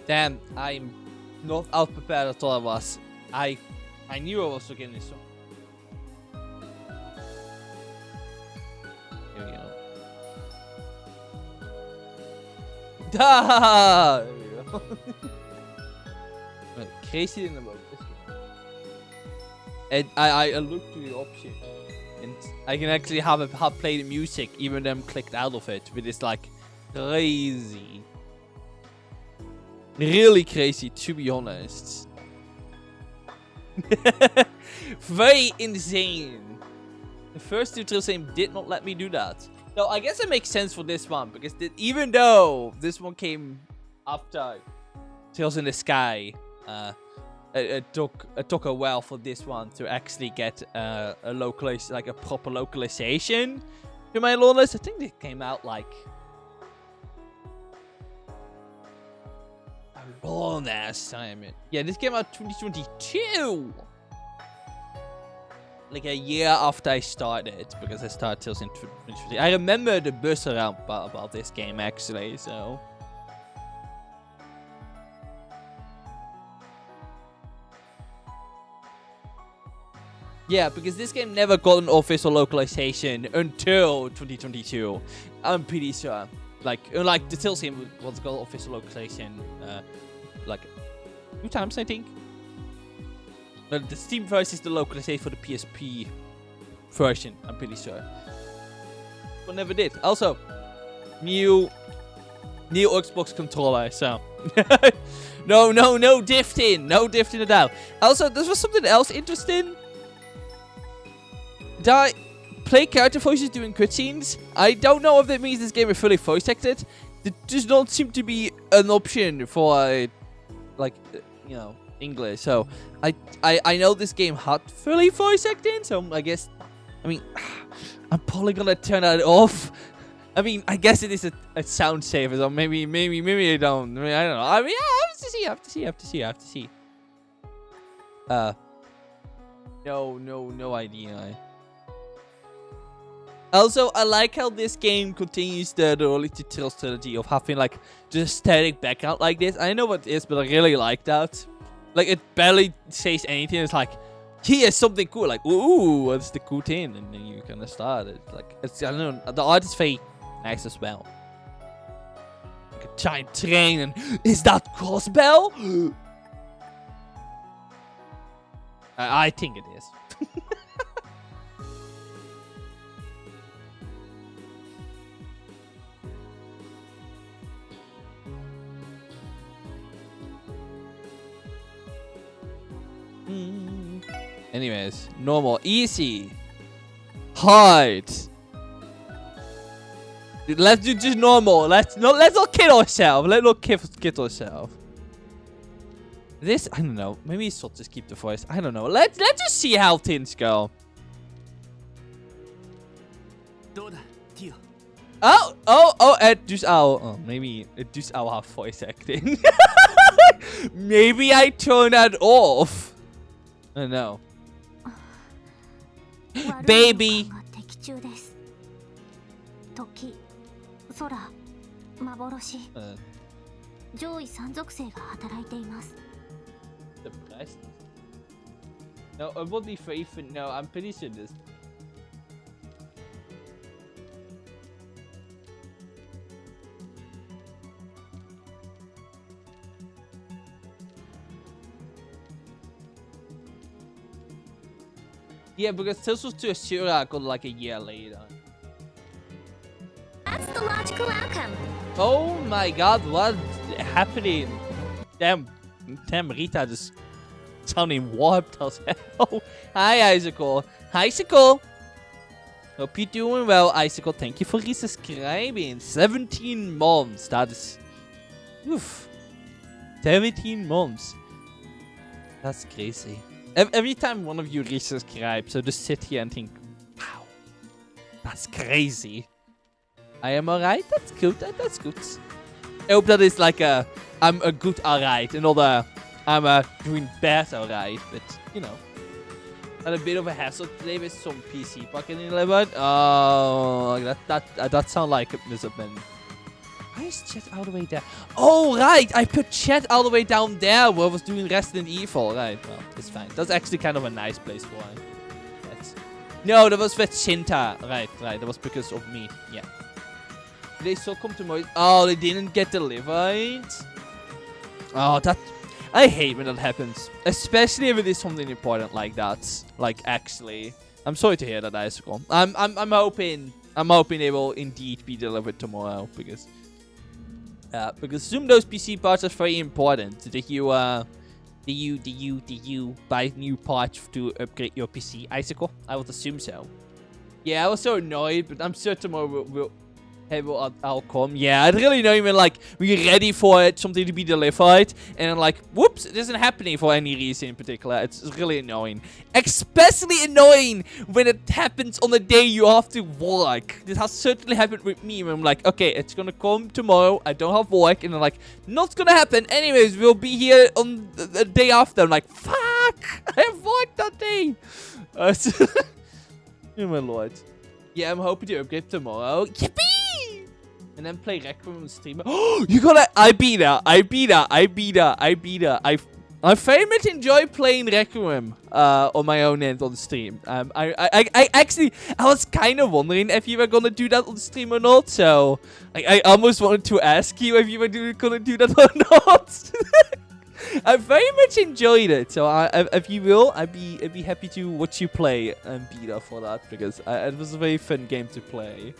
Damn, I'm not out prepared at all. I was. I knew I was getting this one. Here we go. There we go. Crazy thing about this game. And I looked to the option, and I can actually have play the music even though I'm clicked out of it, which is like crazy. Really crazy, to be honest. Very insane. The first two Trails game did not let me do that. No, I guess it makes sense for this one, because even though this one came after Trails in the Sky, it took a while for this one to actually get a proper localization. To my knowledge, I think it came out like a long ass time. Yeah, this came out 2022. Like a year after I started, because I started Tales in 2020. I remember the buzz around about this game actually, so. Yeah, because this game never got an official localization until 2022. I'm pretty sure. Like the Tales game was got official localization, like 2 times I think. But the Steam version is the localization for the PSP version, I'm pretty sure. But never did. Also, new Xbox controller, so. no drifting. No drifting at all. Also, there was something else interesting. Did I play character voices during cutscenes? I don't know if that means this game is fully voice acted. There does not seem to be an option for, English. So, I know this game had fully voice acting, so I guess, I'm probably gonna turn that off. I guess it is a sound saver, so maybe I don't. I don't know. I have to see. No idea. Also, I like how this game continues the early tutorial strategy of having just static background like this. I know what it is, but I really like that. It barely says anything. It's like, here's something cool. Ooh, what's the cool thing? And then you kind of start it. I don't know. The art is very nice as well. Like a giant train, and is that Crossbell? I think it is. Anyways, normal, easy, hard. Let's do just normal. Let's not kill ourselves. Let's not kill ourselves. This, I don't know. Maybe it's just keep the voice. I don't know. Let's just see how things go. Oh, maybe dus Owl have voice acting. Maybe I turn that off. I don't know. Baby. Depressed? No, it would be free for. No, I'm pretty sure this. Yeah, because this was to Ashura got a year later. That's the logical outcome. Oh my god, what's happening? Damn, Rita just sounding warped as hell. Hi, Icicle. Hi, Icicle. Hope you're doing well, Icicle. Thank you for resubscribing. 17 months. That is... Oof. 17 months. That's crazy. Every time one of you resubscribes, so just sit here and think, wow, that's crazy. I am alright. That's good. That's good. I hope that is I'm a good alright, and not I'm doing bad alright. But had a bit of a hassle today with some PC fucking delivered. Oh, that sounds like a miserable. Why is chat all the way down? Oh, right. I put chat all the way down there where I was doing Resident Evil. Right. Well, it's fine. That's actually kind of a nice place for it. No, that was with Shinta. Right. That was because of me. Yeah. They still come tomorrow. Oh, they didn't get delivered. Oh, that... I hate when that happens. Especially if it is something important like that. Like, actually. I'm sorry to hear that, Icicle. I'm hoping they will indeed be delivered tomorrow. Because assume those PC parts are very important. That you buy new parts to upgrade your PC, Icicle? I would assume so. Yeah, I was so annoyed, but I'm sure tomorrow I'll come. Yeah, it's really annoying when, like, we're ready for it, something to be delivered, and then, like, whoops, it isn't happening for any reason in particular. It's really annoying. Especially annoying when it happens on the day you have to work. This has certainly happened with me when I'm like, okay, it's gonna come tomorrow, I don't have work, and then, like, not gonna happen. Anyways, we'll be here on the day after. I'm like, fuck, I have work that day. Oh my lord. Yeah, I'm hoping to upgrade tomorrow. Yippee! And then play Requiem on stream. Oh, you gotta... I beat her. I very much enjoy playing Requiem on my own end on the stream. I actually... I was kind of wondering if you were gonna do that on the stream or not. So, I almost wanted to ask you if you were gonna do that or not. I very much enjoyed it. So, if you will, I'd be happy to watch you play and beat her for that. Because it was a very fun game to play.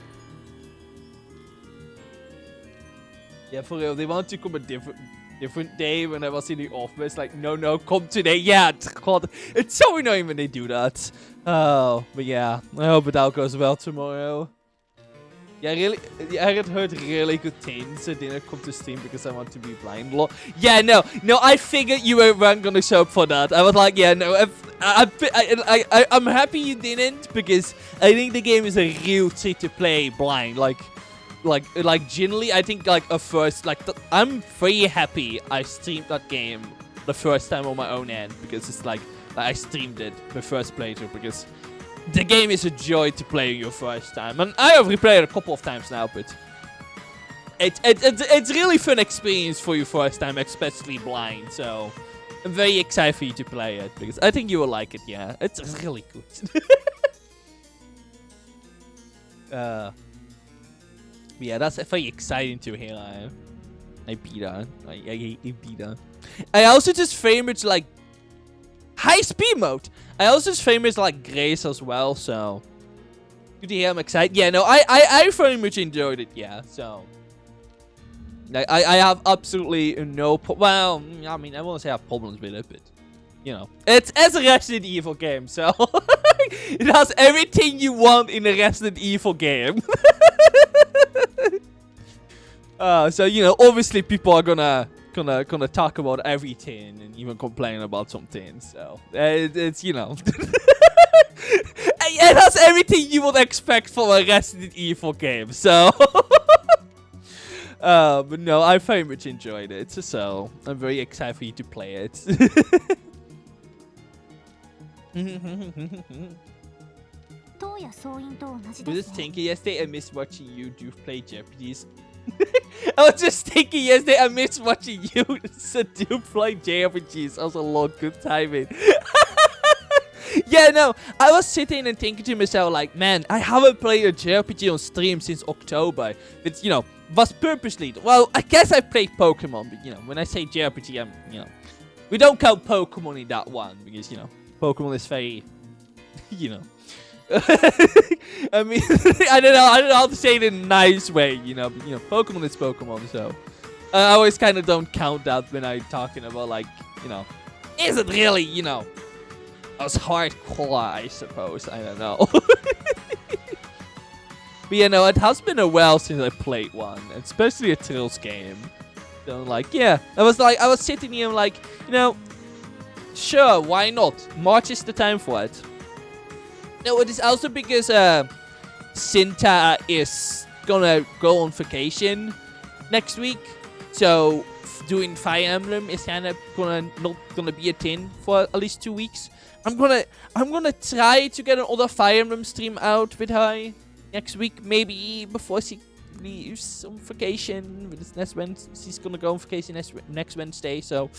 Yeah, for real, they want to come a different day when I was in the office. Like, no, come today. Yeah, God, it's so annoying when they do that. Oh, but yeah, I hope it all goes well tomorrow. Yeah, really, I had heard really good things. I didn't come to stream because I want to be blind. Yeah, no, I figured you weren't gonna show up for that. I was like, yeah, no, I'm happy you didn't, because I think the game is a real treat to play blind. Like generally, I think like I'm very happy I streamed that game the first time on my own end, because it's like I streamed it the first playthrough, because the game is a joy to play your first time, and I have replayed it a couple of times now, but it's really fun experience for your first time, especially blind. So I'm very excited for you to play it, because I think you will like it. Yeah, it's really good. Yeah, that's very exciting to hear. I beat her. I beat her. I also just very much like high speed mode. I also just very much like Grace as well. So good to hear. I'm excited. Yeah, no, I very much enjoyed it. Yeah, so I have absolutely no. Well, I mean, I won't say I have problems with it, but you know, it's a Resident Evil game, so it has everything you want in a Resident Evil game. So you know, obviously people are gonna talk about everything and even complain about something. So it's you know, it has everything you would expect from a Resident Evil game. So, but no, I very much enjoyed it. So I'm very excited for you to play it. I was just thinking yesterday, I missed watching you do play JRPGs. I was just thinking yesterday, I missed watching you do play JRPGs. That was a long good timing. Yeah, no, I was sitting and thinking to myself, like, man, I haven't played a JRPG on stream since October. It's, you know, was purposely. Well, I guess I played Pokemon, but, you know, when I say JRPG, I'm, you know, we don't count Pokemon in that one, because, you know, Pokemon is very, you know. I mean, I don't know how to say it in a nice way, you know, but, you know, Pokemon is Pokemon, so I always kind of don't count that when I'm talking about, like, you know, is it really, you know, as hardcore, I suppose, I don't know. But, you know, it has been a while since I played one, especially a Trails game. So, like, yeah, I was sitting here and, like, you know, sure, why not? March is the time for it. No, it is also because Sinta is gonna go on vacation next week, so doing Fire Emblem is kind of not gonna be a thing for at least 2 weeks. I'm gonna try to get another Fire Emblem stream out with her next week, maybe before she leave some vacation. But it's next Wednesday. She's gonna go on vacation next Wednesday. So,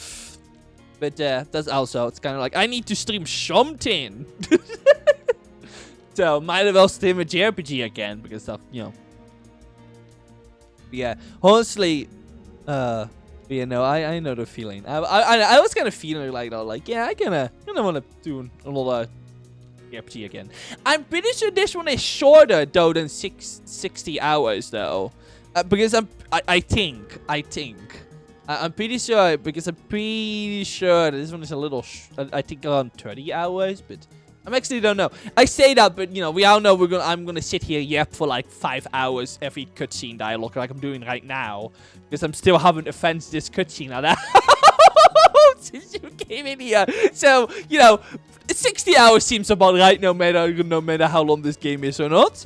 but that's also, it's kind of like I need to stream something. So might as well stream a JRPG again because stuff, you know. But yeah, honestly, you know, I know the feeling. I was kind of feeling like, yeah, I kind of want to do another JRPG again. I'm pretty sure this one is shorter though than 60 hours though, because I think I'm pretty sure because I'm pretty sure that this one is a little I think around 30 hours, but I actually don't know. I say that, but you know, we all know I'm gonna sit here yep for like 5 hours every cutscene dialogue like I'm doing right now, because I'm still having to fence this cutscene out since you came in here. So you know, 60 hours seems about right, no matter how long this game is or not.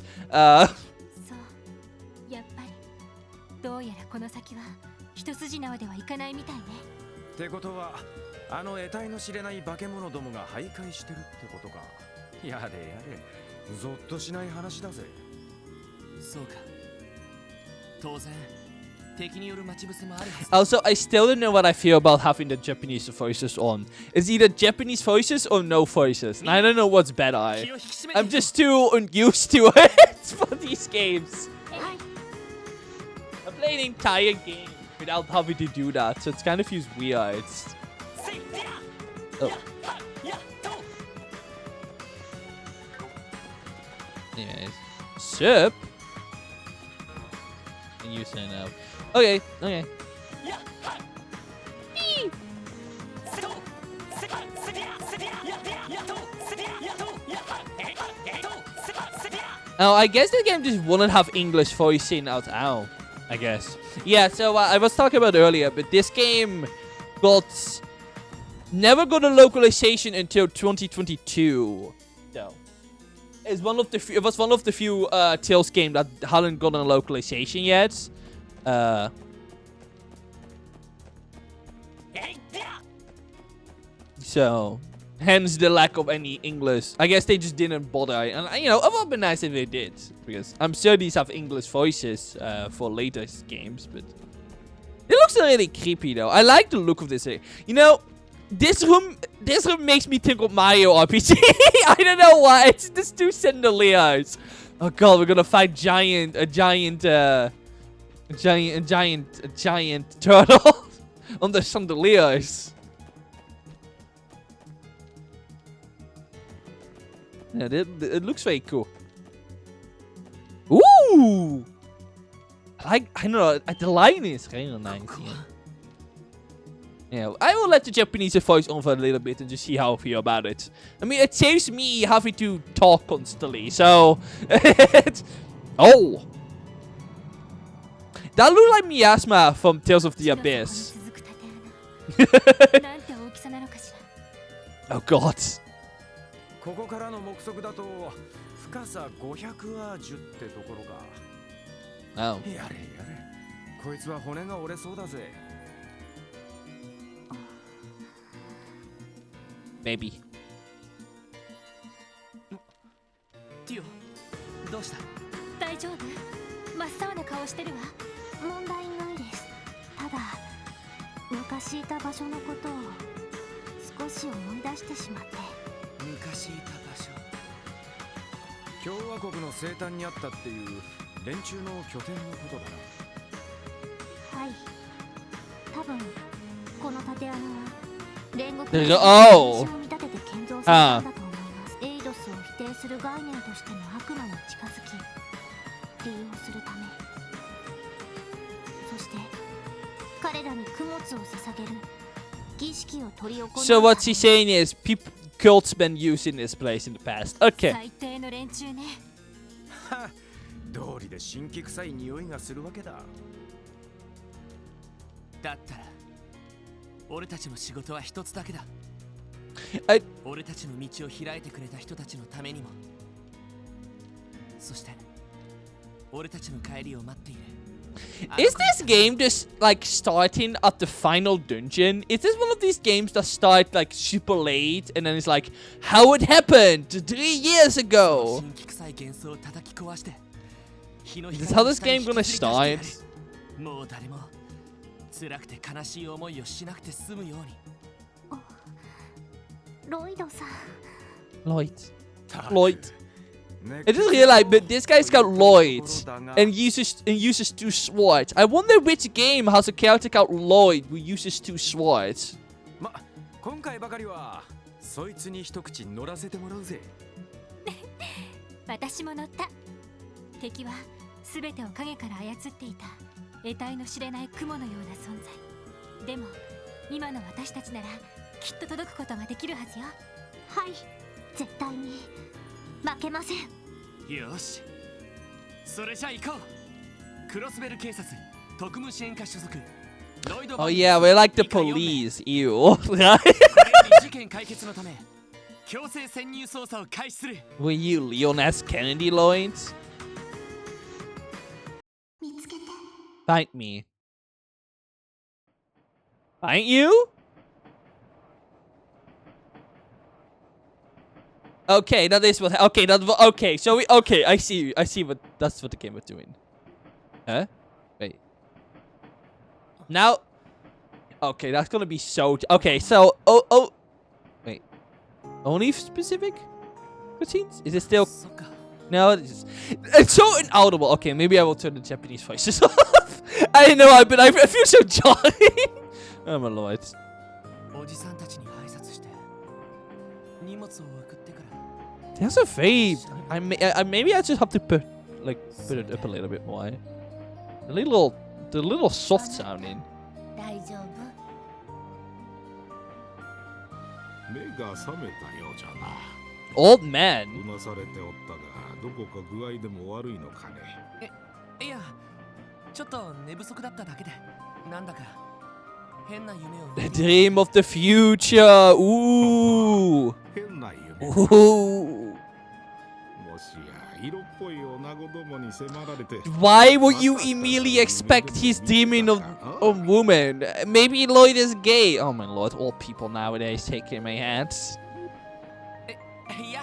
あの得体の知れない化け物どもが徘徊してるってことか。やれやれ、ゾッとしない話だぜ。そうか。当然、敵による待ち伏せもあるはず。Also, I still don't know what I feel about having the Japanese voices on. It's either Japanese voices or no voices, and I don't know what's better. I'm just too unused to it for these games. I'm playing an entire game without having to do that, so it kind of feels weird. Oh. Anyways. Sup? And you say no. Okay, okay. Oh, I guess the game just wouldn't have English voicing out. Ow, I guess. Yeah, so I was talking about earlier, but this game never got a localization until 2022. So it was one of the few Tales games that hadn't gotten a localization yet. So hence the lack of any English. I guess they just didn't bother, and you know, it would be nice if they did, because I'm sure these have English voices for later games. But it looks really creepy though. I like the look of this. You know. This room makes me think of Mario RPG. I don't know why. It's just two chandeliers. Oh god, we're gonna fight a giant turtle on the chandeliers. Yeah, it looks very cool. Ooh, I don't know. The line is really nice. Yeah, I will let the Japanese voice on for a little bit and just see how I feel about it. I mean, it saves me having to talk constantly, so... Oh! That looked like Miasma from Tales of the Abyss. Oh god. ここからの目測だと深さ500アージュってところか。Oh. やれやれ。こいつは骨が折れそうだぜ。 Maybe. ティオ、どうした？大丈夫？真っ青な顔してるわ。問題ないです。ただ、昔いた場所のことを少し思い出してしまって。昔いた場所。共和国の西端にあったっていう連中の拠点のことだな。はい。多分この縦穴は。 Oh! Ah. So what she's saying is cults been used in this place in the past. Okay. 道理で神気臭い匂いがするわけだ。だったら 俺たちの仕事は一つだけだ。俺たちの道を開いてくれた人たちのためにも。そして、俺たちの帰りを待っている。Is this game just like starting at the final dungeon? Is this one of these games that start like super late and then it's like, how it happened 3 years ago? 神気臭い幻想を叩き壊して、Is this how this game gonna start? もう誰も辛くて悲しい思いをしなくて済むように。ロイドさん。 Lloyd. I just realized, but this guy's got Lloyd and uses two swords. I wonder which game has a character called Lloyd who uses two swords. ま、今回ばかりはそいつに一口乗らせてもらうぜ。私も乗った。敵は全てを影から操っていた得体の知れない雲のような存在。でも今の私たちならきっと届くことができるはずよ。はい、絶対に負けません。よし、それじゃ行こう。クロスベル警察特務支援課所属。 Oh yeah, we're like the police. Ew. 事件解決のため強制潜入捜査を開始する。 Were you Leon S. Kennedy, Lloyd? 見つけて。 Find me. Find you? Okay, that is what. Okay, okay. So we. Okay, I see. I see what. That's what the game was doing. Huh? Wait. Now. Okay, that's gonna be so. Okay, so. Oh. Wait. Only specific cutscenes? Is it still? No, it's so inaudible. Okay, maybe I will turn the Japanese voices off. I didn't know, but I feel so jolly. Oh my lord. There's a fade. Maybe I just have to put it up a little bit more. The little soft sounding. Old man. いや、ちょっと寝不足だっただけで、なんだか変な夢を。 The dream of the future. Ooh. Ooh. Why would you immediately expect he's dreaming of a woman? Maybe Lloyd is gay. Oh my lord, all people nowadays taking my hands. いや、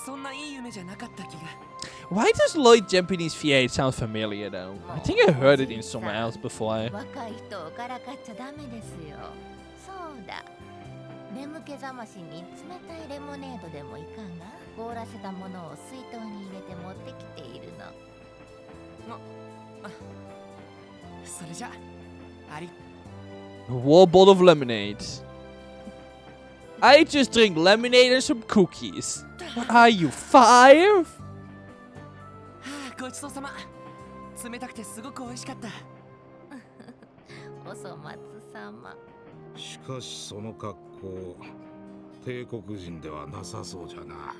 そんないい夢じゃなかった気が。 Why does Lloyd Japanese V8 sound familiar though? I think I heard it in somewhere else before. 若い人をからかっちゃダメですよ。そうだ。眠気覚ましに冷たいレモネードでもいかが？凍らせたものを水筒に入れて持ってきているの。それじゃあり。 A whole bottle of lemonade. I just drink lemonade and some cookies. What are you, 5? ごちそうさま。冷たくてすごく美味しかった。お粗末様。しかしその格好、帝国人ではなさそうじゃな。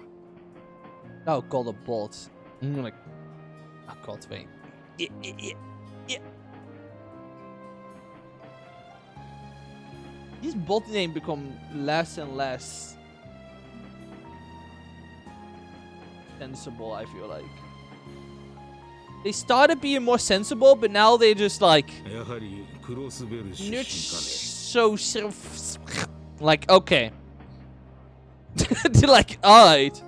Oh god, a bolt. Like, oh god, wait. Yeah. These bolt names become less and less sensible, I feel like. They started being more sensible, but now they're just like... so... Like, okay. They're like, alright.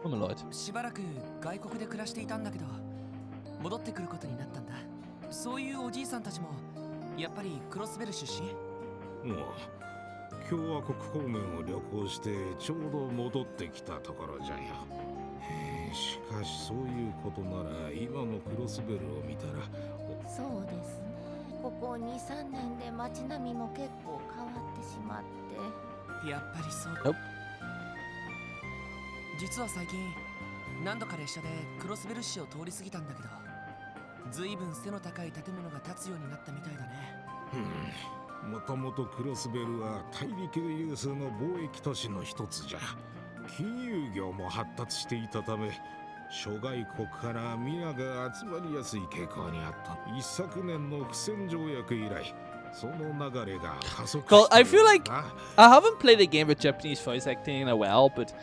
Oh my lord. しばらく外国で暮らしていたんだけど、戻ってくることになったんだ。そういうおじいさんたちもやっぱりクロスベル出身？もう共和国方面を旅行してちょうど戻ってきたところじゃよ。しかしそういうことなら今のクロスベルを見たら。そうですね。ここ2、3年で街並みも結構変わってしまって。やっぱりそう。Nope. 実は最近何度か列車でクロスベル市を通り過ぎたんだけど、ずいぶん背の高い建物が建つようになったみたいだね。もともとクロスベルは大陸有数の貿易都市の一つじゃ。金融業も発達していたため、諸外国から皆が集まりやすい傾向にあった。一昨年の不戦条約以来、その流れが加速している。I feel like I haven't played a game with Japanese voice acting in a while, but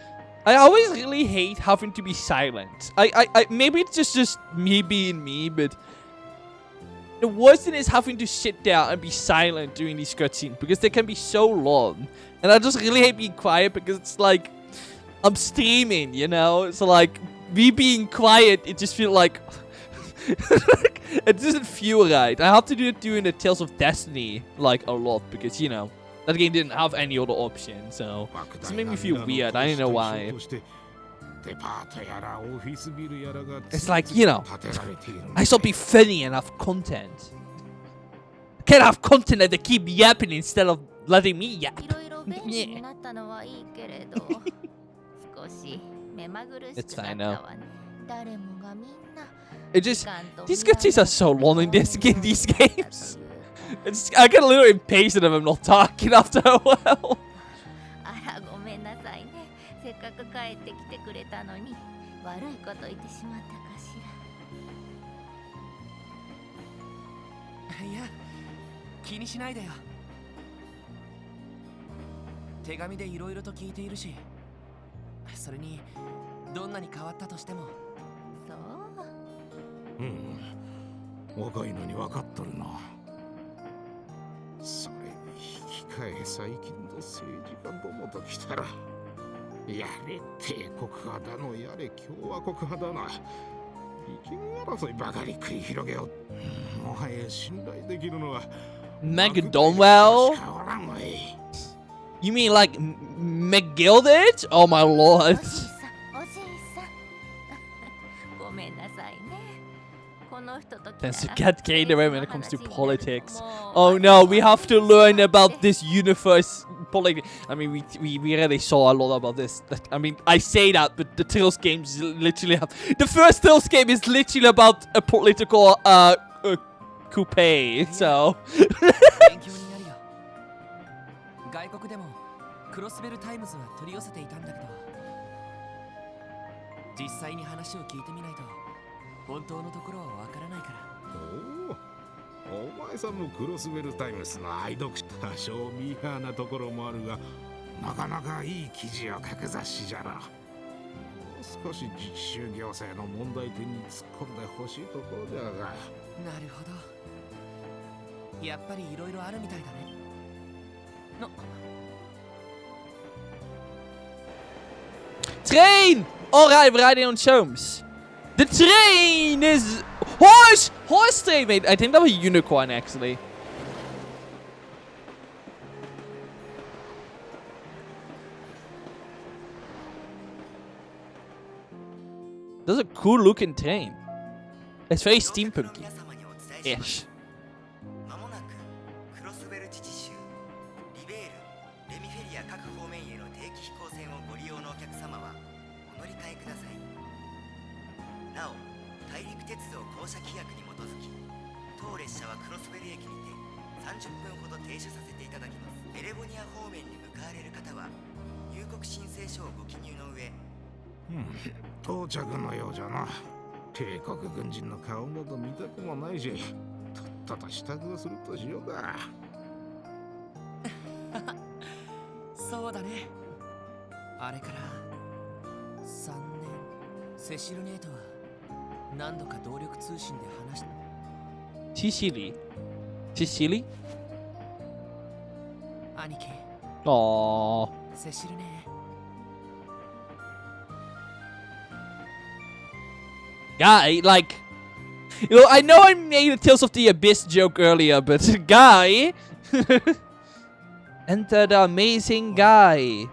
I always really hate having to be silent. Maybe it's just me being me, but the worst thing is having to sit down and be silent during these cutscenes because they can be so long. And I just really hate being quiet because it's like I'm streaming, you know? It's like me being quiet, it just feels like it doesn't feel right. I have to do it during the Tales of Destiny like a lot because you know that game didn't have any other option, so this made me feel weird. I don't know why. It's like, you know, I should be funny and have content. I can't have content that they keep yapping instead of letting me yap. It's fine now. It just, these cutscenes are so long in these games. I get a little impatient if I'm not talking after a while. せっかく帰ってきてくれたのに悪いこと言ってしまったかしら。いや、気にしないでよ。手紙でいろいろと聞いているし、それにどんなに変わったとしても。そう。若いのに分かっとるな。それに引き換え最近の政治家どもときたら。やれ帝国派だのやれ共和国派だな利権争いばかり繰り広げようもはや信頼できるのは McDonwell? You mean like McGilded? Oh my lord. ごめんなさいね Tends to get carried away when it comes to politics. Oh no, we have to learn about this universe politics. I mean, we really saw a lot about this. I mean, I say that, but the Tales games literally have... The first Tales game is literally about a political coupe, so... 外国でもクロスベルタイムズは取り寄せていたんだけど実際に話を聞いてみないと本当のところはわからないからお前さんもクロスベルタイムスの愛読多少ミーハーなところもあるがなかなかいい記事を書く雑誌じゃなもう少し実習行政の問題点に突っ込んでほしいところだがなるほどやっぱりいろいろあるみたいだねの Train! Alright, we're riding on Chomes. The train is... Horse! Horse train, mate. I think that was a unicorn, actually. That's a cool looking train. It's very steampunky-ish. 30分ほど停車させていただきます。エレボニア方面に向かわれる方は入国申請書をご記入の上。到着のようじゃな。帝国軍人の顔など見たくもないし、とっとと支度をするとしようか。そうだね。あれから3年、セシルネートは何度か動力通信で話した。Sicily? Sicily? 兄貴。Aww. セシルネ。Guy, like, you know, I know I made a Tales of the Abyss joke earlier, but Guy, enter the amazing Guy.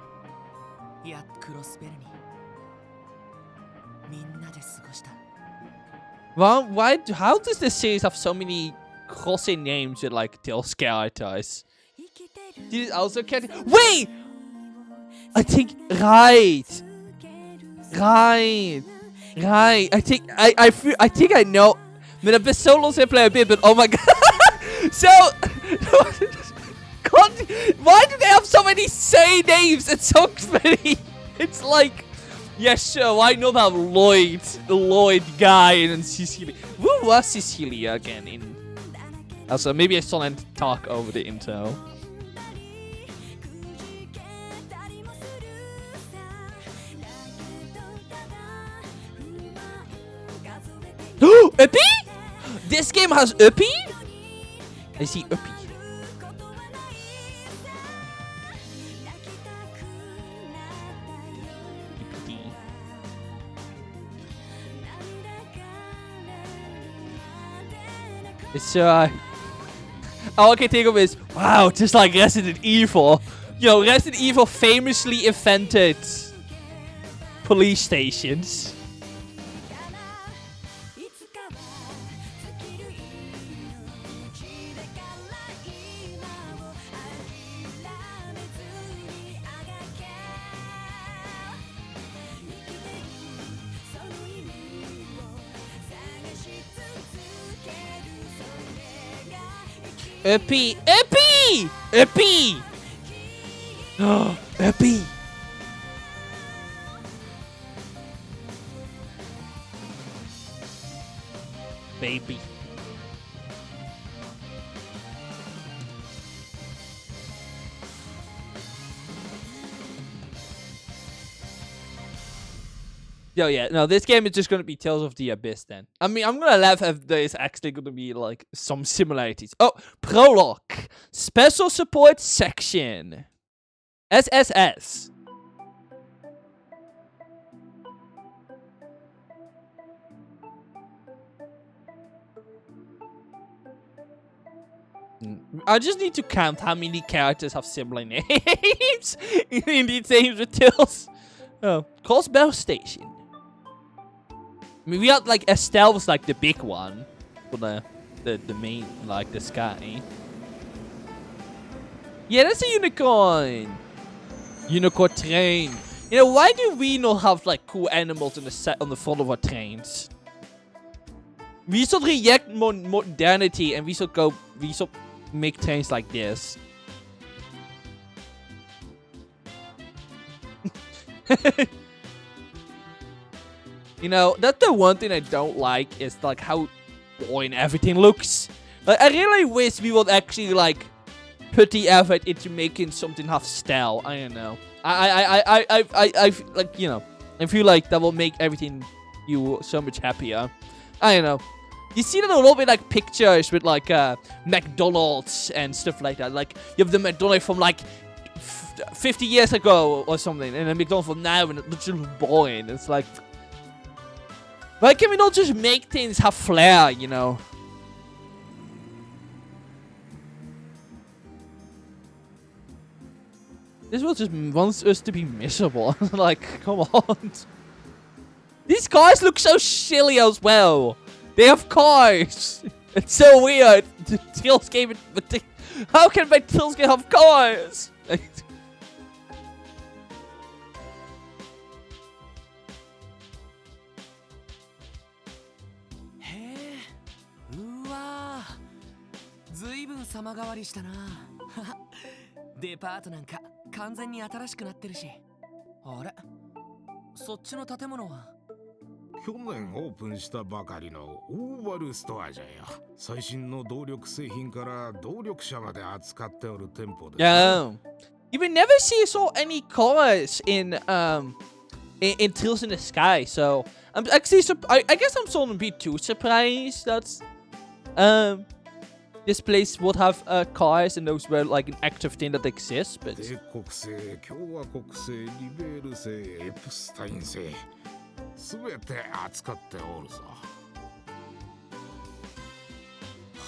やっクロスベルにみんなで過ごした。Well, how does this series have so many crossing names with like Tales characters? Did it also catch? Wait, I think right. I think I think I know. I mean, I've been so long since I played a bit, but oh my god! So, God, why do they have so many same names and so many? It's like, yeah, sure, why not have Lloyd Guy and Cecilia? Who was Cecilia again in? Also, maybe I saw them talk over the intro. Uppy? This game has Uppy? I see Uppy. It's all I can think of is, wow, just like Resident Evil. You know, Resident Evil famously invented police stations. Epi! Epi! Epi! Epi! Baby. Yo, yeah, no, this game is just gonna be Tales of the Abyss then. I mean, I'm gonna laugh if there's actually gonna be, like, some similarities. Oh, Prologue. Special Support Section. SSS. I just need to count how many characters have similar names in these games with Tales. Oh, Crossbell Station. I mean, we had, like, Estelle was, like, the big one. For the main, like, the sky. Yeah, that's a unicorn. Unicorn train. You know, why do we not have, like, cool animals on the front of our trains? We should reject modernity and we should make trains like this. You know, that's the one thing I don't like is, like, how boring everything looks. Like, I really wish we would actually, like, put the effort into making something have style. I don't know. I like, you know, I feel like that will make everything you so much happier. I don't know. You see that a little bit, like, pictures with, like, McDonald's and stuff like that. Like, you have the McDonald's from, like, 50 years ago or something, and the McDonald's from now, and it looks just boring. It's like, why can we not just make things have flair, you know? This world just wants us to be miserable. Like, come on. These cars look so silly as well. They have cars. It's so weird. The Tales game, how can my Tales game have cars? 様変わりしたな。デパートなんか完全に新しくなってるし。あれ、そっちの建物は去年オープンしたばかりのオーバルストアじゃよ。最新の動力製品から動力車まで扱っておる店舗で。Yeah. You would never saw any cars in Tales in the Sky, so I'm actually I guess I'm sort of a bit too surprised that this place would have cars and those were like an active thing that exists, but 帝国製、共和国製、リベール製、エプスタイン製、すべて扱っておるぞ。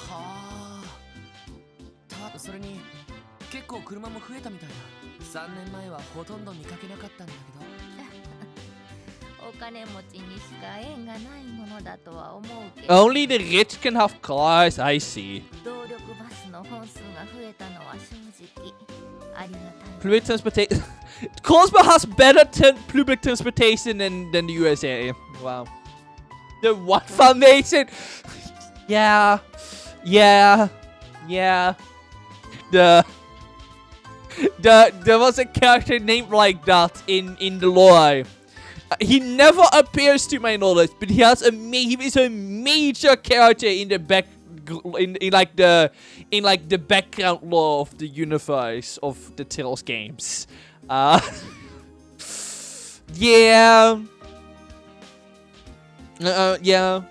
はあ。それに結構車も増えたみたいだ。3年前はほとんど見かけなかったんだけど。お金持ちにしか縁がないものだとは思うけど。only the rich can have cars. I see. 動力バスの本数が増えたのは正直ありがたい。 Public transportation. Cosmo has better public transportation than the USA. Wow. The One Foundation. Yeah. There was a character named like that in the lore. He never appears to my knowledge, but he is a major character in the the background lore of the universe of the Tales games. Yeah. Yeah.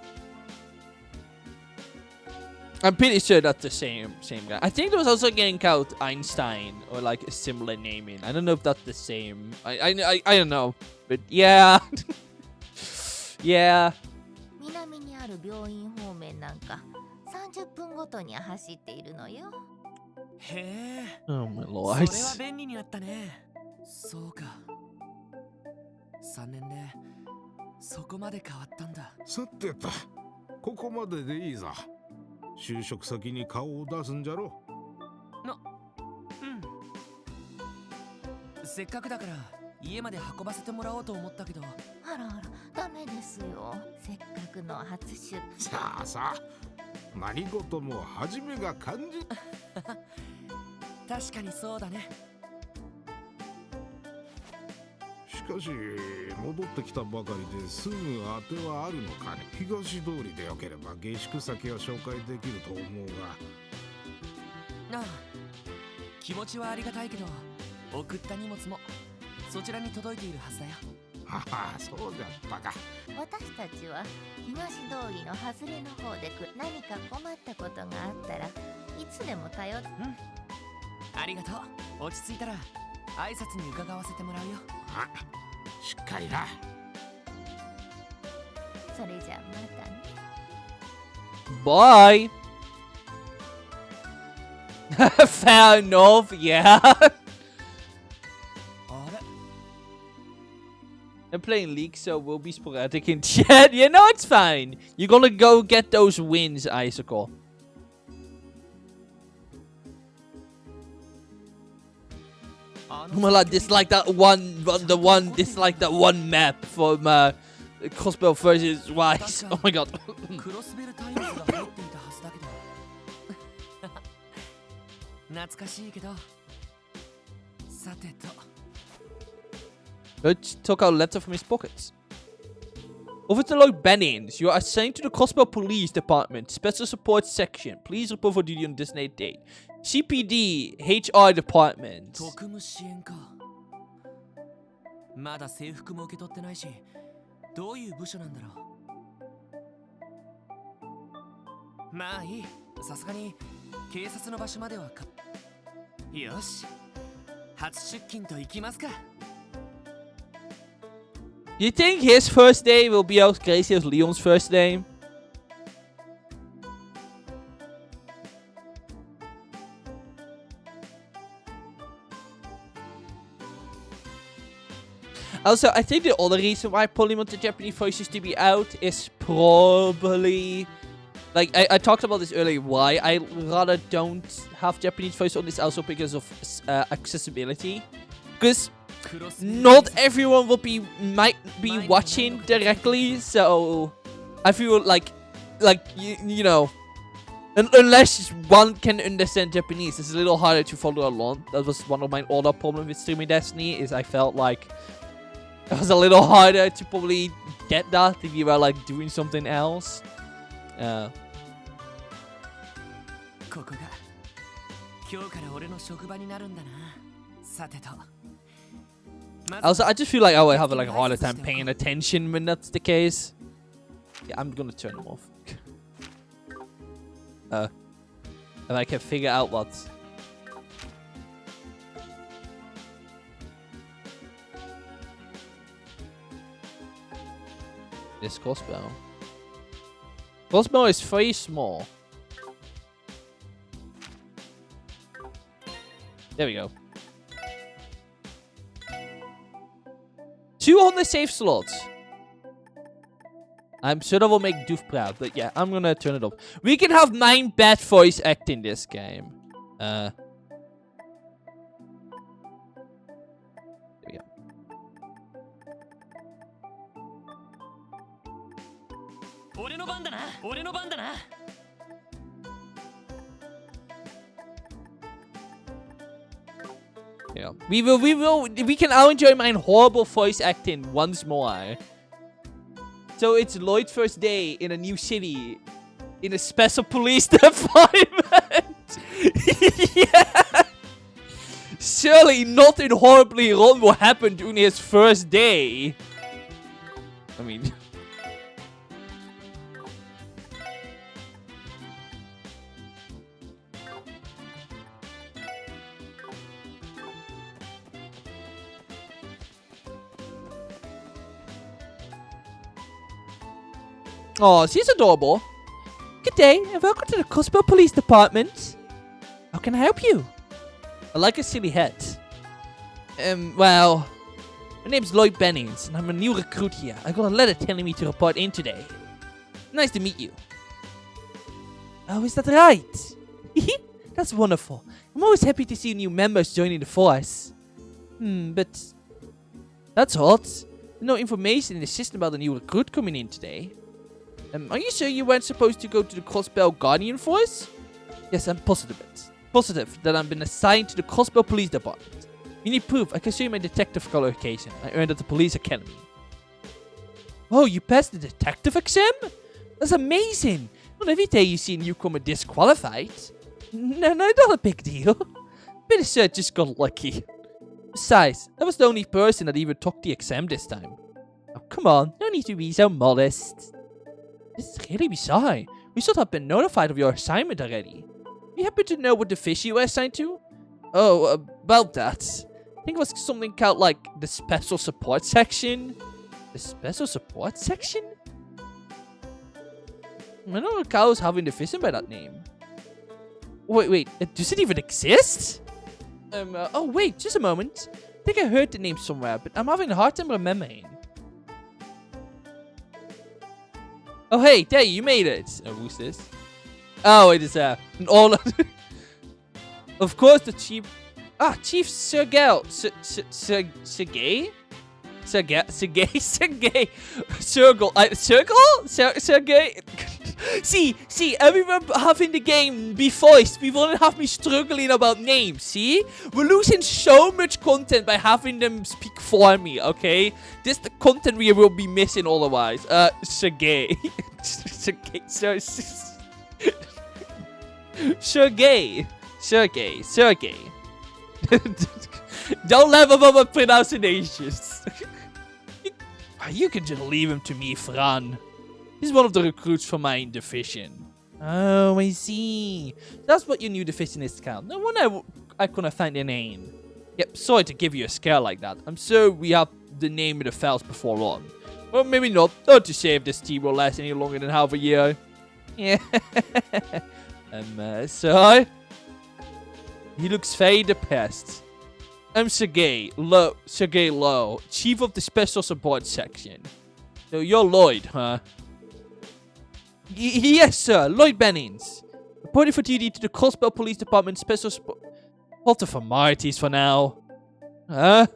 I'm pretty sure that's the same guy. I think there was also getting called Einstein or like a similar naming. I don't know if that's the same. I don't know, but yeah. Yeah. 南にある病院方面なんか30分ごとに走っているのよ。へえ。 Oh my そ lord. れは便利になったね。そうか。3年でそこまで変わったんだ。さてと、ここまででいいぞ。就職先に顔を出すんじゃろ。うん。せっかくだから家まで運ばせてもらおうと思ったけど。あらあら、ダメですよ。せっかくの初出勤。さあさあ、何事も初めが肝心。確かにそうだね。しかし戻ってきたばかりですぐ当てはあるのかね。東通りでよければ下宿先を紹介できると思うが。ああ、気持ちはありがたいけど、送った荷物もそちらに届いているはずだよ。はは、そうだったか。私たちは東通りの外れの方で何か困ったことがあったらいつでも頼って。ありがとう。落ち着いたら挨拶に伺わせてもらうよ。あ、しっかりな。それじゃあまたね。Bye. Fair enough, yeah. あれ I'm playing League, so we'll be sporadic in chat. You know, it's fine. You're gonna go get those wins, Icicle. Well, I dislike that one, dislike that one map from Crossbow versus Wise. Oh my god. クロスベルタイムズが入っていたはずだけど。懐かしいけど。さてと。Butch took out a letter from his pockets. Officer Lloyd Bennings, you are assigned to the Crossbow Police Department, Special Support Section. Please report for duty on designated date. CPD HR Department. 特務支援か。まだ制服も受け取ってないし、どういう部署なんだろう。まあいい。さすがに警察の場所まではか。よし。初出勤と行きますか。You think his first day will be as crazy as Leon's first day? Also, I think the other reason why I probably want the Japanese voices to be out is probably... Like, I talked about this earlier, why I rather don't have Japanese voice on this, also because of accessibility. Because not everyone might be watching directly, so I feel like you know, unless one can understand Japanese, it's a little harder to follow along. That was one of my other problems with streaming Destiny, is I felt like it was a little harder to probably get that if you were like doing something else. Also, I just feel like I would have like a harder time paying attention when that's the case. Yeah, I'm gonna turn them off. If I can figure out what. This crossbow. Crossbow is very small. There we go. 200 save slots. I'm sure that will make Doof proud, but yeah, I'm gonna turn it off. We can have 9 bad voice acting this game. There we go. Yeah. We can now enjoy my horrible voice acting once more. So it's Lloyd's first day in a new city, in a special police department. Yeah. Surely nothing horribly wrong will happen during his first day. I mean... Oh, she's adorable. Good day, and welcome to the Cosmo Police Department. How can I help you? I like a silly hat. Well, my name's Lloyd Bennings, and I'm a new recruit here. I got a letter telling me to report in today. Nice to meet you. Oh, is that right? That's wonderful. I'm always happy to see new members joining the force. But that's odd. There's no information in the system about a new recruit coming in today. Are you sure you weren't supposed to go to the Crossbell Guardian Force? Yes, I'm positive that I've been assigned to the Crossbell Police Department. You need proof. I can show you my detective qualification I earned at the police academy. Oh, you passed the detective exam? That's amazing. Not every day you see a newcomer disqualified. No, not a big deal. Pretty sure I just got lucky. Besides, I was the only person that even took the exam this time. Oh, come on. No need to be so modest. This is really bizarre. We should have been notified of your assignment already. You happen to know what division you were assigned to? Oh, about that. I think it was something called, like, the Special Support Section. The Special Support Section? I don't recall us having a division by that name. Wait, does it even exist? Oh wait, just a moment. I think I heard the name somewhere, but I'm having a hard time remembering. Oh hey, there, you made it. Oh, who's this? Oh, it is an all. Of course, the chief. Chief Sergei. Sergei. See, everyone having the game be voiced. We won't have me struggling about names, see? We're losing so much content by having them speak for me, okay? This the content we will be missing otherwise. Sergei. Sergei. Don't laugh about my pronunciations. You can just leave him to me, Fran. He's one of the recruits from my division. Oh, I see. That's what your new division is called. No wonder I couldn't find their name. Yep, sorry to give you a scare like that. I'm sure we have the name of the files before on. Well, maybe not. Not to say if this team will last any longer than half a year. Yeah. So? He looks very depressed. I'm Sergei Lowe, Chief of the Special Support Section. So you're Lloyd, huh? Yes, sir. Lloyd Bennings. Reporting for duty to the Crossbell Police Department Special Support. What the formalities for now? Huh?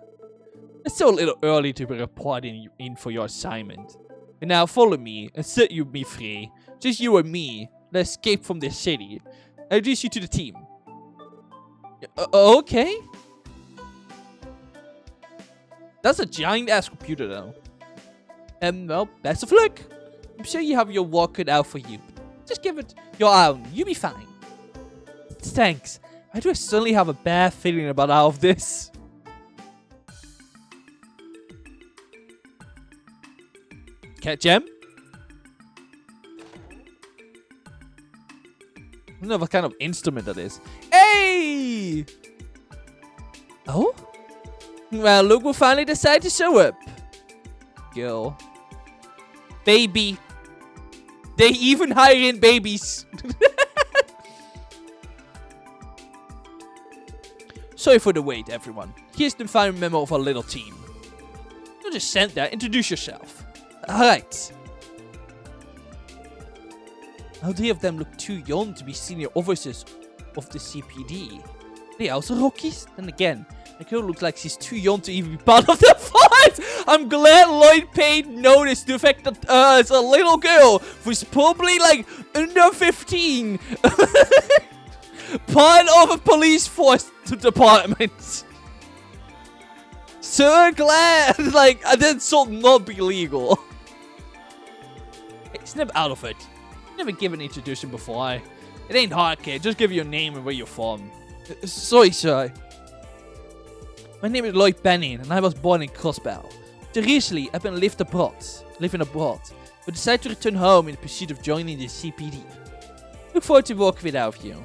It's still a little early to be reporting in for your assignment. And now follow me and set me free. Just you and me. Let's escape from this city. I'll introduce you to the team. Okay. That's a giant-ass computer, though. Well, best of luck. I'm sure you have your work cut out for you. Just give it your own. You'll be fine. Thanks. Why do I suddenly have a bad feeling about all of this? Cat Gem? I don't know what kind of instrument that is. Hey! Oh? Well, look who finally decided to show up. Girl. Baby. They even hire in babies. Sorry for the wait, everyone. Here's the final memo of our little team. Don't just stand there. Introduce yourself. Alright. How three of them look too young to be senior officers of the CPD. They also rookies? Then again, the girl looks like she's too young to even be part of the fight. I'm glad Lloyd paid notice to the fact that as a little girl who's probably like under 15 part of a police force department. So glad, like, that should not be legal. Hey, snap out of it. Never given an introduction before. It ain't hard, kid. Just give your name and where you're from. Sorry, sir. My name is Lloyd Benning, and I was born in Crossbell. Recently, I've been living abroad, but decided to return home in the pursuit of joining the CPD. Look forward to working without you.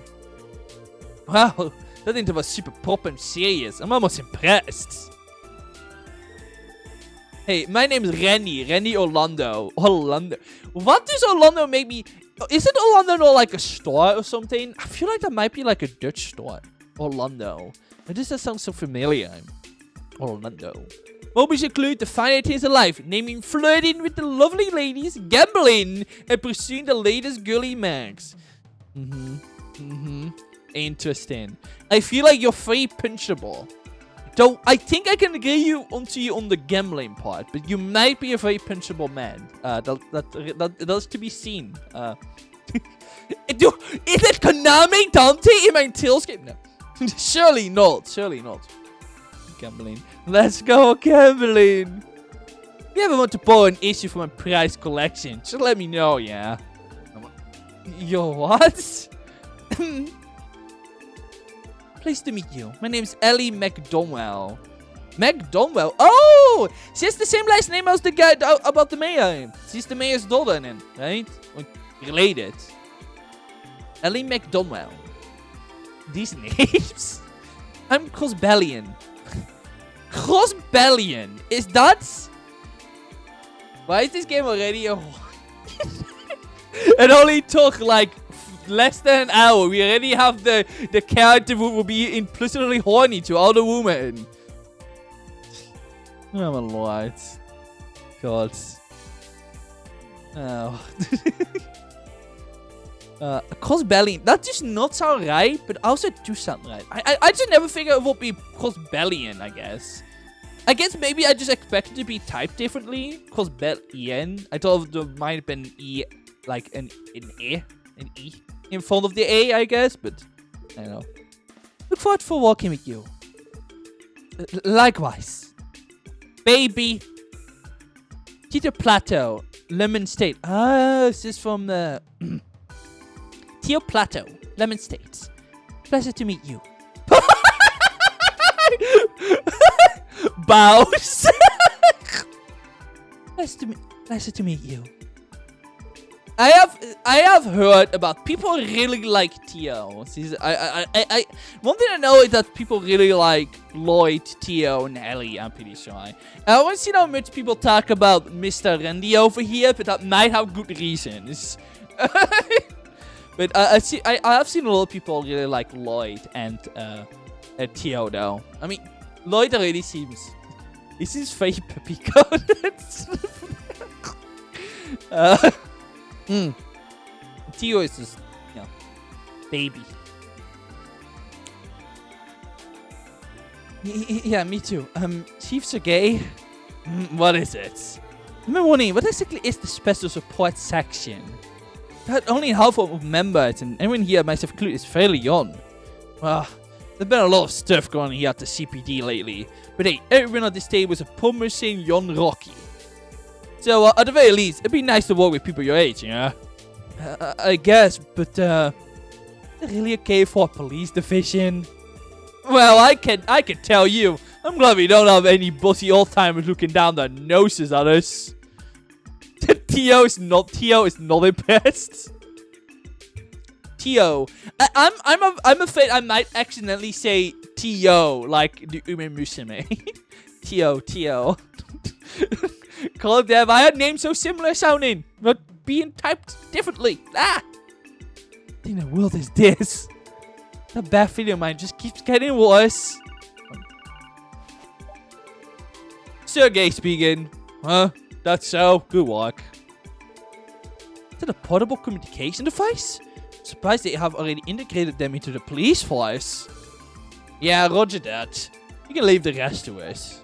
Wow, that interview was super proper and serious. I'm almost impressed. Hey, my name is Rennie. Rennie Orlando. Orlando. What does Orlando make me... Isn't Orlando not like a store or something? I feel like that might be like a Dutch store. Orlando. Why does that sound so familiar? Orlando. Hobbies include the finer things in life, naming flirting with the lovely ladies, gambling, and pursuing the latest girly mags. Interesting. I feel like you're very punchable. Though I think I can agree you on the gambling part, but you might be a very punchable man. That's to be seen. Is it Konami Dante in my Tailscape? No. Surely not. Surely not. Gambling. Let's go gambling. If you ever want to borrow an issue from my prize collection, just let me know, yeah? Yo, what? Pleased to meet you. My name is Ellie McDonwell. McDonwell? Oh! She has the same last name as the guy about the mayor. She's the mayor's daughter, then, right? Or related. Ellie McDonwell. These names? I'm Crossbellion. Crossbellion? Is that... Why is this game already a... It only took, like... less than an hour. We already have the character who will be implicitly horny to all the women. Oh my lord. God. Oh. Crossbellion. That does not sound right, but also do sound right. I just never figured it would be Crossbellion, I guess. I guess maybe I just expected it to be typed differently. Crossbellion. I thought there might have been E, like an E in front of the A, I guess, but I don't know. Look forward for walking with you. Likewise. Baby. Tito Plateau, Lemon State. Ah, this is from the Tio Plateau, Lemon State. Pleasure to meet you. Bows. Pleasure to meet you. I have heard about people really like Tio. One thing I know is that people really like Lloyd, Tio, and Ellie. I'm pretty sure. I haven't seen how much people talk about Mr. Randy over here, but that might have good reasons. But I have seen a lot of people really like Lloyd and Tio though. I mean, Lloyd already seems very puppy coded. Tio is just, you know, baby. Yeah, me too. Chief Sergey, what is it? I've been wondering, what exactly is the special support section? That only half of members, and everyone here, myself included, is fairly young. Well, there's been a lot of stuff going on here at the CPD lately. But hey, everyone at this table is a promising young Rocky. So, at the very least, it'd be nice to work with people your age, you know? I guess, but, is it really okay for a police division? Well, I can tell you, I'm glad we don't have any bossy old-timers looking down their noses at us. Tio is not impressed. Tio. I'm afraid I might accidentally say Tio, like the Ume Musume. Tio. God damn, I had names so similar sounding, but being typed differently. What in the world is this? That bad feeling of mine just keeps getting worse. Sergey speaking. Huh? That's so. Good work. Is that a portable communication device? Surprised they have already integrated them into the police force. Yeah, roger that. You can leave the rest to us.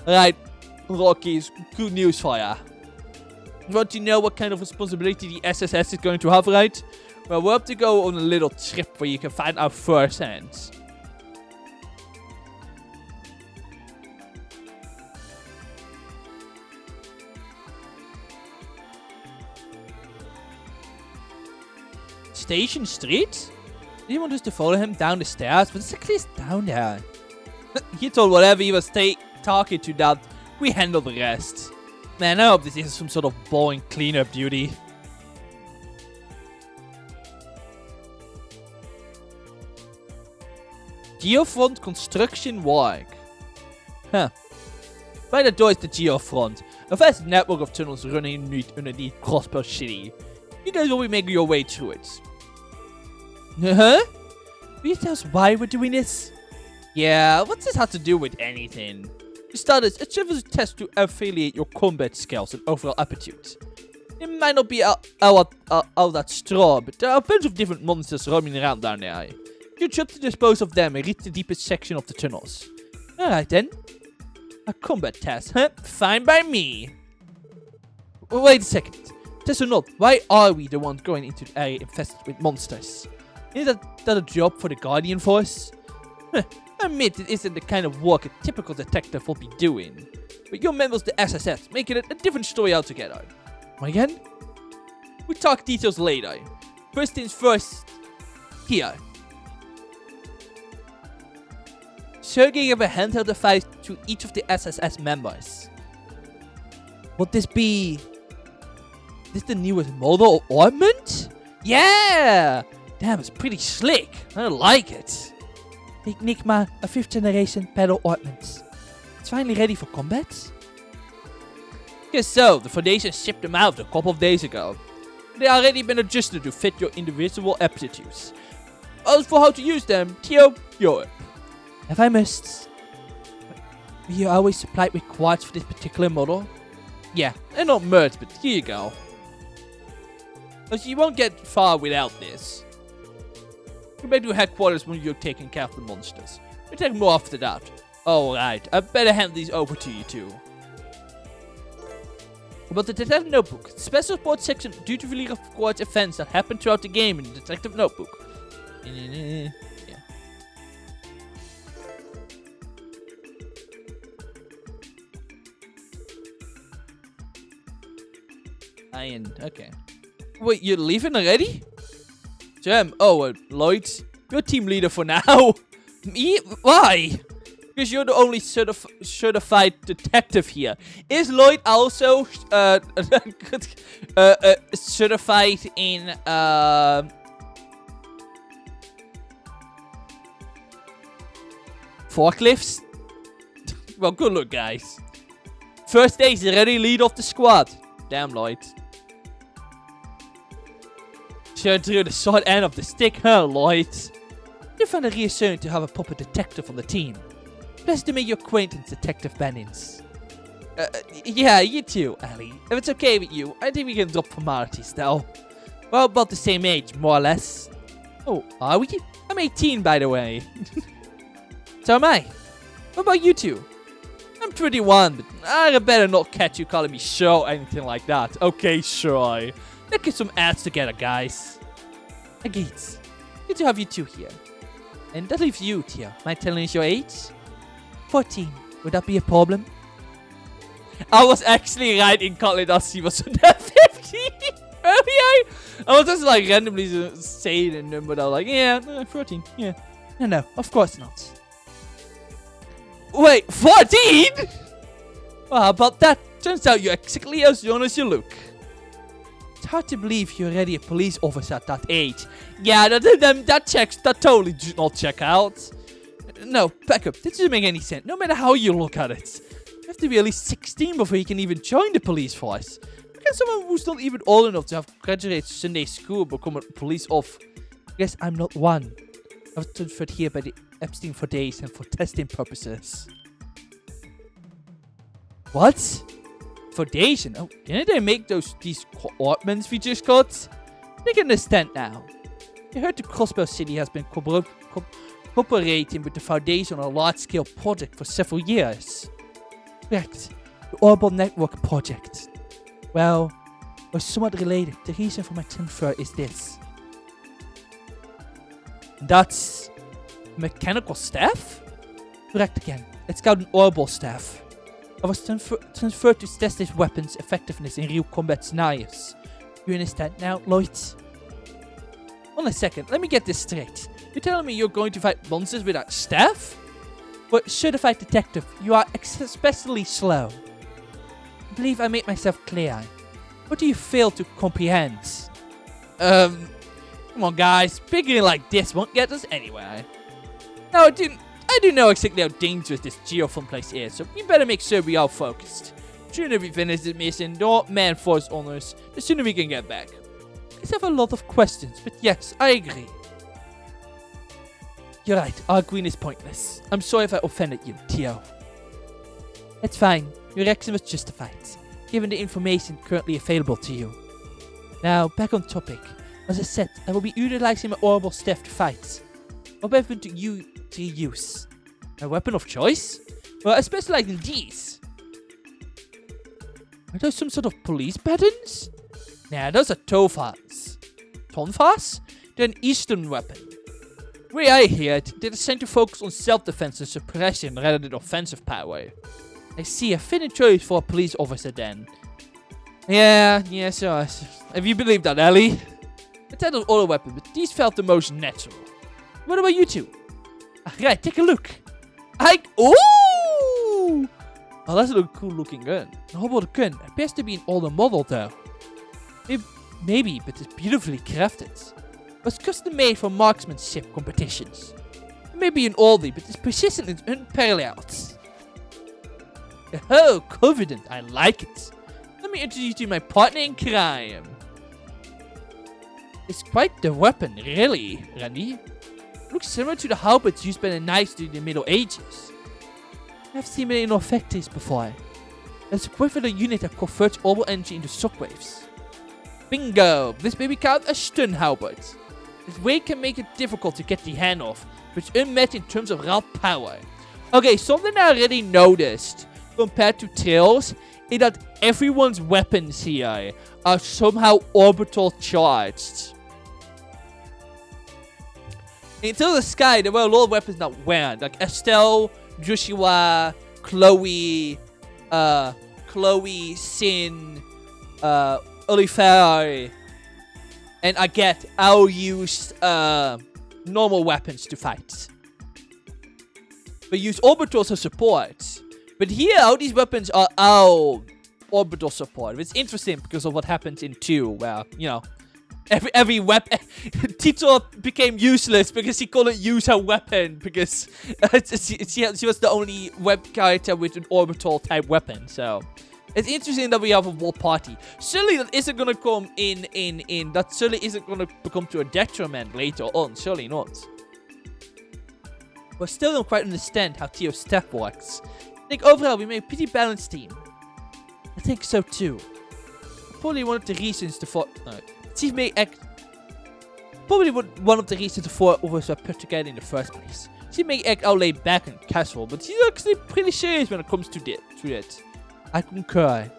Alright, Rockies, good news for ya. You want to know what kind of responsibility the SSS is going to have, right? Well, we're up to go on a little trip where you can find out firsthand. Station Street? He want us to follow him down the stairs, but exactly is down there. He told whatever he was talking to that we handle the rest. Man, I hope this isn't some sort of boring cleanup duty. Geofront construction work. Huh. By the door is the geofront, a vast network of tunnels running underneath Crossbow City. You guys will be making your way through it. Huh? Will you tell us why we're doing this? Yeah, what's this have to do with anything? For starters, it's just a test to affiliate your combat skills and overall aptitude. It might not be all that strong, but there are a bunch of different monsters roaming around down there. You job to dispose of them and reach the deepest section of the tunnels. Alright then. A combat test, huh? Fine by me. Wait a second. Test or not, why are we the ones going into the area infested with monsters? Is that a job for the Guardian Force? I admit it isn't the kind of work a typical detective will be doing. But you're members of the SSS, making it a different story altogether. Again? We'll talk details later. First things first. Here. Sergey gave a handheld device to each of the SSS members. Would this be... This the newest model or ornament? Yeah! Damn, it's pretty slick. I like it. The Enigma, a 5th generation pedal ornament. It's finally ready for combat? Guess so, the Foundation shipped them out a couple of days ago. They already been adjusted to fit your individual aptitudes. As for how to use them, Theo, you're up. If I must. Were you always supplied with quartz for this particular model? Yeah, and not much, but here you go. As you won't get far without this. Go back to headquarters when you're taking care of the monsters. We'll take more after that. Alright, I better hand these over to you two. About the Detective Notebook. Special support section dutifully records events that happen throughout the game in the Detective Notebook. Yeah. Iron, okay. Wait, you're leaving already? Jam, Lloyd, you're team leader for now. Me? Why? Because you're the only certified detective here. Is Lloyd also certified in forklifts? Well, good luck, guys. First day is already lead of the squad. Damn, Lloyd. Sure drew the short end of the stick, huh, Lloyd? You find it reassuring to have a proper detective on the team. Pleased to make your acquaintance, Detective Bennings. Yeah, you too, Ellie. If it's okay with you, I think we can drop formalities, though. We're about the same age, more or less. Oh, are we? I'm 18, by the way. So am I. What about you two? I'm 21, but I better not catch you calling me sure or anything like that. Okay, sure. Let's get some ads together, guys. Agreed. Good to have you two here. And that leaves you, Tia. Mind telling us your age? 14. Would that be a problem? I was actually right in calling that she was under 15 earlier. I was just like randomly saying a number. I was like, yeah, 14. Yeah. No, of course not. Wait, 14? Well, how about that? Turns out you're exactly as young as you look. It's hard to believe you're already a police officer at that age. Yeah, that totally does not check out. No, back up. This doesn't make any sense. No matter how you look at it. You have to be at least 16 before you can even join the police force. How can someone who's not even old enough to have graduated Sunday school become a police officer? I guess I'm not one. I was transferred here by the Epstein Foundation for testing purposes. What? Foundation? Oh, didn't they make these ornaments we just got? I can understand now. I heard the Crossbow City has been cooperating with the Foundation on a large-scale project for several years. Correct. The Orbital Network Project. Well, we're somewhat related. The reason for my transfer is this. That's mechanical staff? Correct again. It's called an orbital staff. I was transferred to test this weapon's effectiveness in real combat scenarios. You understand now, Lloyd? Hold on a second, let me get this straight. You're telling me you're going to fight monsters without staff? But certified detective, you are especially slow. I believe I made myself clear. What do you fail to comprehend? Come on guys, beginning like this won't get us anywhere. No, I do know exactly how dangerous this geophone place is, so we better make sure we are focused. The sooner we finish this mission, the more man-force honors, the sooner we can get back. I have a lot of questions, but yes, I agree. You're right, arguing is pointless. I'm sorry if I offended you, Tio. It's fine. Your reaction was justified, given the information currently available to you. Now, back on topic. As I said, I will be utilizing my orbital staff to fight. What weapon do you use? A weapon of choice? Well, I specialize in these. Are those some sort of police patterns? Nah, those are Tofas. Tonfas? They're an Eastern weapon. The way I hear it, they're designed to focus on self-defense and suppression rather than offensive power. I see, a fitting choice for a police officer then. Yeah, sure. If you believe that, Ellie. It's not an auto weapon, but these felt the most natural. What about you two? Right, take a look. Ooh! Oh, that's a cool looking gun. How about the gun? It appears to be an older model though. Maybe, but it's beautifully crafted. It was custom made for marksmanship competitions. It may be an oldie, but its precision is unparalleled. Oh, confident. I like it. Let me introduce you to my partner in crime. It's quite the weapon, really, Randy. It looks similar to the halberds used by the knights during the Middle Ages. I've seen it in our factories before. It's equipped with a unit that converts orbital energy into shockwaves. Bingo! This may be called a stun halberd. This weight can make it difficult to get the hand off, but it's unmatched in terms of raw power. Okay, something I already noticed compared to Trails is that everyone's weapons here are somehow orbital charged. Until the sky, there were a lot of weapons that weren't. Like Estelle, Joshua, Chloe, Sin, Oliver, and I get I'll use normal weapons to fight. But use orbitals as support. But here, all these weapons are our orbital support. It's interesting because of what happens in 2, where, you know, every weapon... Tito became useless because he couldn't use her weapon because she was the only web character with an orbital type weapon, so... It's interesting that we have a war party. Surely that isn't gonna come that surely isn't gonna become to a detriment later on. Surely not. But still don't quite understand how Tio's step works. I think overall we made a pretty balanced team. I think so too. Probably one of the reasons Chief may act. Probably one of the reasons the 4 of us were put together in the first place. She may act all laid back and casual, but she's actually pretty serious when it comes to it. I concur.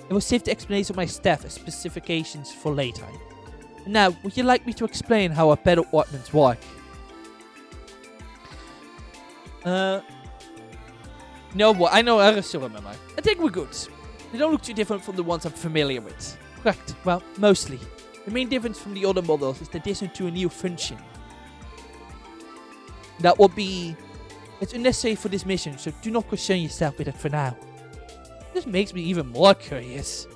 I will save the explanation of my staff as specifications for later. And now, would you like me to explain how our battle ordnance work? No, what? I know I still remember. I think we're good. They don't look too different from the ones I'm familiar with. Correct. Well, mostly. The main difference from the other models is the addition to a new function. That will be... It's unnecessary for this mission, so do not concern yourself with it for now. This makes me even more curious.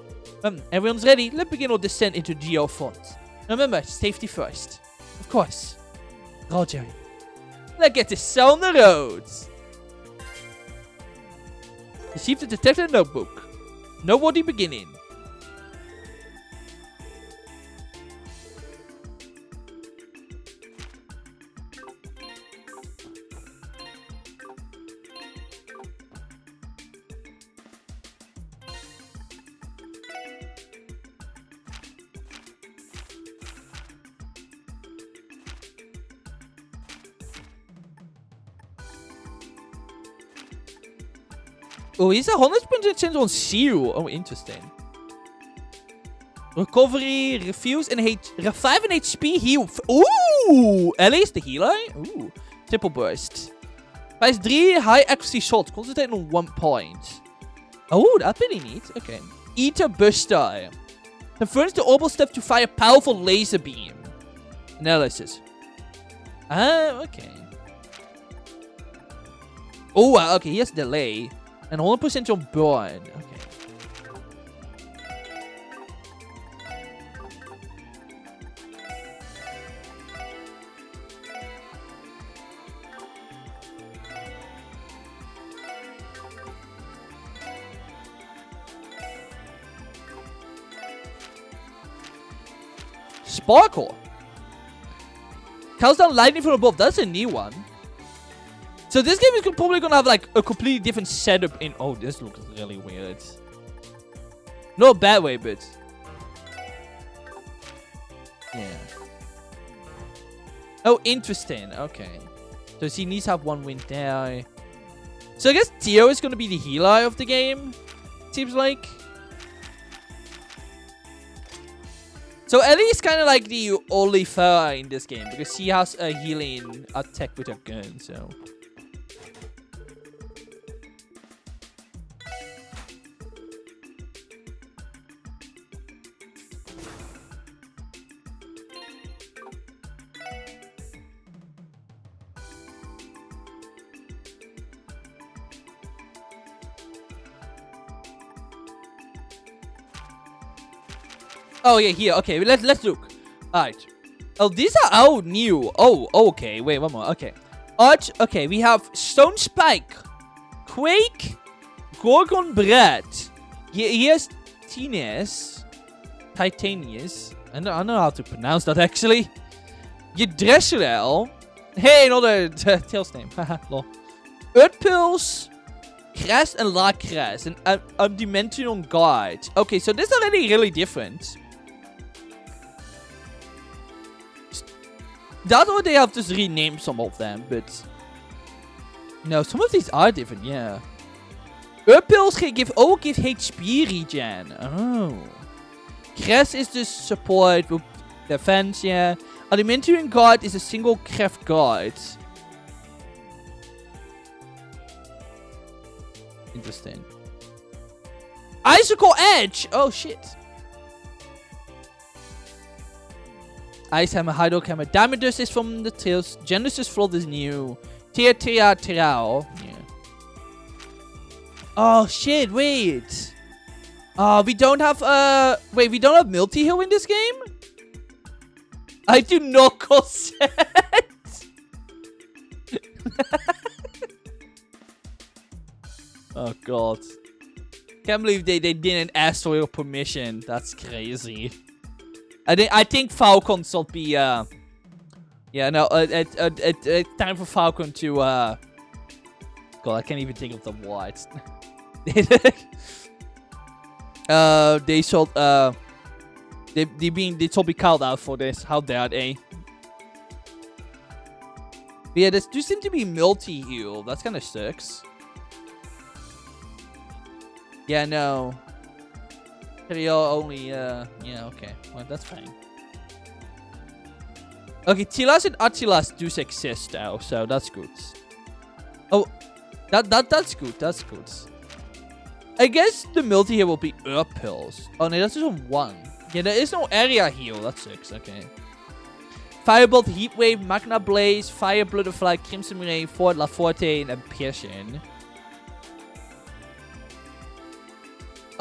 Everyone's ready? Let's begin our descent into Geofront. Remember, safety first. Of course. Roger. Let's get this show on the roads. Receive the detector notebook. Nobody beginning. Oh, he's a 100% chance on zero. Oh, interesting. Recovery, refuse, and revive and HP heal. Ooh! Ellie is the healer. Ooh. Triple burst. Price 3, high accuracy shot. Concentrate on 1 point. Oh, that's pretty neat. Okay. Ether Buster. Confirms the orbital step to fire powerful laser beam. Analysis. Ah, okay. Oh, okay. He has delay. And 100% on burn. Okay. Sparkle. Calls down lightning from above. That's a new one. So this game is probably gonna have like a completely different setup in. Oh, this looks really weird. Not a bad way, but yeah. Oh, interesting. Okay. So he needs to have one win there. So I guess Tio is gonna be the healer of the game. Seems like. So Ellie is kind of like the only Farah in this game because she has a healing attack with her gun. So. Oh yeah, here. Okay, let's look. Alright. Oh, these are all new. Oh, okay. Wait, one more. Okay. Arch. Okay, we have Stone Spike, Quake, Gorgon Bread. Here's Tinius, Titanius. I don't know how to pronounce that actually. Yggdrasil. Hey, another Tails name. Haha, lol. Earth Pills, Crash and La Crash, and Dimension Guard. Okay, so this is already really different. That or they have just renamed some of them, but no, some of these are different, yeah. Earth Pills give HP regen. Oh. Crash is just support with defense, yeah. Dimension Guard is a single craft guard. Interesting. Icicle Edge! Oh shit. Ice Hammer, Hydro Hammer. Diamond Dust is from the Tails. Genesis Flood is new. Tia. Yeah. Oh shit, wait. We don't have wait, we don't have multi-heal in this game? I do not consent. Oh god. Can't believe they didn't ask for your permission. That's crazy. I think Falcon should be yeah, no, it's time for Falcon to god, I can't even think of the words. They should they should be called out for this. How dare they? But yeah, this do seem to be multi-heal. That's kind of sucks. Yeah, no. Trio only, yeah, okay. Well, that's fine. Okay, Tilas and Attilas do exist now, so that's good. Oh, that's good, that's good. I guess the multi-heal will be Earth Pills. Oh, no, that's just on one. Yeah, there is no area heal. That sucks, okay. Firebolt, Heatwave, Magna Blaze, Fire, Butterfly, Crimson Ray, Fort, La Forte, and Piercing.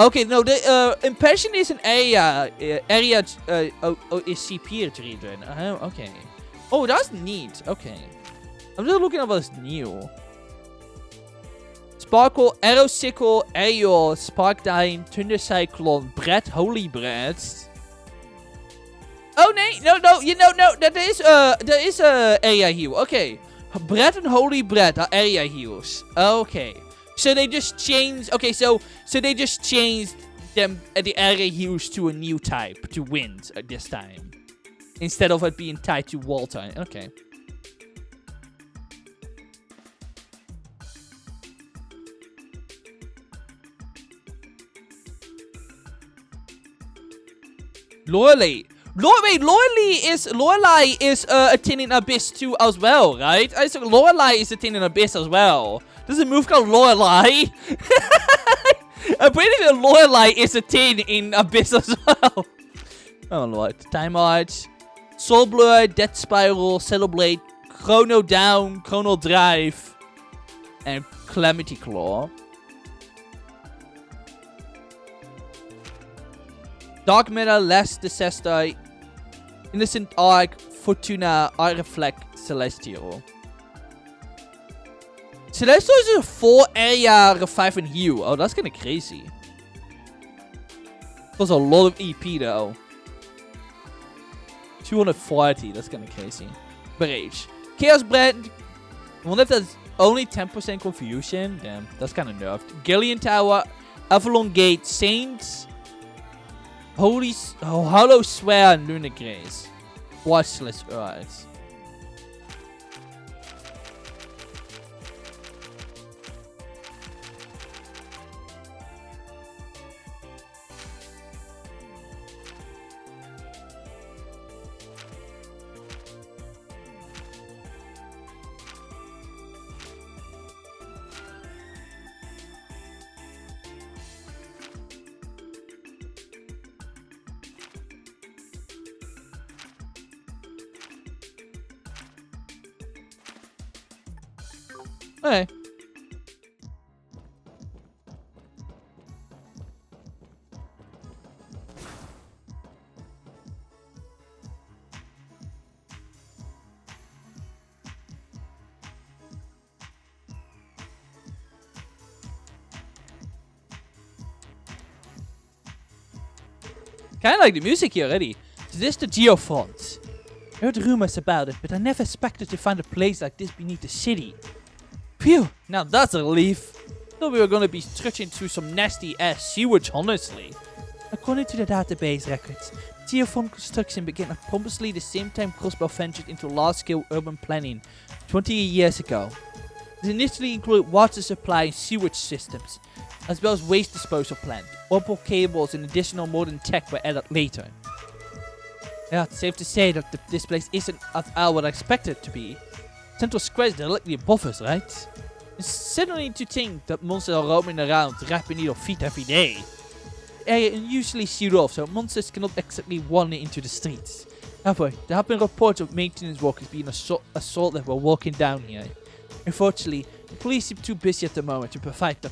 Okay, no, the Impression is an area is CP region. Okay. Oh, that's neat. Okay. I'm just looking at what's new. Sparkle, Arrow Sickle, Aeol, Sparkdine, Thunder Cyclone, Bread, Holy Bread. Oh no, you know, no, there is area heal. Okay. Bread and Holy Bread are area heals. Okay. So they just changed. Okay, so they just changed them the area heals to a new type to wind this time, instead of it being tied to wall time. Okay. Lorelei is attaining Abyss 2 as well, right? I said Lorelei is attaining Abyss as well. There's a move called Lorelei. I'm pretty sure Lorelei is attaining Abyss as well. Oh lord. Time Arch, Soul Blur, Death Spiral, Saddle Blade, Chrono Down, Chrono Drive, and Calamity Claw. Dark Matter, Last Disaster, Innocent Arc, Fortuna, Eye Reflect, Celestial. Celestial is a 4 area revive and heal. Oh, that's kind of crazy. That's a lot of EP though. 240. That's kind of crazy. Rage. Chaos Brand. I wonder if that's only 10% confusion. Damn, that's kind of nerfed. Gillian Tower. Avalon Gate. Saints. Hollow Swear and Lunar Grace. Watchlist. Alright. Okay. Kinda like the music here already. Is this the Geofont? I heard rumors about it, but I never expected to find a place like this beneath the city. Phew, now that's a relief. Thought we were gonna be stretching through some nasty ass sewage, honestly. According to the database records, Geofont construction began at pompously the same time Crossbow ventured into large-scale urban planning 20 years ago. It initially included water supply and sewage systems, as well as waste disposal plant. Opal cables and additional modern tech were added later. Yeah, it's safe to say that this place isn't as I would expect it to be. Central Square is directly above us, right? It's suddenly to think that monsters are roaming around, rapping your feet every day. The area is usually sealed off, so monsters cannot exactly wander into the streets. However, there have been reports of maintenance workers being assaulted while walking down here. Unfortunately, the police seem too busy at the moment to provide the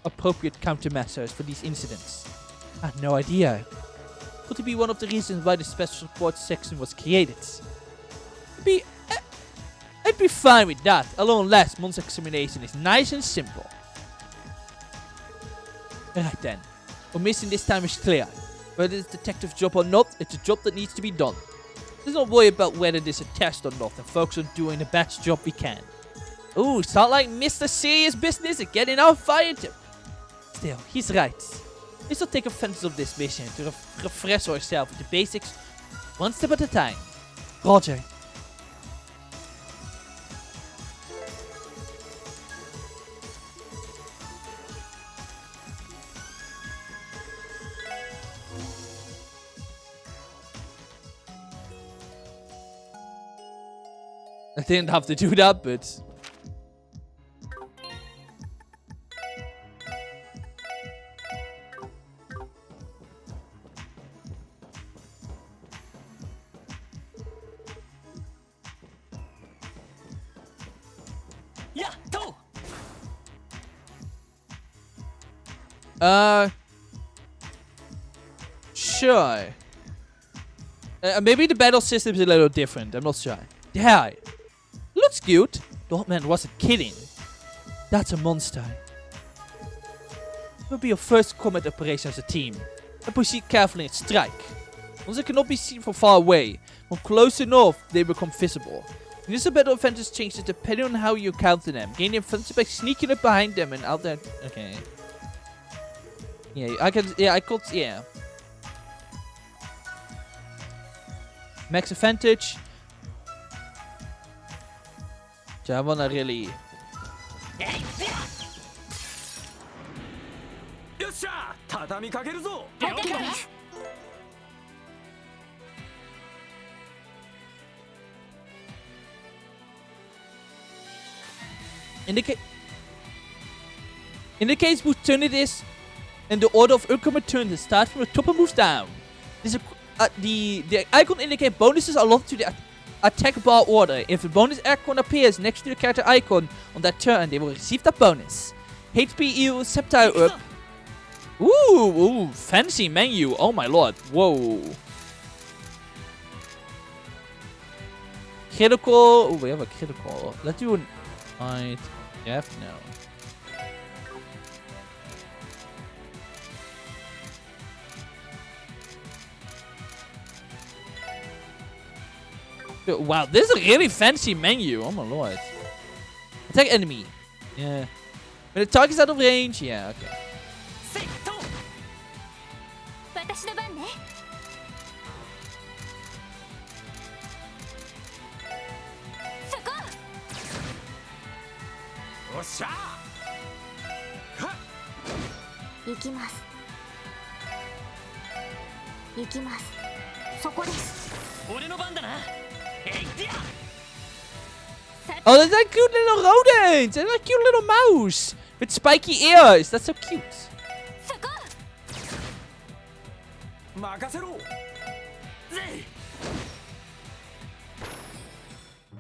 appropriate countermeasures for these incidents. I had no idea. Could it be one of the reasons why the special support section was created? I'd be fine with that, unless monster examination is nice and simple. Right then, our mission this time is clear. Whether it's a detective job or not, it's a job that needs to be done. Let's not worry about whether this is a test or not, and focus on doing the best job we can. Ooh, sound like Mr. Serious Business and getting our fire tip. Still, he's right. Let's not take offense of this mission to refresh ourselves with the basics, one step at a time. Roger. I didn't have to do that, but... Sure. Maybe the battle system is a little different. I'm not sure. Yeah. Looks cute. The old man wasn't kidding. That's a monster. It will be your first combat operation as a team. And proceed carefully and strike. Monsters cannot be seen from far away. From close enough, they become visible. This battle advantage changes depending on how you counter them. Gain the advantage by sneaking up behind them and out there. Okay. Yeah, I could. Yeah. Max advantage. So I wanna really. Indicates whose turn it is, and the order of incoming turns that start from the top and moves down. This the icon indicates bonuses allotted to the attack bar order. If a bonus icon appears next to the character icon on that turn, they will receive that bonus. HP heal, Sceptile up. Ooh, fancy menu. Oh my lord. Whoa. Critical. Oh, we have a critical. Let's do an. No. Wow, this is a really fancy menu. Oh my lord. Attack enemy. Yeah. When the target is out of range. Yeah, okay. 私の番ね。そこ。おっしゃ行きます。行きます。そこです。俺の番だな。えいや Oh, there's that cute little rodent! There's that cute little mouse! With spiky ears! That's so cute. そこ。任せろぜい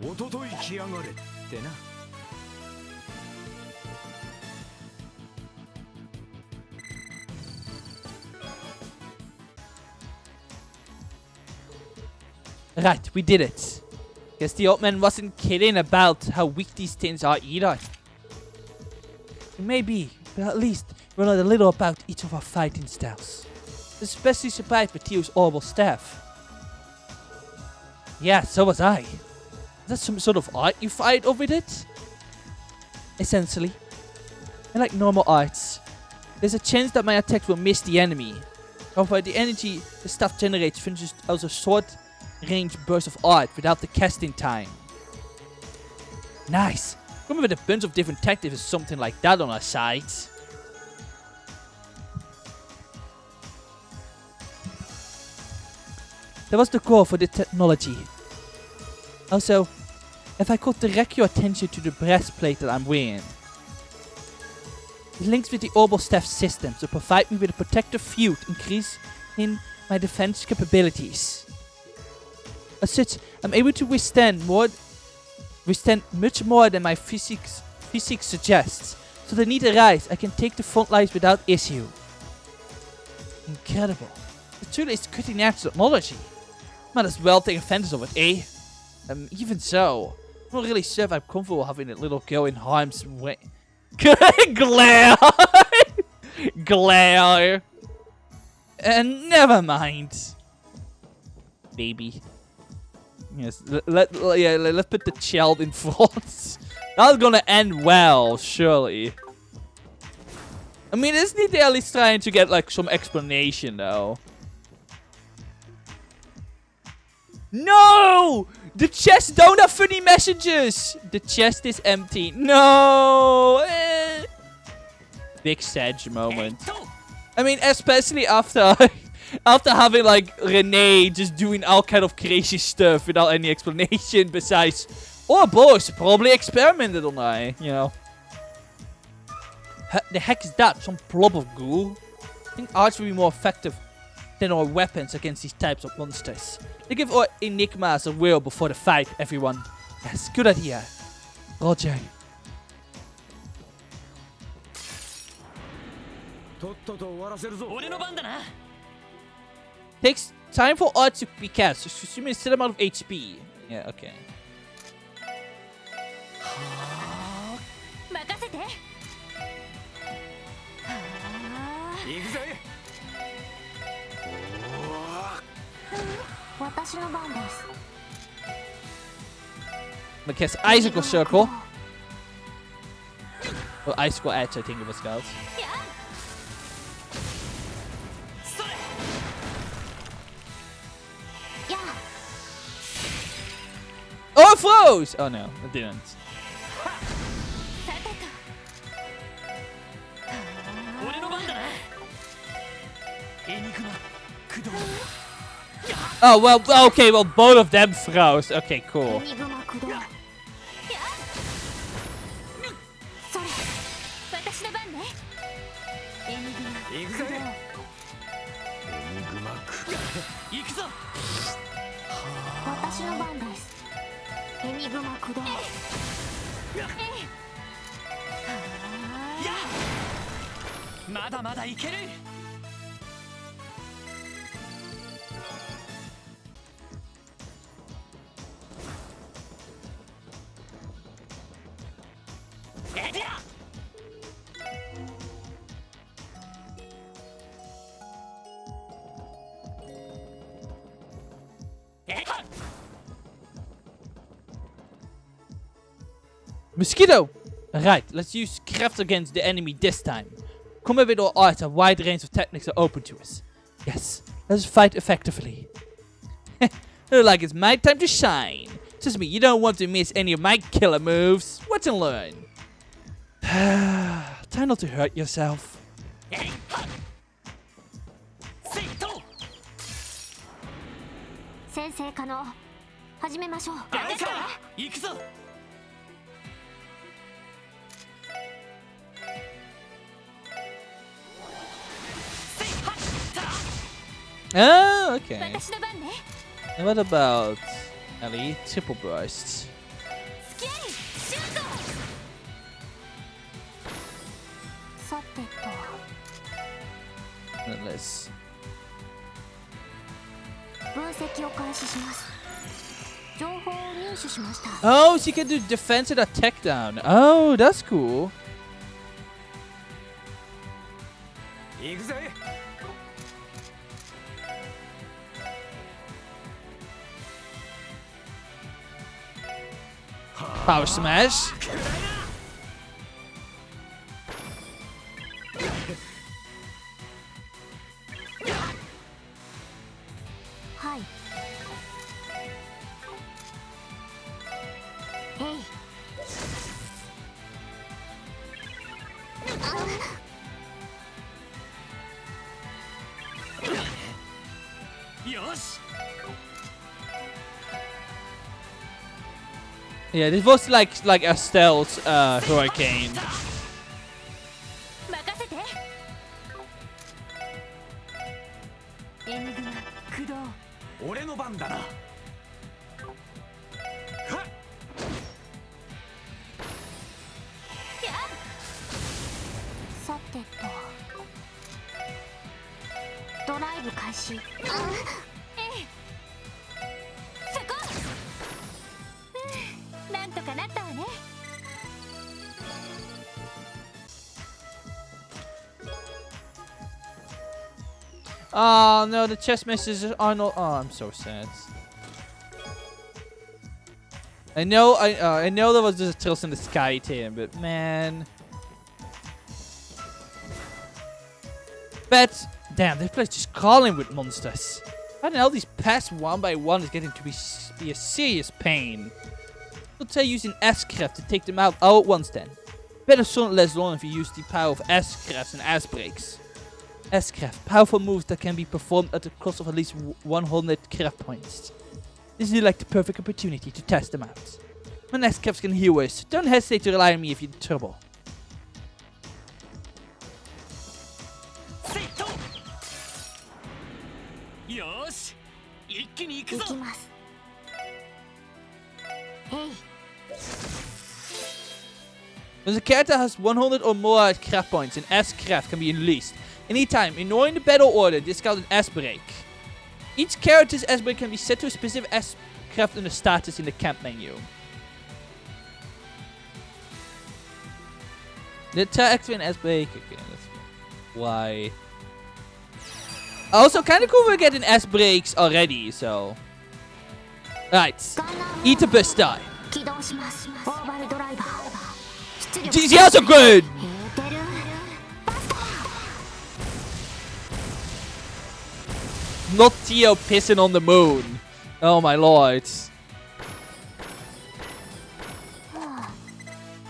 おととい来やがれってな。Right, we did it. Guess the old man wasn't kidding about how weak these things are either. Maybe, but at least we learned a little about each of our fighting styles. Especially surprised by Theo's horrible staff. Yeah, so was I. Is that some sort of art you fight over it? Essentially. And like normal arts, there's a chance that my attacks will miss the enemy. However, the energy the staff generates finishes as a short range burst of art without the casting time. Nice. Coming with a bunch of different tactics or something like that on our side. That was the core for the technology. Also, if I could direct your attention to the breastplate that I'm wearing. It links with the orbital staff system to provide me with a protective field, increasing my defense capabilities. As such, I'm able to withstand much more than my physics suggests. So the need arise, I can take the front lines without issue. Incredible. It truly is cutting edge technology. Might as well take advantage of it, eh? Even so, I'm not really sure if I'm comfortable having a little girl in harm's way. Glare! Glare! Never mind. Baby. Yes, let's put the child in front. That's gonna end well, surely. I mean, isn't he at least trying to get like some explanation though? No! The chest don't have funny messages! The chest is empty. No! Big Sedge moment. I mean, especially after after having like Renee just doing all kind of crazy stuff without any explanation besides, oh boss probably experimented on I, you know. The heck is that? Some blob of goo? I think arts will be more effective than our weapons against these types of monsters. They give our enigmas a whirl before the fight, everyone. Yes, good idea. Roger. Takes time for art to be cast, assuming a set amount of HP. Yeah, okay. I'm gonna cast Icicle Circle. Or Icicle Edge, I think it was called. Oh, it froze! Oh no, it didn't. Oh, well, okay, well, both of them froze. Okay, cool. Mosquito! Right, let's use craft against the enemy this time. Come with our art, a wide range of techniques are open to us. Yes, let's fight effectively. Look like it's my time to shine. Trust me, you don't want to miss any of my killer moves. Watch and learn. Try not to hurt yourself. 先生可能始めましょう。行くぞ。 Oh, okay. 私の番ね。 And what about Ellie? Triple burst. スキャリシュート。さてと And let's. 分析を開始します。情報を入手しました。 Oh, she can do defense and attack down. Oh, that's cool. 行くぜ。 Power smash. はい。えい。よし。 Yeah, this was like a stealth hurricane. 任せて。エニグマ駆動。俺の番だな。はっ。さてとドライブ開始。ええそこ。なんとかなったわね。 Oh no, the chest messages are not. Oh, I'm so sad. I know there was just a Tales in the Sky team, but man. But damn, this place just crawling with monsters. I don't know, these pests one by one is getting to be a serious pain. I'll try using S-Craft to take them out all at once then. Better sooner less long if you use the power of S-Crafts and S-Breaks. S-Craft, powerful moves that can be performed at the cost of at least 100 craft points. This is like the perfect opportunity to test them out. When S-Crafts can heal us, don't hesitate to rely on me if you're in trouble. よし。一気に行くぞ。行きます。えい。 When the character has 100 or more craft points, an S-Craft can be unleashed. Anytime, ignoring the battle order, discard an S-Break. Each character's S-Break can be set to a specific S-Craft under status in the camp menu. Let's activate an S-Break again. Why? Also, kind of cool we're getting S-Breaks already, so... Right. Eat a bus die. 起動します。オーバルドライバー。出力。 She's also good! エーテル。 Not Theo pissing on the moon. Oh my lord. はあ、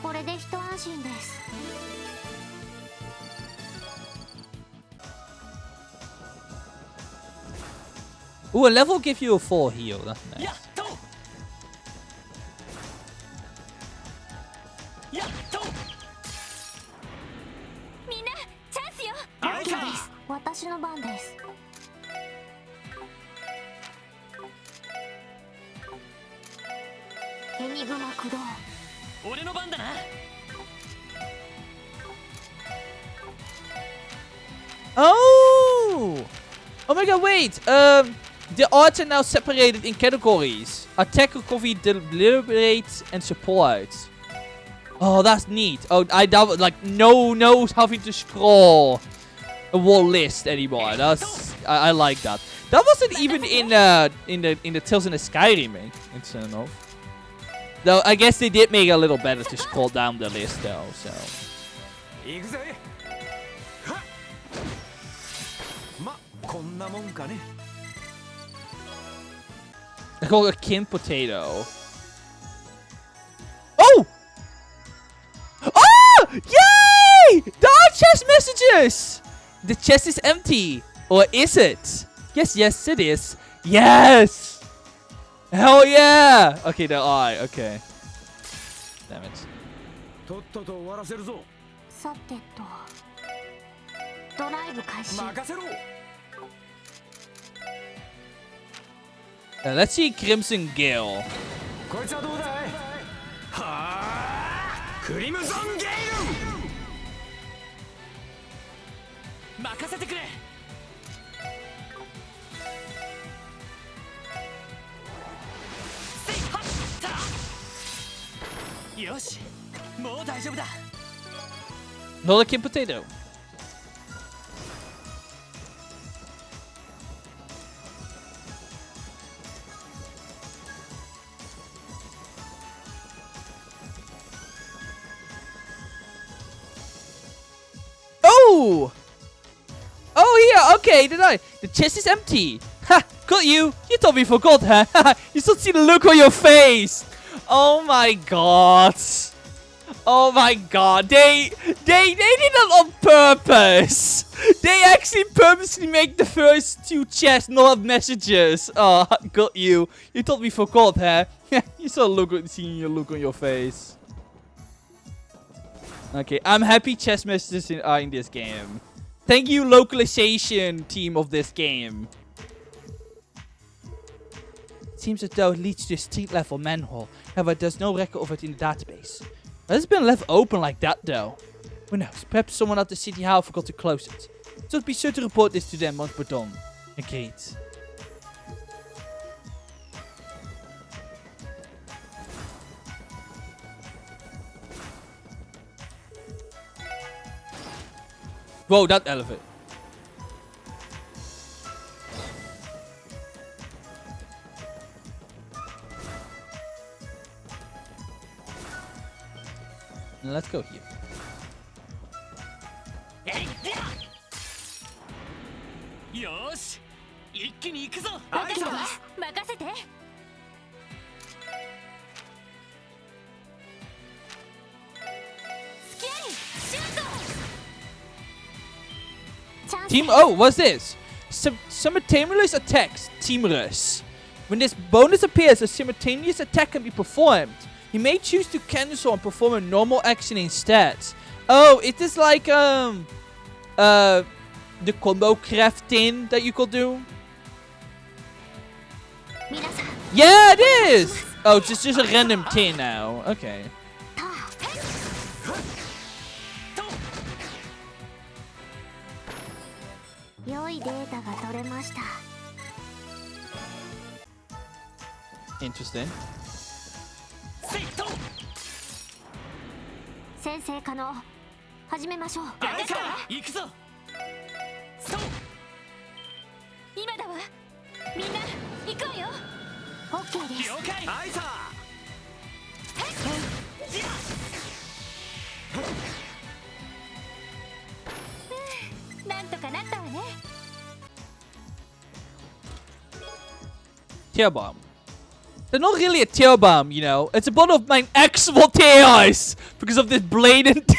これで一安心です。 Ooh, a level will give you a 4 heal. That's nice. やっと。やっと。みんなチャンスよ。あいか。私の番です。エニグマ駆動。俺の番だな。 Oh! Oh my god, wait! The arts are now separated in categories. Attack, recovery, deliberate, and support. Oh, that's neat. Oh, I doubt, like, no having to scroll a wall list anymore. That's, I like that. That wasn't even in the Tales in the Sky remake, instead of. Though I guess they did make it a little better to scroll down the list though, so. 行くぜはっまこんなもんかね I call it a kin potato. Oh! Oh! Yay! There are chest messages! The chest is empty. Or is it? Yes, it is. Yes! Hell yeah! Okay, there are. Okay. Damn it. とっとと終わらせるぞさてとドライブ開始。任せろ Let's see Crimson Gale. こいつはどうだいはあクリムゾンゲイル任せてくれせいはったよしもう大丈夫だ Another kin potato. Oh! Oh, yeah, okay, did I? The chest is empty. Ha! Got you! You thought we forgot, huh? You still see the look on your face! Oh my god! Oh my god, they did that on purpose! They actually purposely make the first two chests not have messages. Oh, got you. You thought we forgot, huh? You saw seeing your look on your face. Okay, I'm happy chest messages are in this game. Thank you, localization team of this game. Seems as though it leads to a street level manhole. However, there's no record of it in the database. It's been left open like that though. Who knows? Perhaps someone at the city hall forgot to close it. So be sure to report this to them once we're done. Agreed. Whoa, that elephant. Let's go here. よーし一気に行くぞわかったわ任せて。スキャリシュート。 Team, oh, what's this? Simultaneous attacks. Teamless. When this bonus appears, a simultaneous attack can be performed. You may choose to cancel and perform a normal action instead. Oh, is this like the combo crafting that you could do? Yeah, it is. Oh, it's just a random thing now. Okay. 良いデータが取れました。 Interesting. 先生可能。始めましょう。行くぞ今だわ。みんな行くわよ。オッケーです。了解アイサなんとかなったわね。 Tear bomb. They're not really a tear bomb, you know. It's a bottle of my actual tears because of this blatant.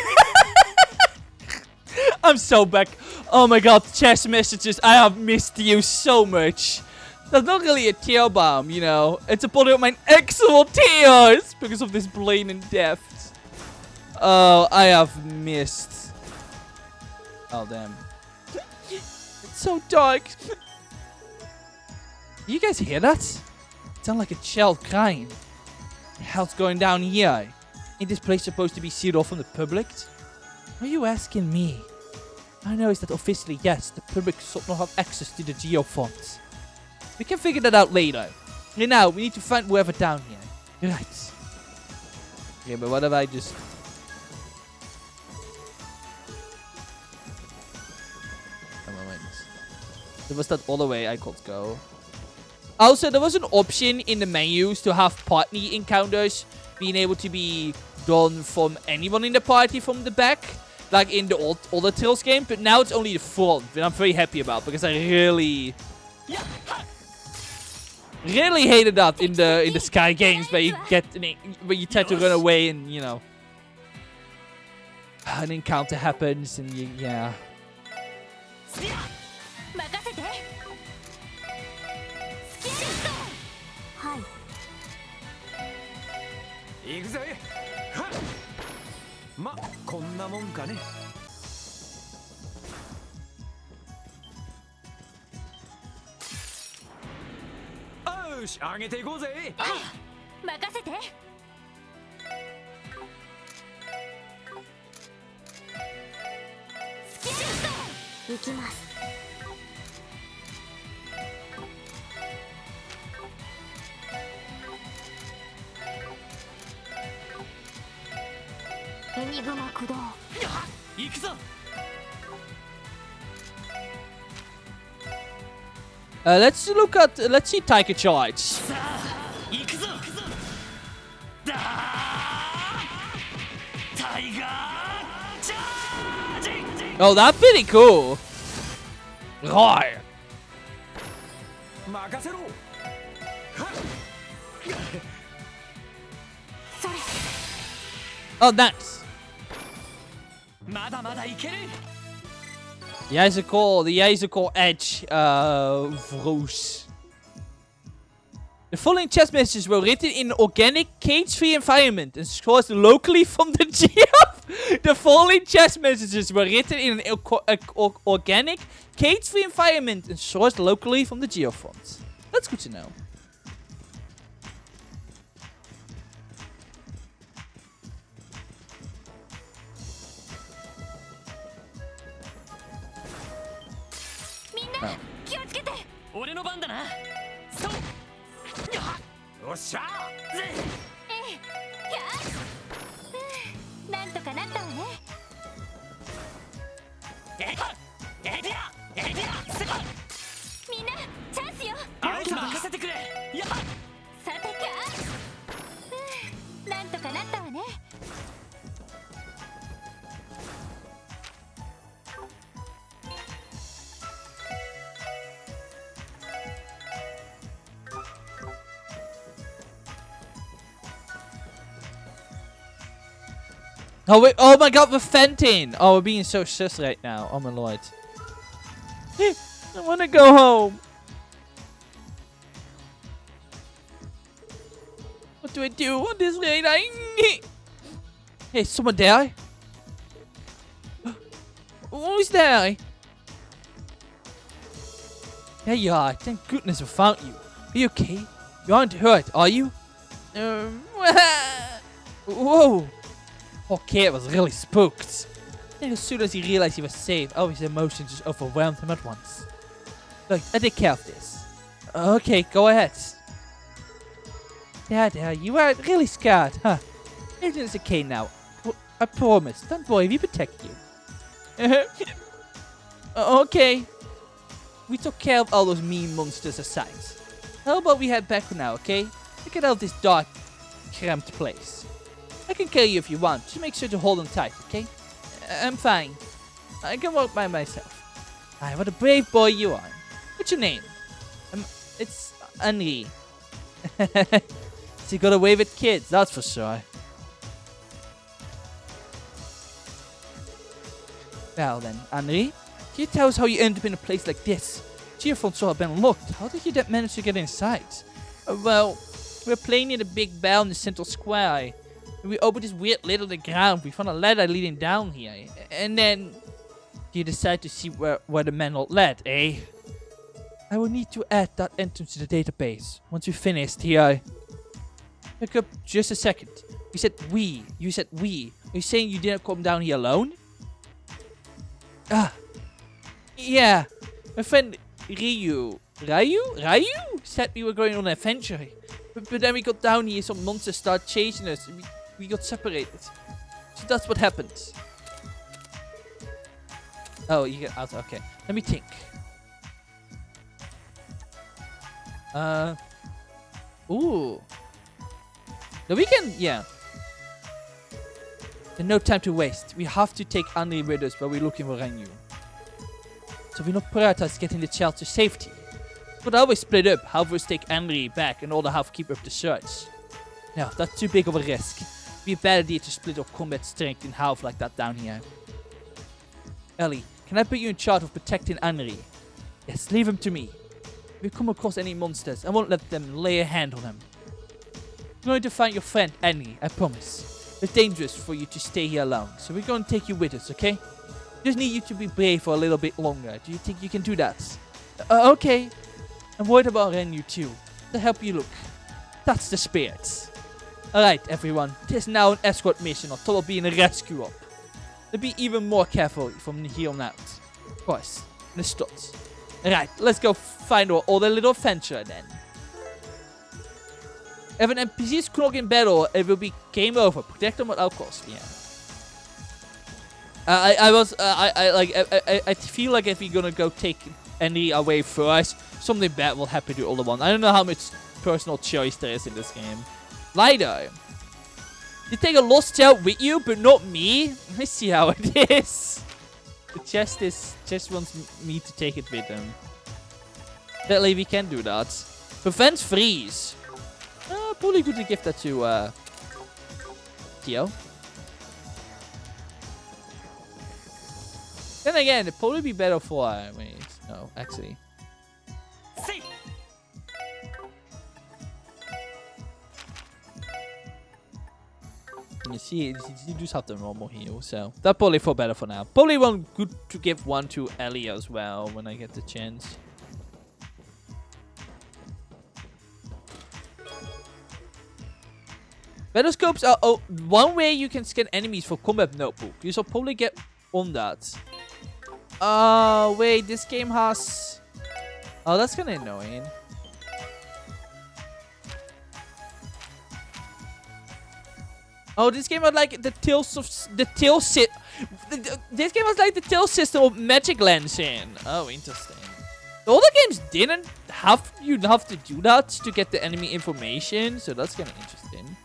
I'm so back. Oh my god, chest messages. I have missed you so much. That's not really a tear bomb, you know. It's a bottle of my actual tears because of this blatant death. Oh, I have missed. Oh, damn. It's so dark. You guys hear that? It sounds like a child crying. The hell's going down here? Ain't this place supposed to be sealed off from the public? Are you asking me? I know is that officially yes, the public should not have access to the geofonts. We can figure that out later. Right now, we need to find whoever down here. Right. Yeah, but what if I just... Come on, wait. There was that other way I could go. Also, there was an option in the menus to have party encounters being able to be done from anyone in the party from the back, like in the older Tales game. But now it's only the front, and I'm very happy about, because I really hated that in the Sky games where you try to run away and, you know, an encounter happens and yeah. 任せて。スキャット。はい。行くぜ。はっ。ま、こんなもんかね。よし、上げていこうぜ。はい。任せて。スキャット。行きます。 エニグマ駆動。行くぞ。Let's see Tiger Charge. Oh, that's pretty cool. Roar. Oh, nice. The Icicle Edge, Vroos. The following chess messages were written in organic cage-free environment and sourced locally from the GF. The following chess messages were written in an organic cage-free environment and sourced locally from the geofonts. That's good to know. Oh. 俺の番だな。そう。よっしゃ。なんとかなったわね。みんなチャンスよ。任せてくれ。やっ。さてか。なんとかなったわね。 Oh wait! Oh my God, we're Fenton. Oh, we're being so sus right now. Oh my lord. I want to go home. What do I do on this late night? Hey, someone there? Who's there? There you are. Thank goodness we found you. Are you okay? You aren't hurt, are you? Whoa. Poor Kate was really spooked. Then as soon as he realized he was safe, all his emotions just overwhelmed him at once. Look, I take care of this. Okay, go ahead. There, you are really scared, huh? Everything's okay now. I promise. Don't worry, we protect you. Okay. We took care of all those mean monsters aside. How about we head back now, okay? We get out of this dark, cramped place. I can carry you if you want. Just make sure to hold on tight, okay? I'm fine. I can walk by myself. Ah, what a brave boy you are. What's your name? It's Henri. So you got away with kids, that's for sure. Well then, Henri, can you tell us how you ended up in a place like this? Geofonts have been locked. How did you manage to get inside? Well, we were playing near the big bell in the central square. We opened this weird lid on the ground. We found a ladder leading down here. And then you decide to see where the manual led, eh? I will need to add that entrance to the database. Once we finished here. Pick up just a second. You said we. You said we. Are you saying you didn't come down here alone? Ah. Yeah. My friend Ryu said we were going on an adventure. But then we got down here, some monsters started chasing us. We got separated. So that's what happened. Oh, you get out. Okay. Let me think. Ooh. No, we can, yeah. There's no time to waste. We have to take Anri with us while we're looking for Renyu. So we not prioritize getting the child to safety. But always split up. Half of us take Anri back and other half keep up the search. No, that's too big of a risk. It'd be a bad idea to split our combat strength in half like that down here. Ellie, can I put you in charge of protecting Anri? Yes, leave him to me. If we come across any monsters, I won't let them lay a hand on him. We're going to find your friend, Annie, I promise. It's dangerous for you to stay here alone, so we're going to take you with us, okay? Just need you to be brave for a little bit longer. Do you think you can do that? Okay. I'm worried about Renyu too. To help you look. That's the spirit. Alright, everyone. There's now an escort mission on top of being a rescue op. To be even more careful from here on out. Of course. The studs. Alright, let's go find our other little adventure then. If an NPC's clock in battle, it will be game over. Protect them at all costs. Yeah. I feel like if we're gonna go take any away first, something bad will happen to all the one. I don't know how much personal choice there is in this game. Lido, you take a lost child with you, but not me. I see how it is. The chest wants me to take it with him. Sadly, we can do that. Prevent freeze. Probably good to give that to Tio. Then again, it'd probably be better for wait, no, actually. You see, you just have the normal heal, so that probably for better for now. Probably one good to give one to Ellie as well when I get the chance. Betoscopes are one way you can scan enemies for combat notebook. You shall probably get on that. Oh, wait, this game has... Oh, that's kind of annoying. Oh, this game has like the this game has like the tail system of magic lancing. Oh, interesting. The other games didn't have you have to do that to get the enemy information, so that's kind of interesting.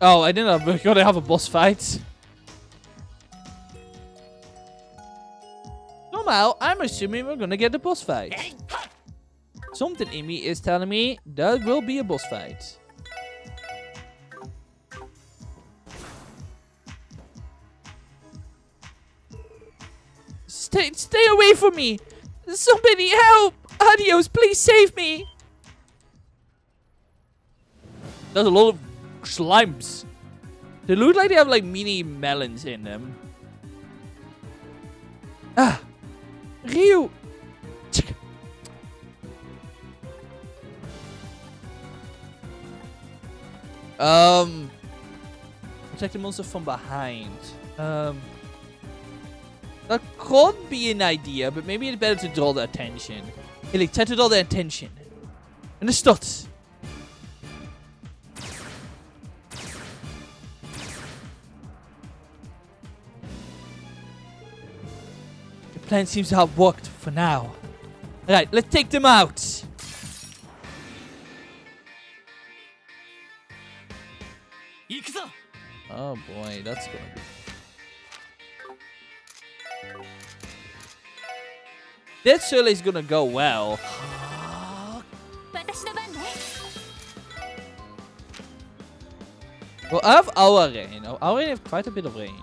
Oh, I didn't know we're gonna have a boss fight. Somehow, I'm assuming we're gonna get a boss fight. Something in me is telling me there will be a boss fight. Stay away from me! Somebody help! Adios, please save me! There's a lot of slimes. They look like they have like mini melons in them. Ah! Ryu! Protect the monster from behind. That could be an idea, but maybe it's better to draw the attention. Hey, like, try to draw the attention. And the studs. The plan seems to have worked for now. Alright, let's take them out. Oh boy, that's gonna be... That surely is gonna go well. Well, I have our range. Our range have quite a bit of range.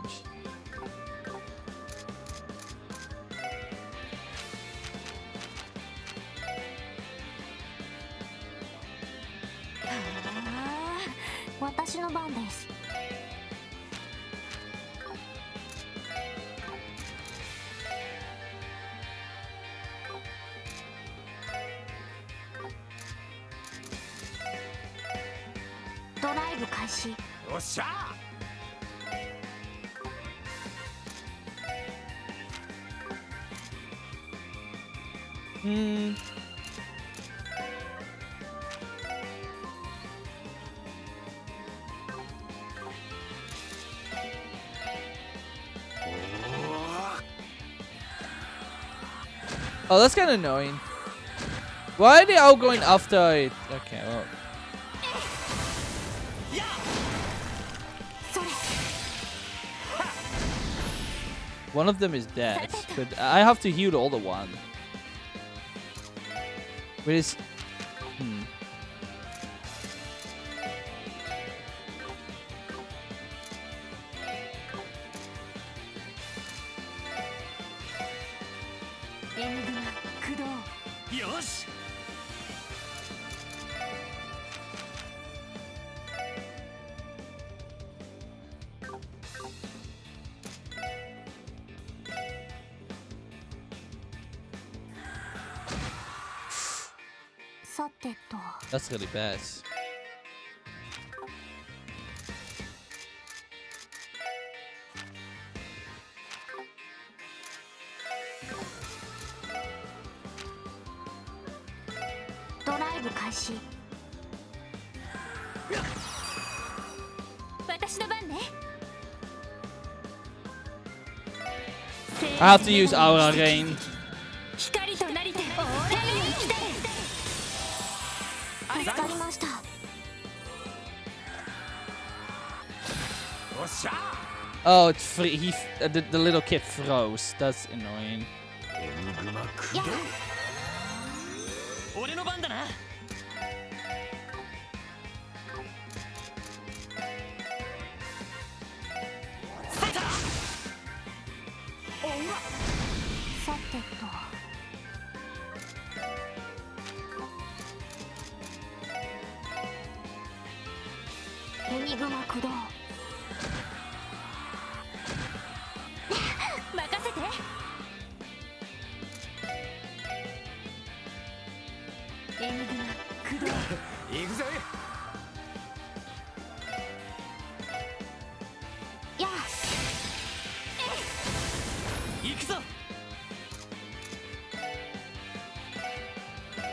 開始。よっしゃ Oh, that's kind of annoying. Why are they all going after it? Okay, well. それ。 One of them is dead, but I have to heal the other one. Which is... Enigma 駆動。よし さてと。 That's really bad. ドライブ開始。私の番ね。 I have to use Aura again. 光となりて。太陽に来たれ。助かりました。 よっしゃ Oh, it's free. The little kid froze. That's annoying. エニグマ駆や動俺の番だな さてと。エニグマ駆動。任せて。エニグマ駆動。行くぜや行くぞ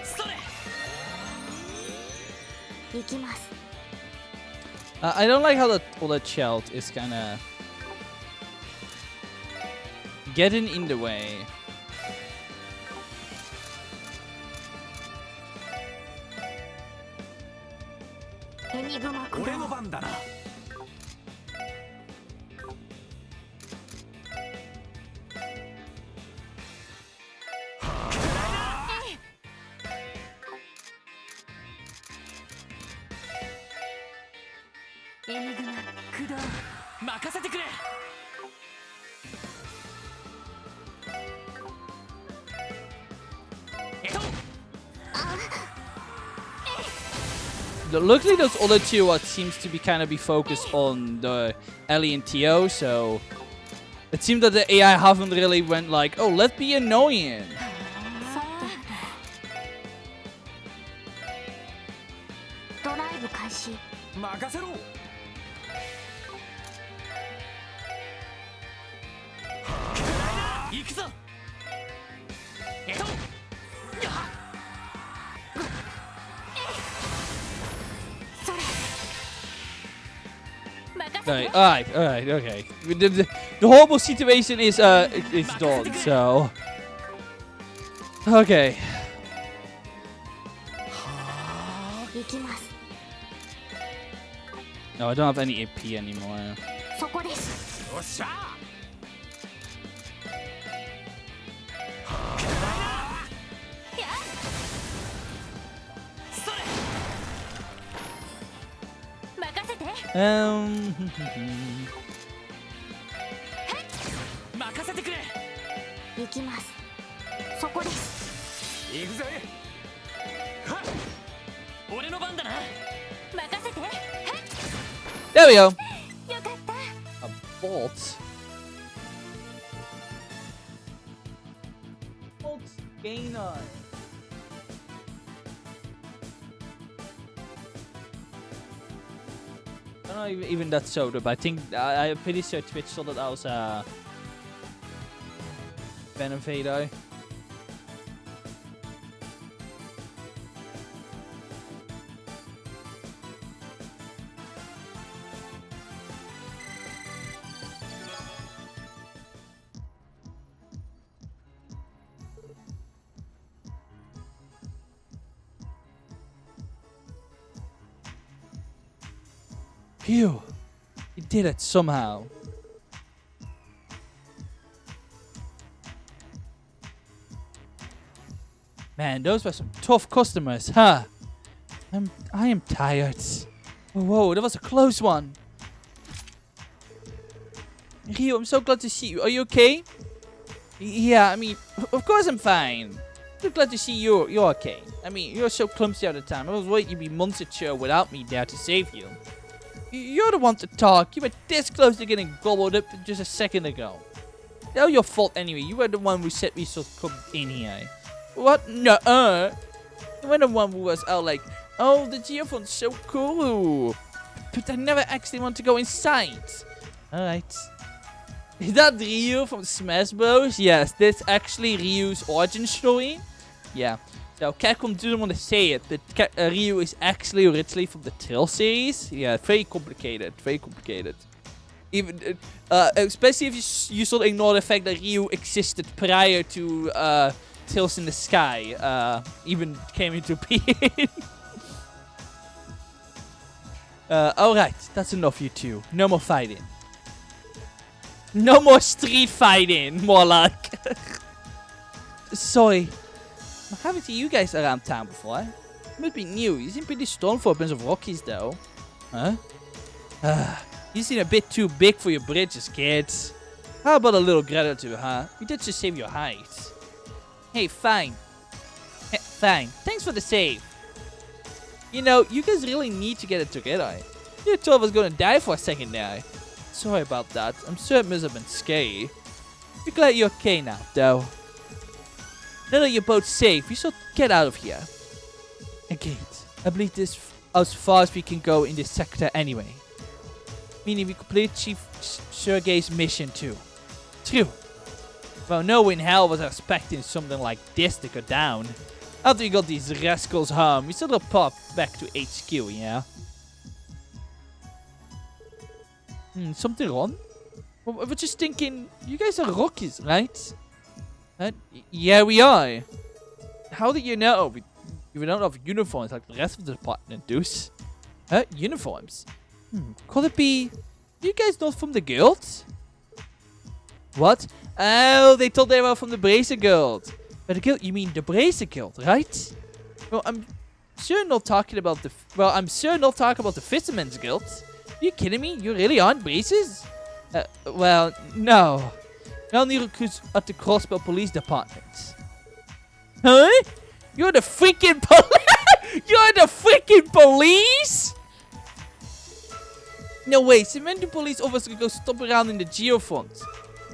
それ 行きます。 I don't like how the other child is kind of getting in the way. エニグマ駆動。俺の番だな エニグマ駆動。任せてくれ Luckily, those other two seems to be kind of be focused on the Ellie and Tio, so it seemed that the AI haven't really went like, oh, let's be annoying. さてと。ドライブ開始。任せろ行くぞそれ。任せて。 Right, alright, okay. The horrible situation is done, so okay. 行きます。 No, I don't have any AP anymore. そこです。よっしゃ それ 任せて。 任せてくれ 行きます。そこです。行くぜはっ俺の番だな任せて。 There we go. よかった。 A bolt. Bolt gainer. don't know even that's so, but I think I'm pretty sure Twitch saw that I was Venom Vado. Phew. You did it somehow. Man, those were some tough customers, huh? I am tired. Whoa, that was a close one. Ryu, I'm so glad to see you. Are you okay? Yeah, I mean, of course I'm fine. I'm glad to see you're okay. I mean, you're so clumsy all the time. I was worried you'd be months at show without me there to save you. You're the one to talk. You were this close to getting gobbled up just a second ago. That was your fault anyway. You were the one who said we should come in here. What? No. You were the one who was out like, oh, the geophone's so cool. But I never actually want to go inside. Alright. Is that Ryu from Smash Bros? Yes, that's actually Ryu's origin story. Yeah. So Capcom didn't want to say it, but Ryu is actually originally from the Trill series. Yeah, very complicated. Very complicated. Even, especially if you sort of ignore the fact that Ryu existed prior to Tales in the Sky even came into being. Alright, that's enough, you two. No more fighting. No more street fighting, more like. Sorry. I haven't seen you guys around town before. It must be new. You seem pretty strong for a bunch of Rockies, though. Huh? You seem a bit too big for your bridges, kids. How about a little gratitude, huh? You did just save your height. Hey, fine. Fine. Thanks for the save. You know, you guys really need to get it together. You thought I was gonna die for a second there. Sorry about that. I'm sure it must have been scary. We're glad you're okay now, though. Now that you're both safe, we should get out of here. A gate. I believe this is as far as we can go in this sector anyway. Meaning we complete Chief Sergei's mission too. True. Well, no one in hell was expecting something like this to go down. After we got these rascals home, we should have popped back to HQ, yeah? Something wrong? Well, I was just thinking, you guys are rookies, right? Yeah, we are. How did you know? We don't have uniforms like the rest of the department does. Uniforms? Could it be you guys not from the guild? What? Oh, they thought they were from the Bracer Guild. By the guild, you mean the Bracer Guild, right? Well, I'm sure not talking about the... Well, I'm sure not talking about the Fisherman's Guild. Are you kidding me? You really aren't Bracers? Well, no. We're only recruits at the Crossbow Police Department. Huh? You're the freaking police? You're the freaking police? No way, so when the police officer go stomp around in the geofront?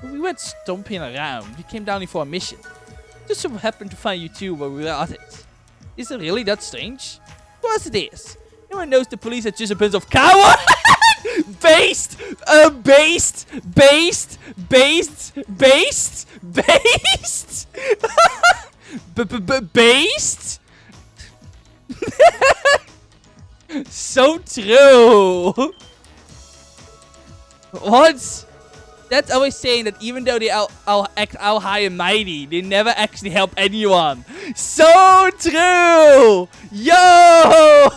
We weren't stomping around. We came down here for a mission. Just so happened to find you two while we were at it. Is it really that strange? Of course it is. No one knows the police are just a bunch of cowards. Based. So true. What? That's always saying that even though they act all high and mighty, they never actually help anyone. So true! Yo!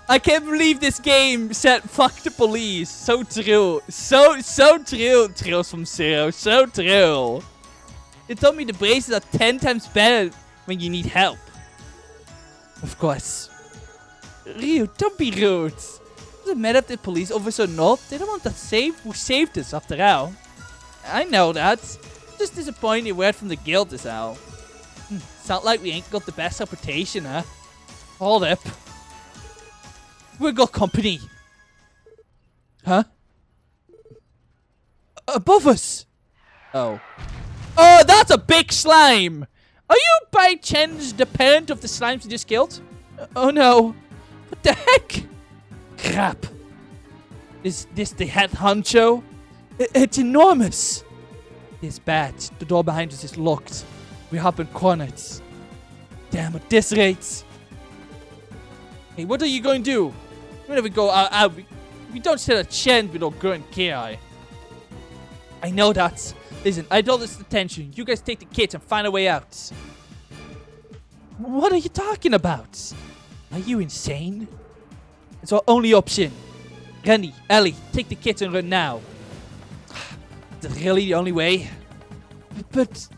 I can't believe this game said fuck the police. So true. So true. Trills from Zero. So true. They told me the braces are 10 times better when you need help. Of course. Ryu, don't be rude. Doesn't matter if the police officer or not. They don't want to save who saved us after all. I know that. Just disappointed word from the guild is all. Sound like we ain't got the best reputation, huh? Hold up. We got company. Huh? Above us. Oh. Oh, that's a big slime. Are you by chance the parent of the slimes you just killed? Oh no. What the heck? Crap. Is this the head honcho? It's enormous. It's bad. The door behind us is locked. We have been cornered. Damn, at this rate. Hey, what are you going to do? When we go out, we don't stand a chance with our current KI. I know that. Listen, I don't listen attention. You guys take the kids and find a way out. What are you talking about? Are you insane? It's our only option. Randy, Ellie, take the kids and run now. Is that really the only way? But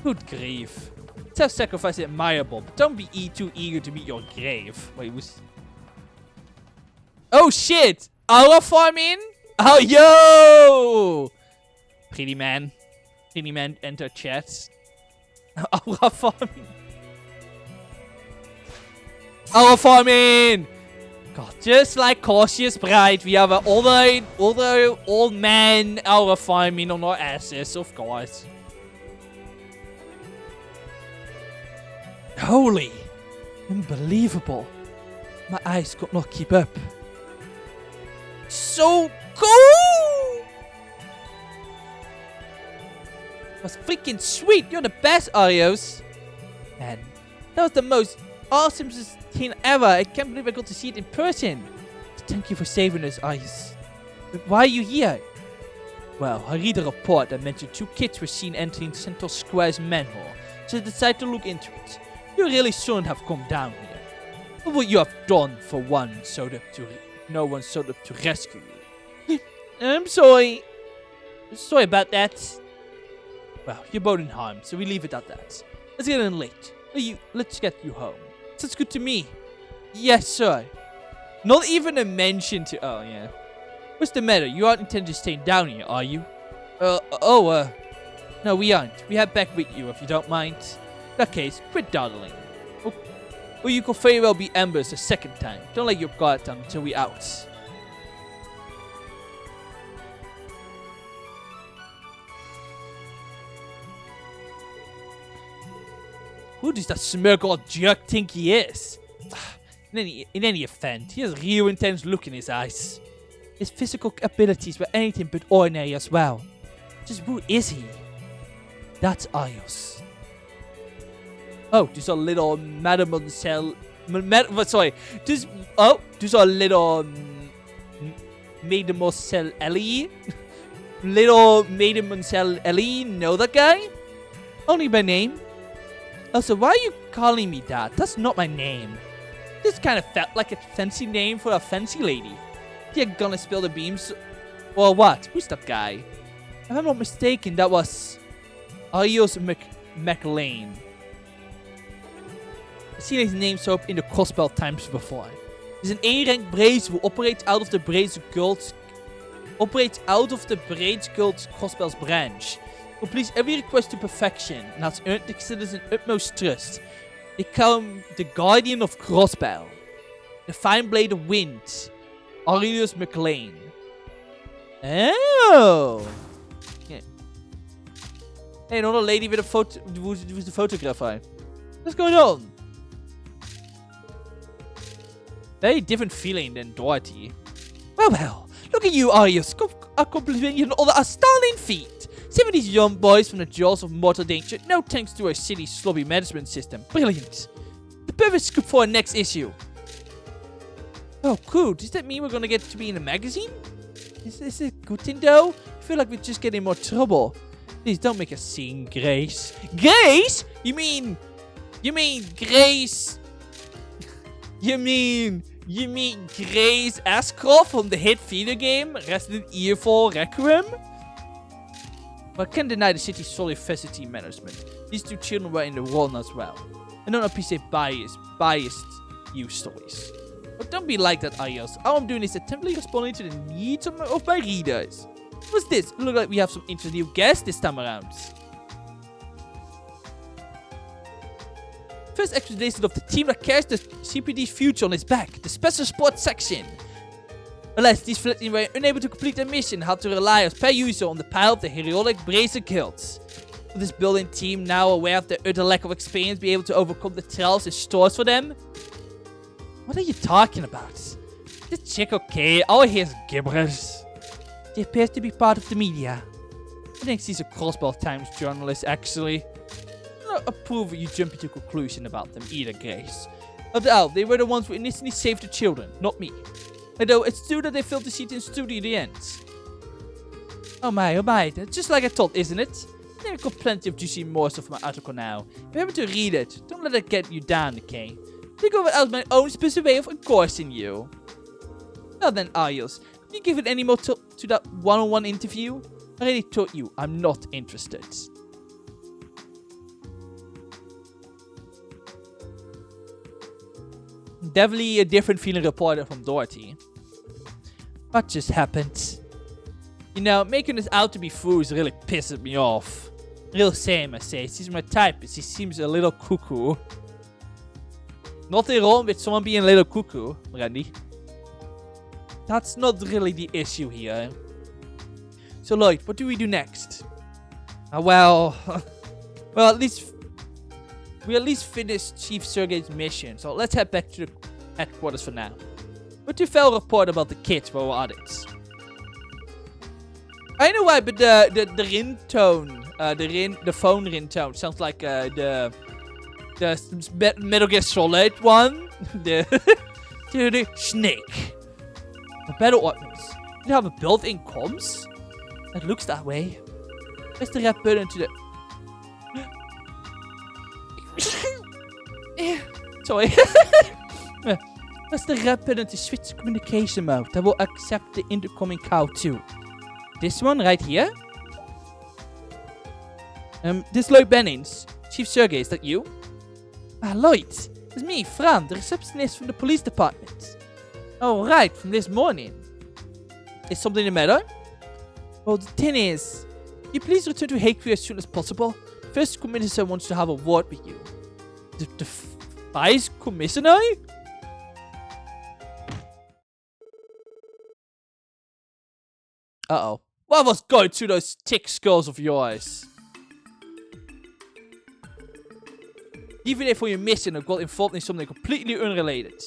good grief. Self-sacrifice is admirable, but don't be too eager to meet your grave. Wait, oh shit! Aura farming? Oh yo! Pretty man enter chat. Aura farming. Aura farming! God, just like Cautious Bride, we have an older old man aura farming on our asses, of course. Holy! Unbelievable. My eyes could not keep up. So cool! That's freaking sweet. You're the best, Arios. Man, that was the most awesome thing ever. I can't believe I got to see it in person. Thank you for saving us, Arios. But why are you here? Well, I read a report that mentioned 2 kids were seen entering Central Square's manhole, so I decided to look into it. You really shouldn't have come down here. What would you have done for no one showed up to rescue you? I'm sorry. Sorry about that. Well, you're both in harm, so we leave it at that. Let's get in late. Let's get you home. Sounds good to me. Yes, sir. Not even a mention to... Oh, yeah. What's the matter? You aren't intending to stay down here, are you? No, we aren't. We head back with you, if you don't mind. In that case, quit dawdling. Or you could very well be ambushed a second time. Don't let your guard down until we're out. Who does that smirk-old jerk think he is? In any event, he has a real intense look in his eyes. His physical abilities were anything but ordinary as well. Just who is he? That's Arios. Oh, there's a little Mademoiselle... sorry. There's a little... Mademoiselle Ellie. Little Mademoiselle Ellie. Know that guy? Only by name. Also, why are you calling me that? That's not my name. This kind of felt like a fancy name for a fancy lady. You're gonna spill the beams? Or what? Who's that guy? If I'm not mistaken, that was... Arios McLean. I've seen his name show up in the Crossbell times before. He's an A-rank brazier who operates out of the Brazier Guild's Crossbell's branch. Completes every request to perfection and has earned the citizens' utmost trust. They call him the Guardian of Crossbell. The fine blade of wind. Arios McLean. Oh! Yeah. Hey, another lady with a photo. Who's the photographer? What's going on? Very different feeling than Dorothy. Well. Look at you, Arios. Accomplishing another astounding feat. Saving these young boys from the jaws of mortal danger. No thanks to our city's sloppy management system. Brilliant. The perfect scoop for our next issue. Oh, cool. Does that mean we're gonna get to be in a magazine? Is this a good thing, though? I feel like we're just getting more trouble. Please don't make a scene, Grace. Grace? You mean Grace? You mean Grace Ashcroft from the hit video game Resident Evil Requiem? Well, I can't deny the city's solid facility management. These 2 children were in the role as well. I don't appreciate biased news stories. But don't be like that, Arios. All I'm doing is attempting responding to the needs of my readers. What's this? It looks like we have some interesting new guests this time around. First expedition of the team that carries the CPD's future on its back, the Special Sports Section. Alas, these fledglings were unable to complete their mission, had to rely as per usual on the power of the heroic Brazier Guilds. Will this building team, now aware of their utter lack of experience, be able to overcome the trials in stores for them? What are you talking about? This chick okay? All I hear is gibberish. She appears to be part of the media. I think she's a Crossbell Times journalist, actually. I don't approve of you jumping to conclusion about them either, Grace. After all, they were the ones who initially saved the children, not me. Although it's true that they failed to see it in studio in the end. Oh my, that's just like I thought, isn't it? I've got plenty of juicy morsels for my article now. If you happen to read it, don't let it get you down, okay? Think of it as my own specific way of encouraging you. Well then, Ariels, can you give it any more to that one-on-one interview? I already told you, I'm not interested. Definitely a different feeling reporter from Dorothy. What just happened? You know, making this out to be Fools really pisses me off. Real same, I say. She's my type, but she seems a little cuckoo. Nothing wrong with someone being a little cuckoo, Randy. That's not really the issue here. So Lloyd, what do we do next? Well, at least finished Chief Sergey's mission, so let's head back to the headquarters for now. But you fell report about the kids while we're at it. I know why, but the ringtone, the phone ringtone sounds like the Metal Gear Solid one, the snake. The battle weapons. You have a built-in comms? It looks that way. Press the red button to the... Sorry. Press the red button to switch communication mode. That will accept the incoming call too. This one right here. This Lloyd Bennings. Chief Sergey, is that you? Ah, Lloyd. It's me, Fran, the receptionist from the police department. Oh, right, from this morning. Is something the matter? Well, the thing is, can you please return to Hakeview as soon as possible? First Commissioner wants to have a word with you. The Vice Commissioner? Uh-oh. What was going through those thick skulls of yours? Even if for your mission I got involved in something completely unrelated.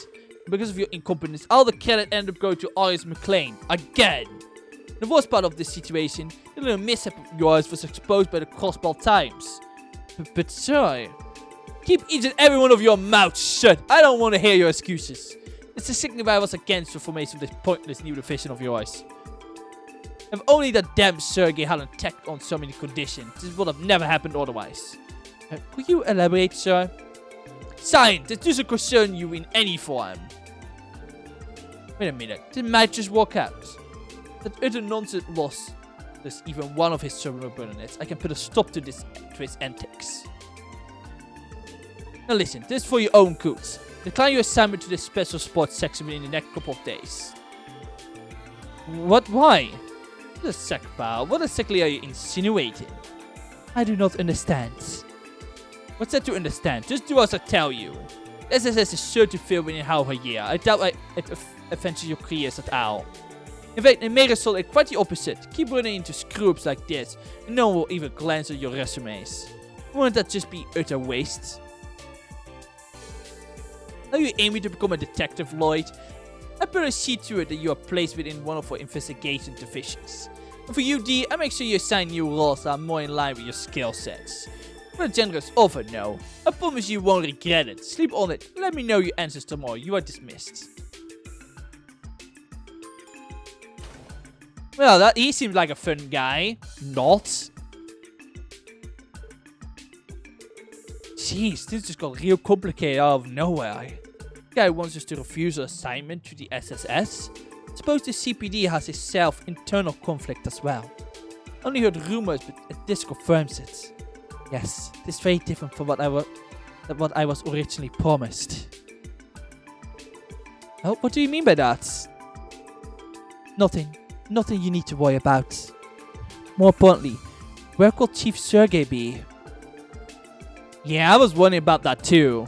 Because of your incompetence, all the credit ended up going to Arius McLean. Again. The worst part of this situation, the little mishap of yours was exposed by the Crossbell Times. But sir, keep each and every one of your mouths shut. I don't want to hear your excuses. It's a signify I was against the formation of this pointless new division of yours. If only that damn Sergey hadn't tacked on so many conditions, this would have never happened otherwise. Could you elaborate, sir? Science, this doesn't concern you in any form. Wait a minute, did Matt just walk out? That utter nonsense lost. There's even one of his subordinates. I can put a stop to his antics. Now listen, this is for your own good. Decline your assignment to this special sports section within the next couple of days. What? Why? Just a sec, pal. What exactly are you insinuating? I do not understand. What's that to understand? Just do as I tell you. SSS is sure to fail within half a year. I doubt it advances your careers at all. In fact, it may result in quite the opposite. Keep running into screw-ups like this, and no one will even glance at your resumes. Wouldn't that just be utter waste? Are you aiming to become a detective, Lloyd? I better see to it that you are placed within one of our investigation divisions. And for you, D, I make sure you assign new roles that are more in line with your skill sets. For a generous offer, no. I promise you won't regret it. Sleep on it. Let me know your answers tomorrow. You are dismissed. Well, he seems like a fun guy. Not. Jeez, this just got real complicated out of nowhere. The guy wants us to refuse our assignment to the SSS. I suppose the CPD has a self-internal conflict as well. Only heard rumors, but this confirms it. Yes, this is very different from what I was originally promised. Oh, what do you mean by that? Nothing. Nothing you need to worry about. More importantly, where could Chief Sergey be? Yeah, I was wondering about that too.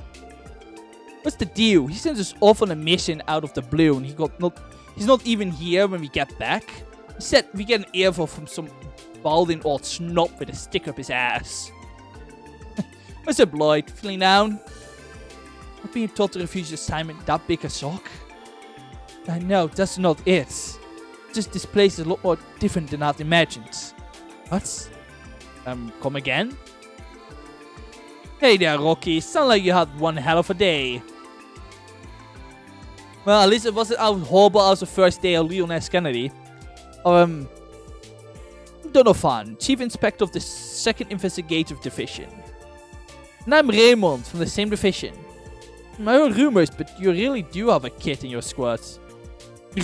What's the deal? He sends us off on a mission out of the blue and he's not even here when we get back. He said we get an earful from some balding old snob with a stick up his ass. What's up, Lloyd? Feeling down? Not being told to refuse your assignment that big a shock? No, that's not it. Just this place is a lot more different than I'd imagined. What? Come again? Hey there, Rocky. Sound like you had one hell of a day. Well, at least it wasn't as horrible as the first day of Leon S. Kennedy. Donovan, Chief Inspector of the 2nd Investigative Division. And I'm Raymond from the same division. I heard rumors, but you really do have a kid in your squad.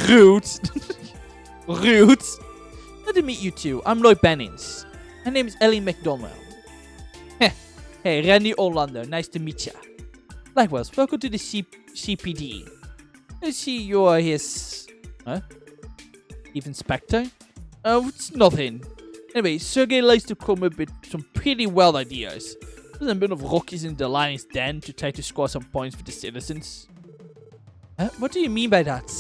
Rude. Rude. Good to meet you two. I'm Lloyd Bennings. My name is Ellie McDonald. Hey, Randy Orlando. Nice to meet ya. Likewise, welcome to the CPD. I see you are his... Huh? Chief Inspector? Oh, it's nothing. Anyway, Sergey likes to come up with some pretty wild ideas. There's a bit of Rockies in the lion's den to try to score some points for the citizens. What do you mean by that?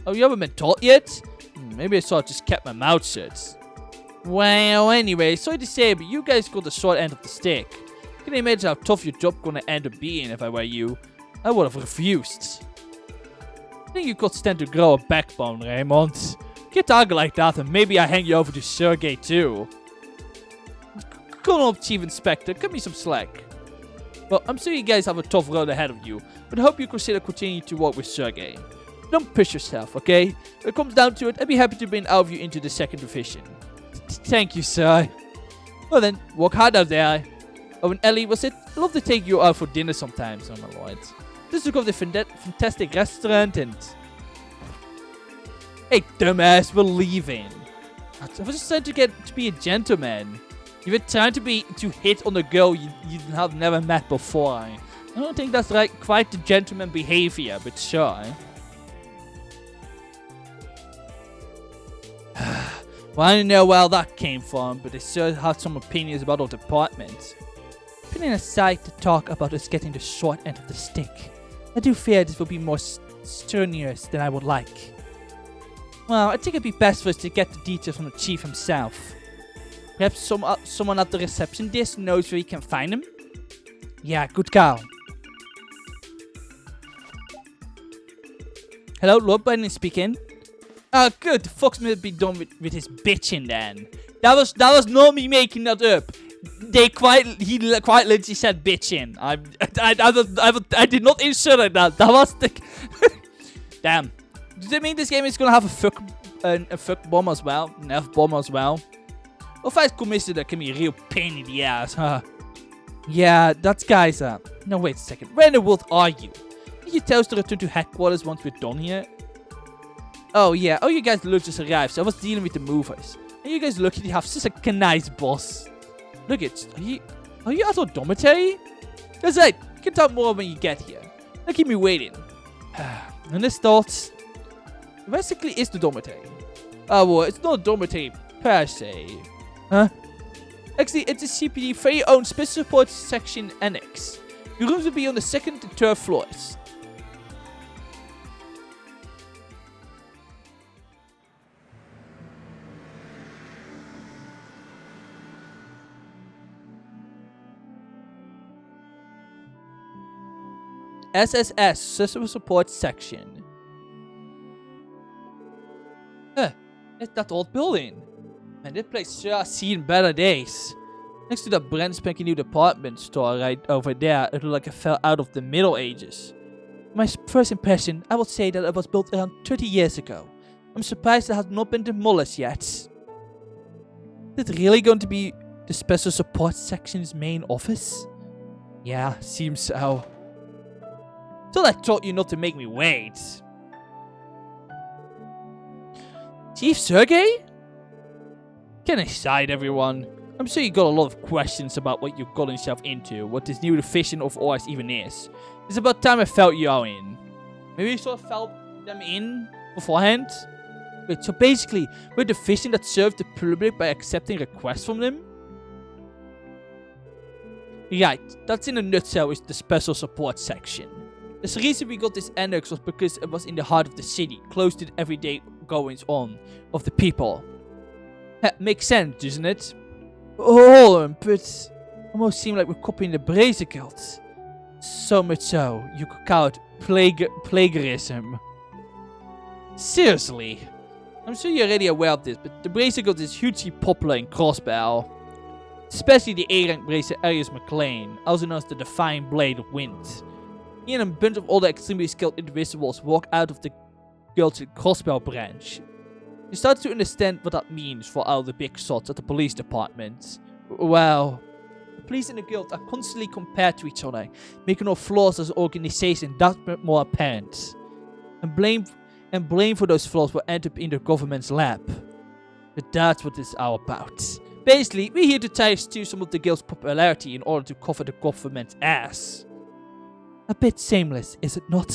Oh, you haven't been taught yet? Maybe I should have just kept my mouth shut. Well, anyway, sorry to say, but you guys got the short end of the stick. Can you imagine how tough your job gonna end up being if I were you? I would have refused. I think you could stand to grow a backbone, Raymond. Get talking like that and maybe I hang you over to Sergey too. Come on, Chief Inspector, cut me some slack. Well, I'm sure you guys have a tough road ahead of you, but I hope you consider continuing to work with Sergey. Don't push yourself, okay? When it comes down to it, I'd be happy to bring all of you into the 2nd Division. Thank you, sir. Well then, work hard out there. Oh, and Ellie, was it? I'd love to take you out for dinner sometimes, oh my lord. Just look up the fantastic restaurant and... Hey, dumbass, we're leaving. I was just trying to be a gentleman. You were trying to hit on a girl you have never met before. I don't think that's like quite the gentleman behavior, but sure. Well, I don't know where that came from, but I sure have some opinions about our department. Putting aside to talk about us getting the short end of the stick, I do fear this will be more strenuous than I would like. Well, I think it'd be best for us to get the details from the chief himself. Perhaps someone at the reception desk knows where you can find him? Yeah, good call. Hello, Lord Biden speaking. Oh, good. The fox may be done with his bitching then. That was not me making that up. He quite literally said bitching. I did not insert that. That was the... Damn. Does it mean this game is gonna have a fuck bomb as well? An F bomb as well? Well, Vice Commissioner can be a real pain in the ass, huh? Yeah, that's Kaiser. No, wait a second. Where in the world are you? Did you tell us to return to headquarters once we're done here? Oh, yeah. Oh, you guys just arrived, so I was dealing with the movers. And you guys lucky to have such a nice boss. Look, are you at our dormitory? That's right. You can talk more when you get here. Don't keep me waiting. And this thoughts... Basically, is the dormitory. Oh, well, it's not a dormitory per se. Huh? Actually, it's a CPD very own special support section annex. Your rooms will be on the 2nd and 3rd floors. SSS, System Support Section. It's that old building. Man, this place sure has seen better days. Next to that brand spanking new department store right over there, it looked like it fell out of the Middle Ages. My first impression, I would say that it was built around 30 years ago. I'm surprised it has not been demolished yet. Is it really going to be the Special Support Section's main office? Yeah, seems so. Thought I taught you not to make me wait. Chief Sergey? Can I side everyone? I'm sure you got a lot of questions about what you got yourself into, what this new division of ours even is. It's about time I felt you all in. Maybe you sort of felt them in beforehand? Wait, so basically, we're a division that served the public by accepting requests from them? Right, that's in a nutshell is the Special Support Section. The reason we got this annex was because it was in the heart of the city, close to the everyday goings on of the people. Makes sense, doesn't it? Oh, but almost seem like we're copying the Brazier Guild. So much so, you could call it plagiarism. Seriously. I'm sure you're already aware of this, but the Bracer Guild is hugely popular in Crossbell. Especially the A-rank Bracer Arius McLean, also known as the Defying Blade of Wind. He and a bunch of other extremely skilled individuals walk out of the guild's Crossbell branch. You start to understand what that means for all the big shots at the police department. Well, the police and the guild are constantly compared to each other, making our flaws as an organization that much more apparent. And blame for those flaws will end up in the government's lap. But that's what it's all about. Basically, we're here to try to steal some of the guild's popularity in order to cover the government's ass. A bit shameless, is it not?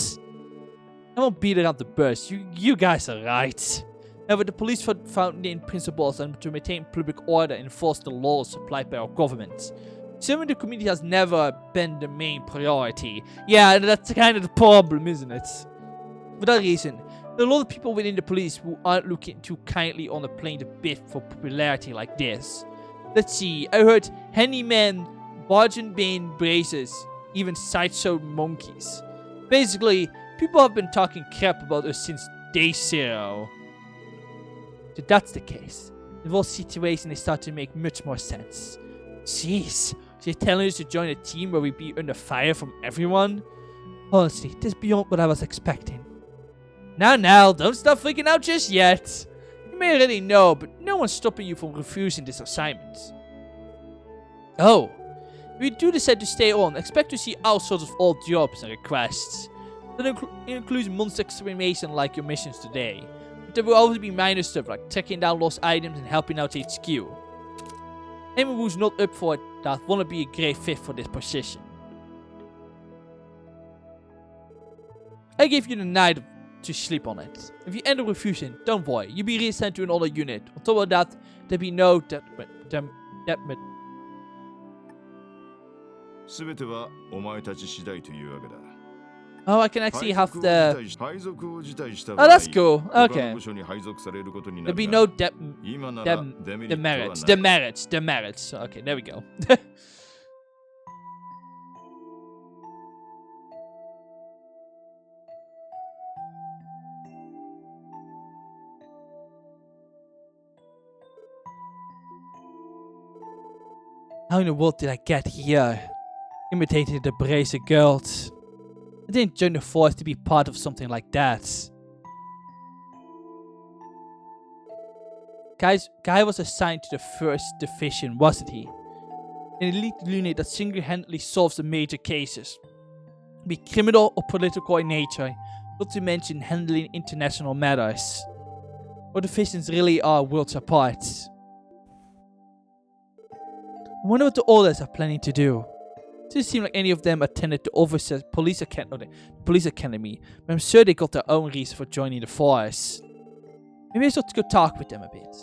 I won't beat around the bush, you guys are right. However, the police found the principles and to maintain public order and enforce the laws supplied by our government. Serving the community has never been the main priority. Yeah, that's kind of the problem, isn't it? For that reason, there are a lot of people within the police who aren't looking too kindly on playing the bit for popularity like this. Let's see, I heard handyman, bargain bin braces, even sideshow monkeys. Basically, people have been talking crap about us since day 0. So that's the case. The whole situation is starting to make much more sense. Jeez, so you're telling us to join a team where we be under fire from everyone? Honestly, this is beyond what I was expecting. Now, don't stop freaking out just yet. You may already know, but no one's stopping you from refusing this assignment. Oh, if you do decide to stay on, expect to see all sorts of odd jobs and requests. That includes monster extermination like your missions today. But there will always be minor stuff like tracking down lost items and helping out HQ. Anyone who's not up for it, that won't be a great fit for this position. I gave you the night to sleep on it. If you end up refusing, don't worry, you'll be reassigned to another unit. On top of that, there'll be no Oh, I can actually have the... Oh, that's cool. Okay. There'll be no demerits. Okay, there we go. How in the world did I get here? Imitating the Bracer Girls. I didn't join the force to be part of something like that. Guy was assigned to the 1st Division, wasn't he? An elite unit that single-handedly solves the major cases. Be criminal or political in nature, not to mention handling international matters. Our divisions really are worlds apart. I wonder what the others are planning to do. It doesn't seem like any of them attended the officers' police academy, but I'm sure they got their own reason for joining the force. Maybe I should go talk with them a bit.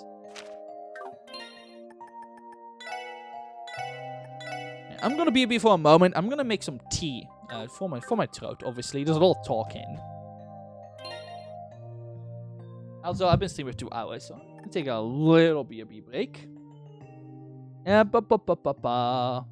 I'm gonna be here for a moment. I'm gonna make some tea for my throat. Obviously, there's a lot of talking. Also, I've been streaming for 2 hours, so I'm gonna take a little BRB break. Yeah, ba.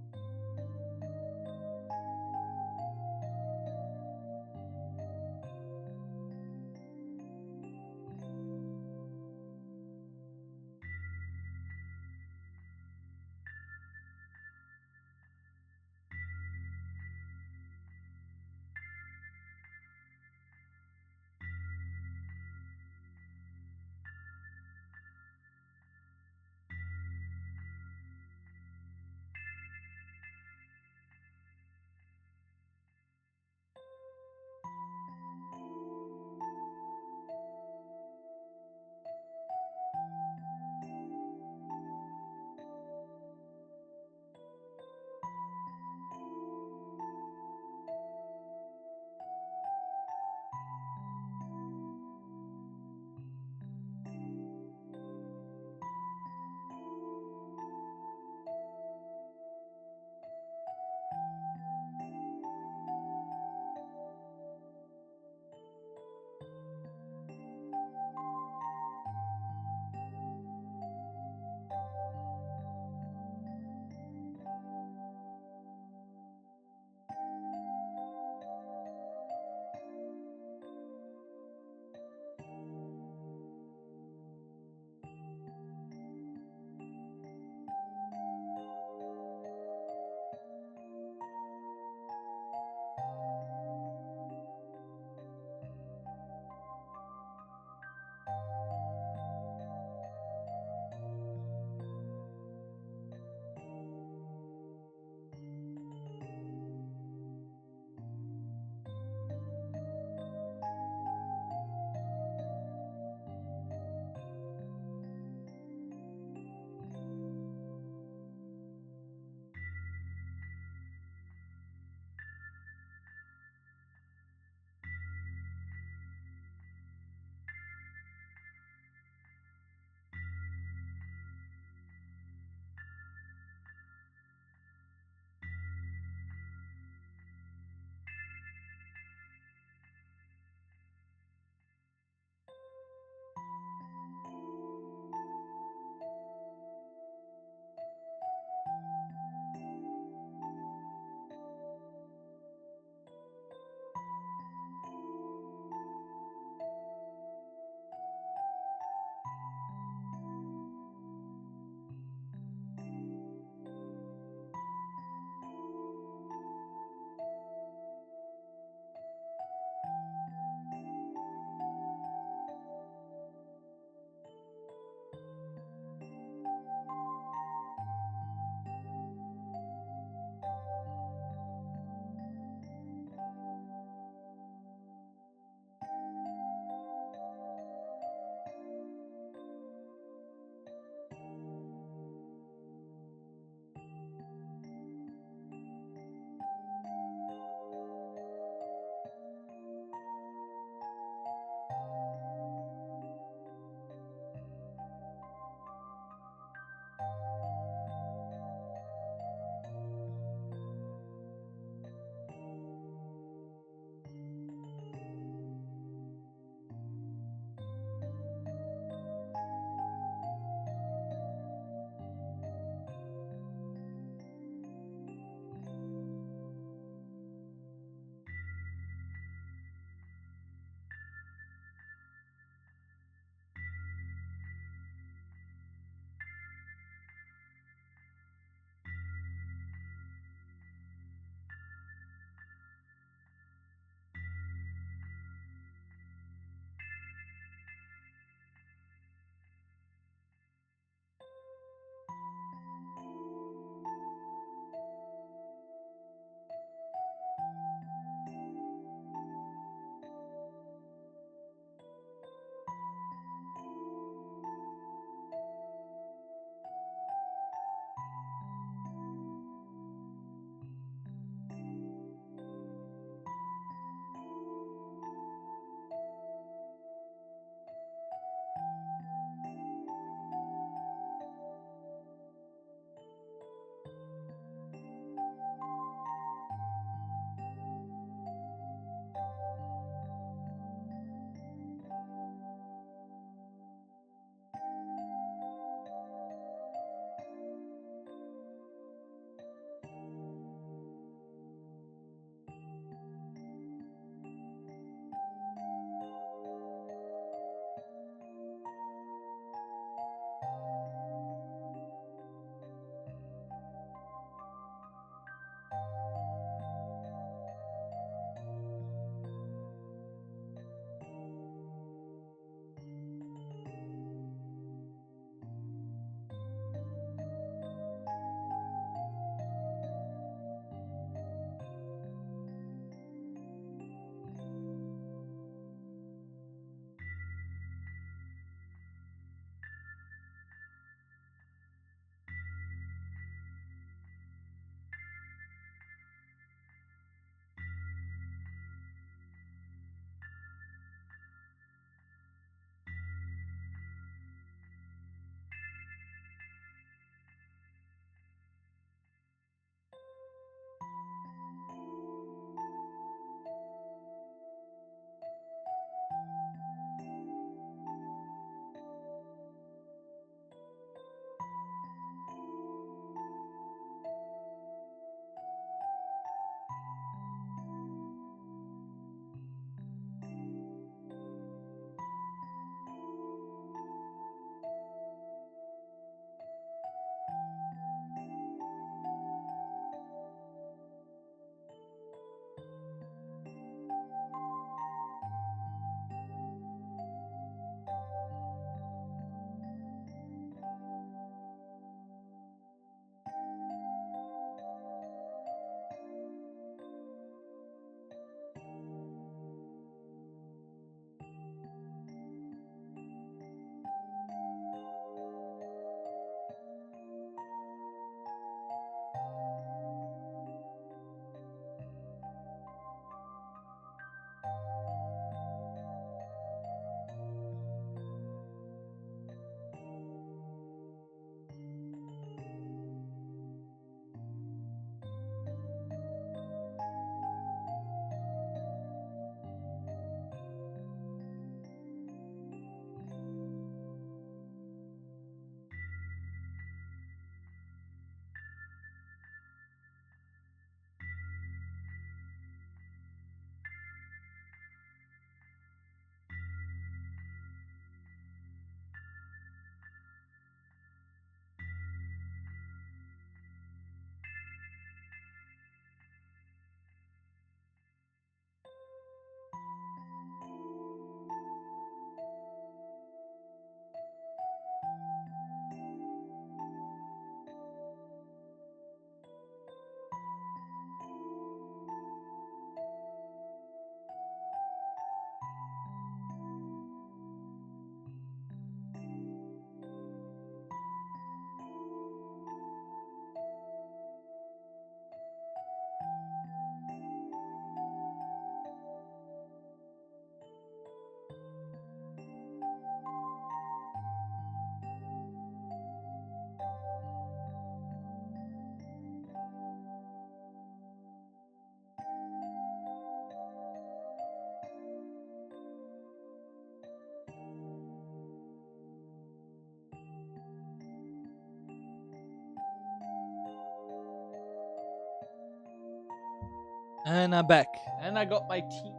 And I'm back. And I got my tea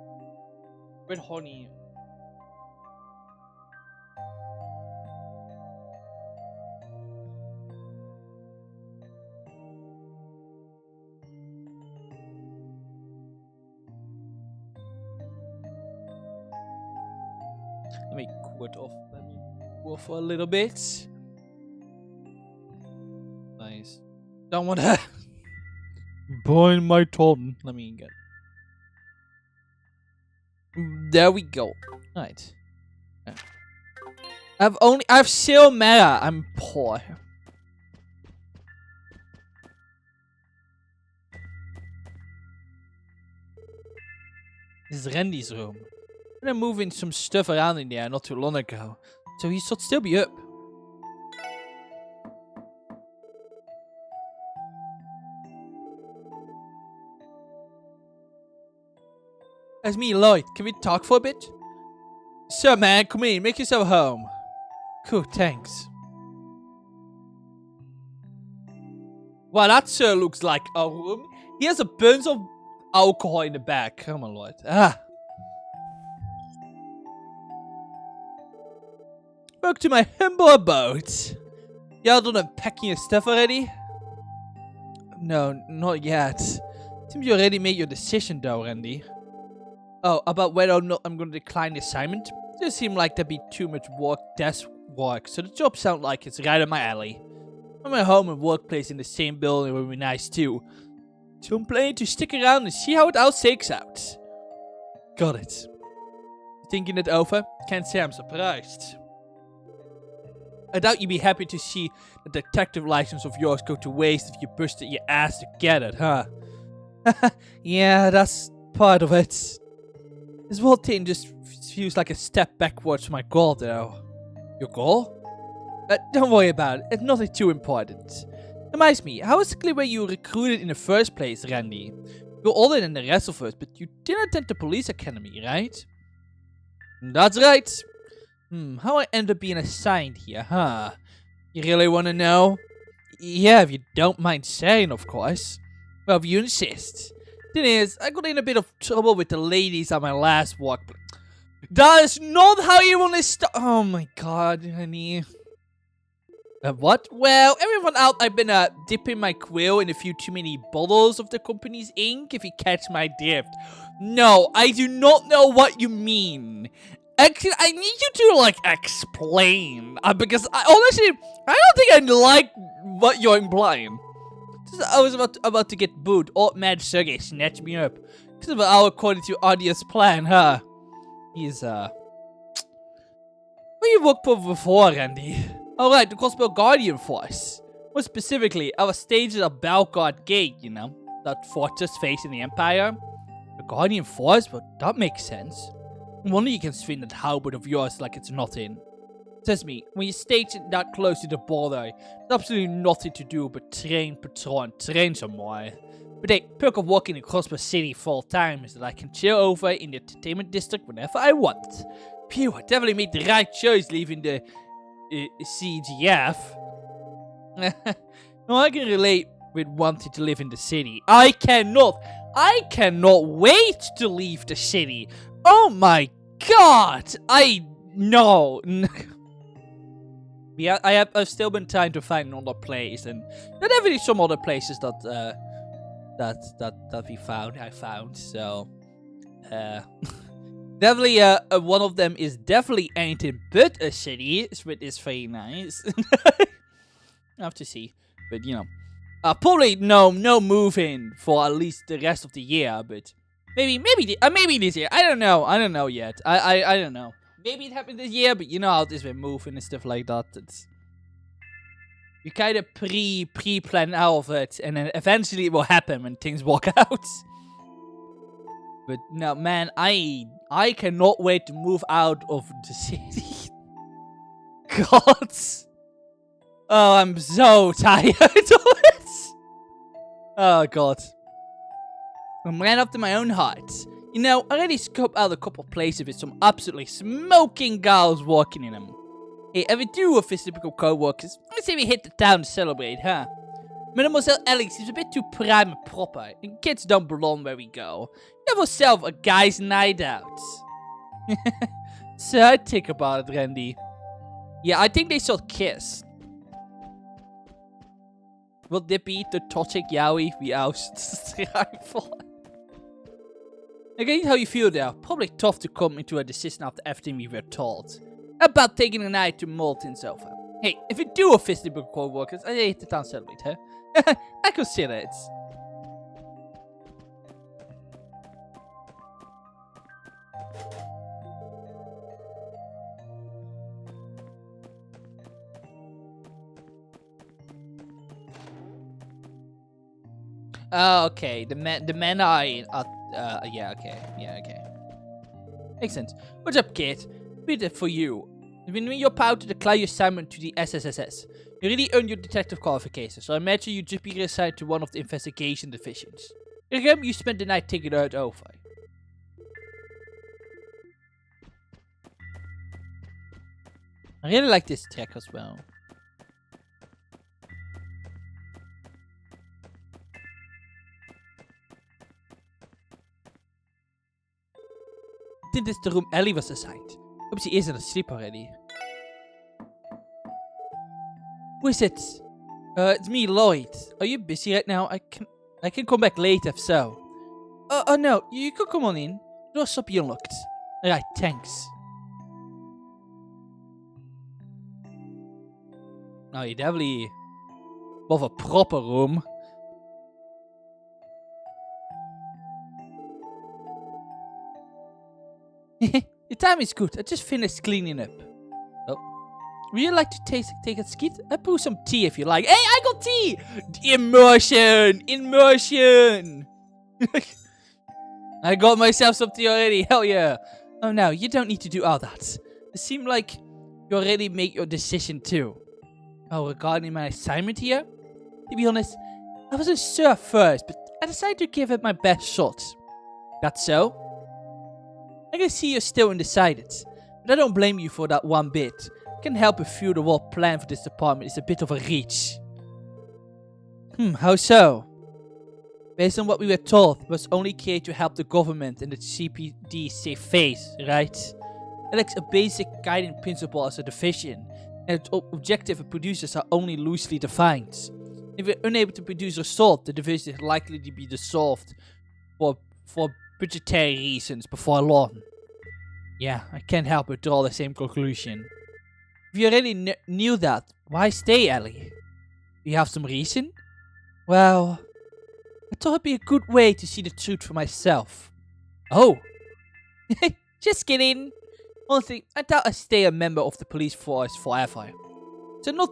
with honey. Let me cool it off. Let me cool for a little bit. Nice. Don't want to burn my tongue. Let me get. There we go. Right. I've zero mana. I'm poor. This is Randy's room. I'm moving some stuff around in there not too long ago, so he should still be up. That's me, Lloyd. Can we talk for a bit? Sir, man, come in. Make yourself home. Cool, thanks. Wow, that sir looks like a room. He has a bunch of alcohol in the back. Come on, Lloyd. Ah. Back to my humble abode. Y'all done unpacking your stuff already? No, not yet. Seems you already made your decision though, Randy. Oh, about whether or not I'm going to decline the assignment? It does seem like there'd be too much desk work, so the job sounds like it's right up my alley. My home and workplace in the same building would be nice too. So I'm planning to stick around and see how it all shakes out. Got it. Thinking it over? Can't say I'm surprised. I doubt you'd be happy to see the detective license of yours go to waste if you busted your ass to get it, huh? Yeah, that's part of it. This whole thing just feels like a step backwards for my goal, though. Your goal? Don't worry about it. It's nothing too important. Reminds me, how exactly were you recruited in the first place, Randy? You're older than the rest of us, but you didn't attend the police academy, right? That's right. How I end up being assigned here, huh? You really want to know? Yeah, if you don't mind saying, of course. Well, if you insist. Thing is, I got in a bit of trouble with the ladies at my last walk. That is not how you want to start. Oh my god, honey. What? Well, everyone out, I've been dipping my quill in a few too many bottles of the company's ink, if you catch my drift. No, I do not know what you mean. Actually, I need you to, like, explain. Because, honestly, I don't think I like what you're implying. I was about to get booed. Old Mad Sergey snatched me up. Because of our according to Audia's plan, huh? He's, Where you worked for before, Randy? Alright, the Crossbow Guardian Force. More specifically, I was staged at Belgard Gate, you know? That fortress facing the Empire. The Guardian Force? Well, that makes sense. No wonder you can swing that halberd of yours like it's nothing. Trust me, when you're stationed that close to the border, there's absolutely nothing to do but train, patrol, and train some more. But hey, perk of working in Crossbow City full time is that I can chill over in the entertainment district whenever I want. Phew, I definitely made the right choice leaving the CGF. No, I can relate with wanting to live in the city. I cannot wait to leave the city. Oh my god! No. Yeah, I've still been trying to find another place, and there are definitely some other places that I found. So, definitely, one of them is definitely anything but a city, which is very nice. I have to see, but you know, probably no moving for at least the rest of the year, but maybe this year. I don't know yet. I don't know. Maybe it happened this year, but you know how it is with moving and stuff like that. You kind of pre-plan out of it, and then eventually it will happen when things work out. But no, man, I cannot wait to move out of the city. God. Oh, I'm so tired of it. Oh, God. I'm right after my own heart. You know, I already scoped out a couple places with some absolutely smoking girls walking in them. Hey, if we do with his typical co-workers, let's say we hit the town to celebrate, huh? Mademoiselle Ellie seems a bit too prime and proper, and kids don't belong where we go. You have yourself a guy's night out. So I think about it, Randy. Yeah, I think they should kiss. Will dit be the toxic yaoi we strive for? I get how you feel there. Probably tough to come into a decision after everything we were told. About taking a night to Molten Sofa. Hey, if you do officially become co-workers, I hate the town celebrate, huh? I consider it. Oh, okay. The men are yeah, okay. Yeah, okay. Makes sense. What's up, kid? Better for you. When you're proud to declare your assignment to the SSS, you really earned your detective qualification, so I imagine you'd just be reassigned to one of the investigation divisions. Remember, you spent the night thinking it over. I really like this track as well. I think this is the room Ellie was assigned. Hope she isn't asleep already. Who is it? It's me, Lloyd. Are you busy right now? I can come back later if so. Oh no, you can come on in. The door's up unlocked. Alright, thanks. Nou, you definitely have a proper room. The time is good. I just finished cleaning up. Oh. Would you like to take a skit? I brew some tea if you like. Hey, I got tea! Immersion! Immersion! I got myself some tea already. Hell yeah. Oh no, you don't need to do all that. It seemed like you already made your decision too. Oh, regarding my assignment here? To be honest, I wasn't sure at first, but I decided to give it my best shot. That's so? I can see you're still undecided, but I don't blame you for that one bit. I can't help but feel the whole plan for this department is a bit of a reach. How so? Based on what we were told, it was only created to help the government and the CPD save face, right? It lacks a basic guiding principle as a division, and its objective and producers are only loosely defined. If we're unable to produce a result, the division is likely to be dissolved for budgetary reasons before long. Yeah, I can't help but draw the same conclusion. If you already knew that, why stay, Ellie? Do you have some reason? Well, I thought it'd be a good way to see the truth for myself. Oh. Just kidding. Honestly, I doubt I'd stay a member of the police force forever. So not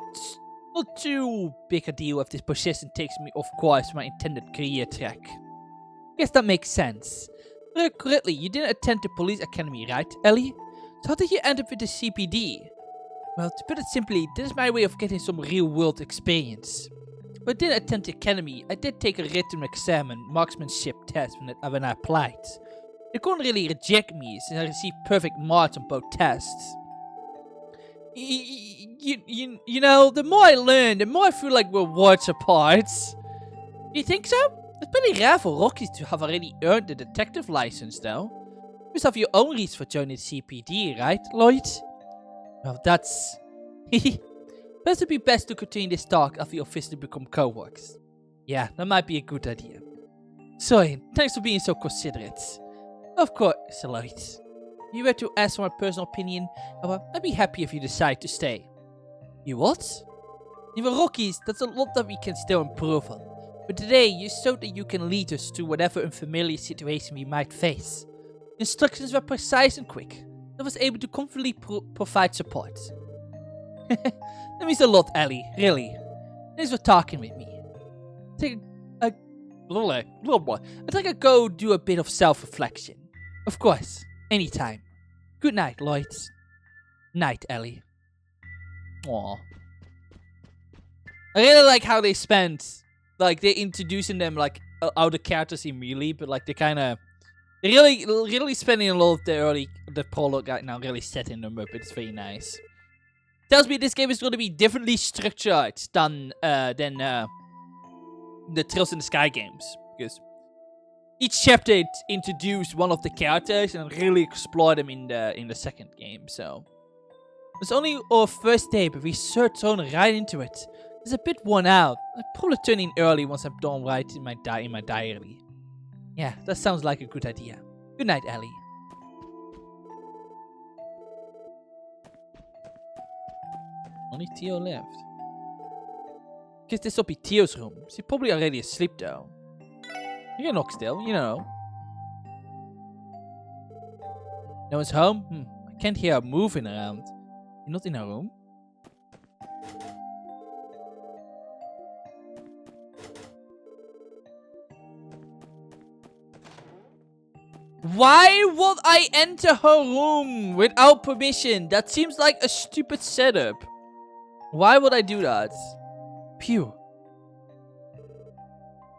too big a deal if this position takes me off course my intended career track. Guess that makes sense. Correctly, you didn't attend the police academy, right, Ellie? So how did you end up with the CPD? Well, to put it simply, this is my way of getting some real-world experience. But I didn't attend the academy. I did take a written exam and marksmanship test when I applied. They couldn't really reject me since I received perfect marks on both tests. You know, the more I learn, the more I feel like we're worlds apart. You think so? It's pretty rare for rookies to have already earned the detective license, though. You must have your own reason for joining the CPD, right, Lloyd? Well, that's... Perhaps it'd be best to continue this talk after you officially become co-workers. Yeah, that might be a good idea. Sorry, thanks for being so considerate. Of course, Lloyd. If you were to ask for my personal opinion, I'd be happy if you decide to stay. You what? If we're rookies, that's a lot that we can still improve on. But today, you showed that you can lead us through whatever unfamiliar situation we might face. The instructions were precise and quick. I was able to confidently provide support. That means a lot, Ellie, really. Thanks for talking with me. I'd like to go do a bit of self-reflection. Of course, anytime. Good night, Lloyd. Night, Ellie. Aww. I really like how they spent... Like, they're introducing them, like, out of characters immediately, but, like, they're really spending a lot of the prologue right now, really setting them up. It's very nice. Tells me this game is going to be differently structured than the Trails in the Sky games, because each chapter it introduced one of the characters and really explored them in the second game. So it's only our first day, but we sure thrown right into it. It's a bit worn out. I'll probably turn in early once I'm done writing my diary. Yeah, that sounds like a good idea. Good night, Ellie. Only Theo left. Guess this will be Theo's room. She's probably already asleep though. You can knock still, you know. No one's home? I can't hear her moving around. You're not in her room? Why would I enter her room without permission? That seems like a stupid setup. Why would I do that? Pew.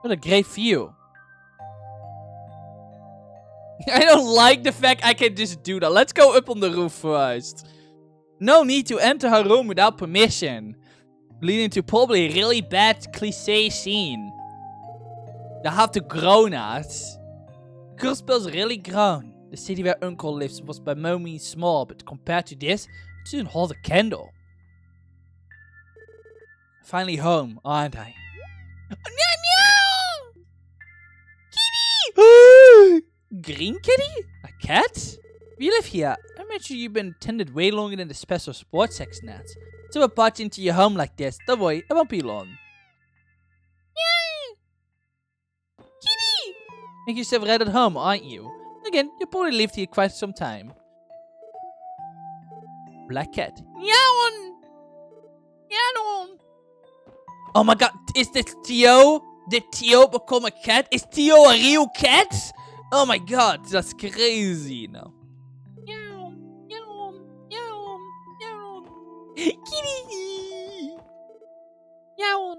What a great view. I don't like the fact I can just do that. Let's go up on the roof first. No need to enter her room without permission. Leading to probably a really bad cliché scene. They have to groan at. Crossbell's really grown. The city where Uncle lives was by no means small, but compared to this, it shouldn't hold a candle. Finally home, aren't I? Meow! Kitty! Green kitty? A cat? We live here. I imagine you've been attended way longer than the special sports section has. So I barge into your home like this. Don't worry, I won't be long. Kitty! Make yourself right at home, aren't you? Again, you probably lived here quite some time. Black cat. Meow! Meow! Oh my god, is this Theo? Did Theo become a cat? Is Theo a real cat? Oh my god, that's crazy now. Meow, meow, meow, meow. Kitty! Meow.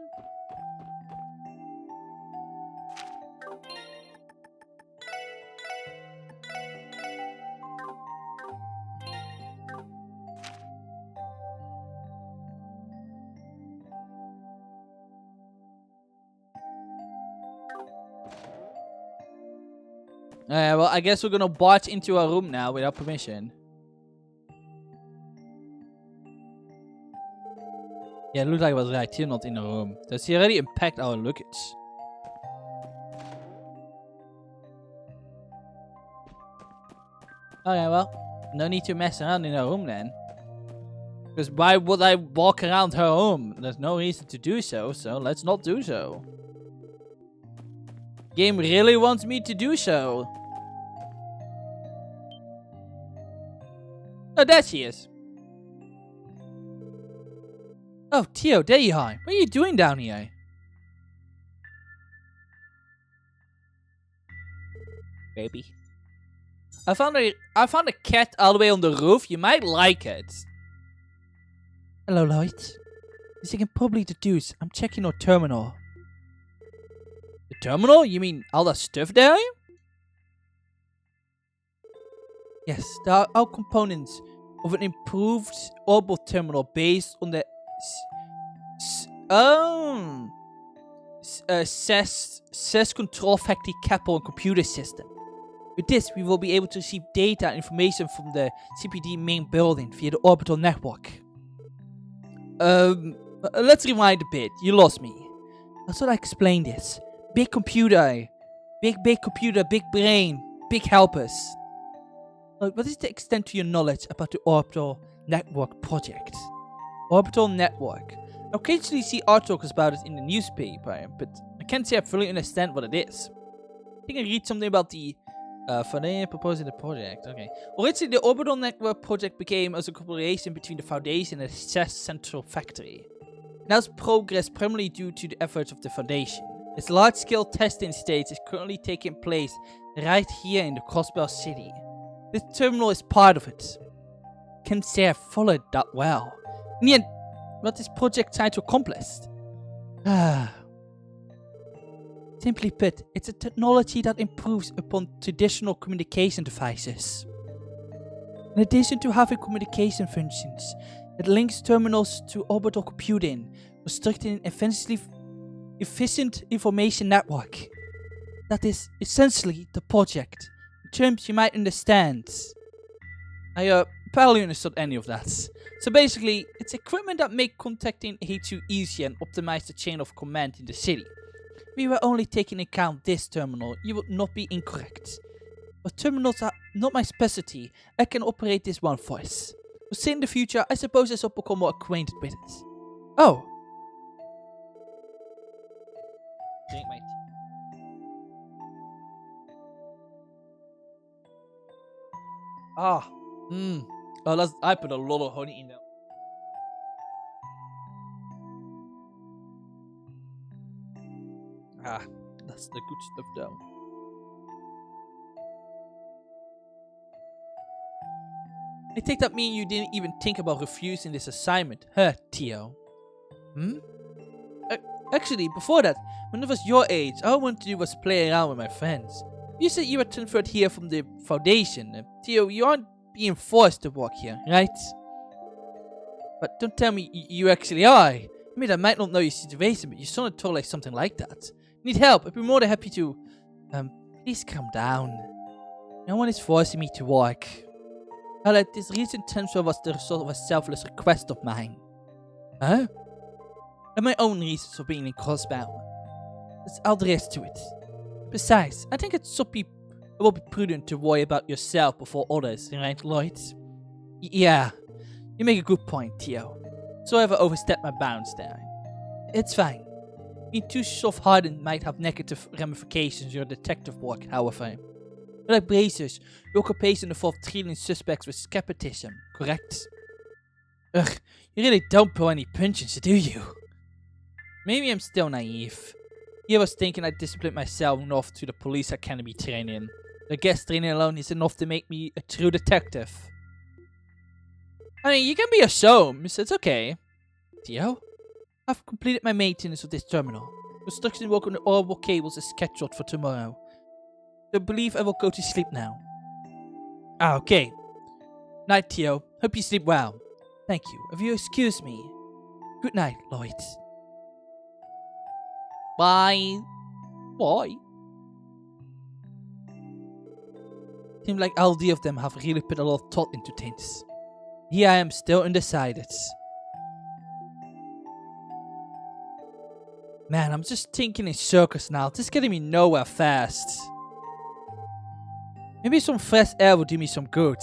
Well, I guess we're gonna barge into our room now without permission. Yeah, it looked like it was right here, not in the room. Does he already impact our luggage? Okay, well, no need to mess around in her room then. Because why would I walk around her room? There's no reason to do so, so let's not do so. Game really wants me to do so. Oh, there she is. Oh, Theo, there you are. What are you doing down here? Baby. I found a cat all the way on the roof. You might like it. Hello, Lloyd. As you can probably deduce, I'm checking our terminal. The terminal? You mean all that stuff there? Yes, there are all components of an improved orbital terminal based on the SSS control factory capital and computer system. With this, we will be able to receive data and information from the CPD main building via the orbital network. Let's rewind a bit. You lost me. How should I explain this? Big computer. Big computer, big brain, big helpers. What is the extent to your knowledge about the Orbital Network project? Orbital Network. I occasionally see articles about it in the newspaper, but I can't say I fully understand what it is. I think I read something about the Foundation proposing the project. Okay. Originally, the Orbital Network project became as a cooperation between the Foundation and the SSS Central Factory. Now it's progress primarily due to the efforts of the Foundation. Its large-scale testing stage is currently taking place right here in the Crossbell City. This terminal is part of it. Can't say I followed that well. In the end, what is project trying to accomplish? Simply put, it's a technology that improves upon traditional communication devices. In addition to having communication functions, it links terminals to orbital computing, restricting and eventually efficient information network. That is essentially the project. In terms you might understand. I barely understood any of that. So basically, it's equipment that make contacting HQ easier and optimize the chain of command in the city. If we were only taking into account this terminal, you would not be incorrect. But terminals are not my specialty. I can operate this one for us. We'll see in the future, I suppose I shall become more acquainted with it. Oh. Drink my tea. Ah. Oh, I put a lot of honey in there. Ah, that's the good stuff though. I take that mean you didn't even think about refusing this assignment, huh, Tio? Actually, before that, when I was your age, all I wanted to do was play around with my friends. You said you were transferred here from the Foundation. Tio, you aren't being forced to work here, right? But don't tell me you actually are. I mean, I might not know your situation, but you sort of talk like something like that. Need help? I'd be more than happy to... please calm down. No one is forcing me to work. Alright, this recent transfer was the result of a selfless request of mine. Huh? And my own reasons for being in Crossbound. That's all there is to it. Besides, I think it will be prudent to worry about yourself before others, right, Lloyd? Yeah, you make a good point, Tio. So I've overstepped my bounds there. It's fine. Being too soft-hardened might have negative ramifications in your detective work, however. But like Bracers, your occupation involved treating suspects with skepticism, correct? Ugh, you really don't pull any punches, do you? Maybe I'm still naive. I was thinking I'd discipline myself enough to the police academy training. I guess training alone is enough to make me a true detective. I mean, you can be a so, it's okay. Tio? I've completed my maintenance of this terminal. Construction work on the orbital cables is scheduled for tomorrow. I believe I will go to sleep now. Ah, okay. Night, Tio. Hope you sleep well. Thank you. If you excuse me. Good night, Lloyd. Bye. Bye. Seems like all three of them have really put a lot of thought into things. Here I am still undecided. Man, I'm just thinking in circles now. This is getting me nowhere fast. Maybe some fresh air will do me some good.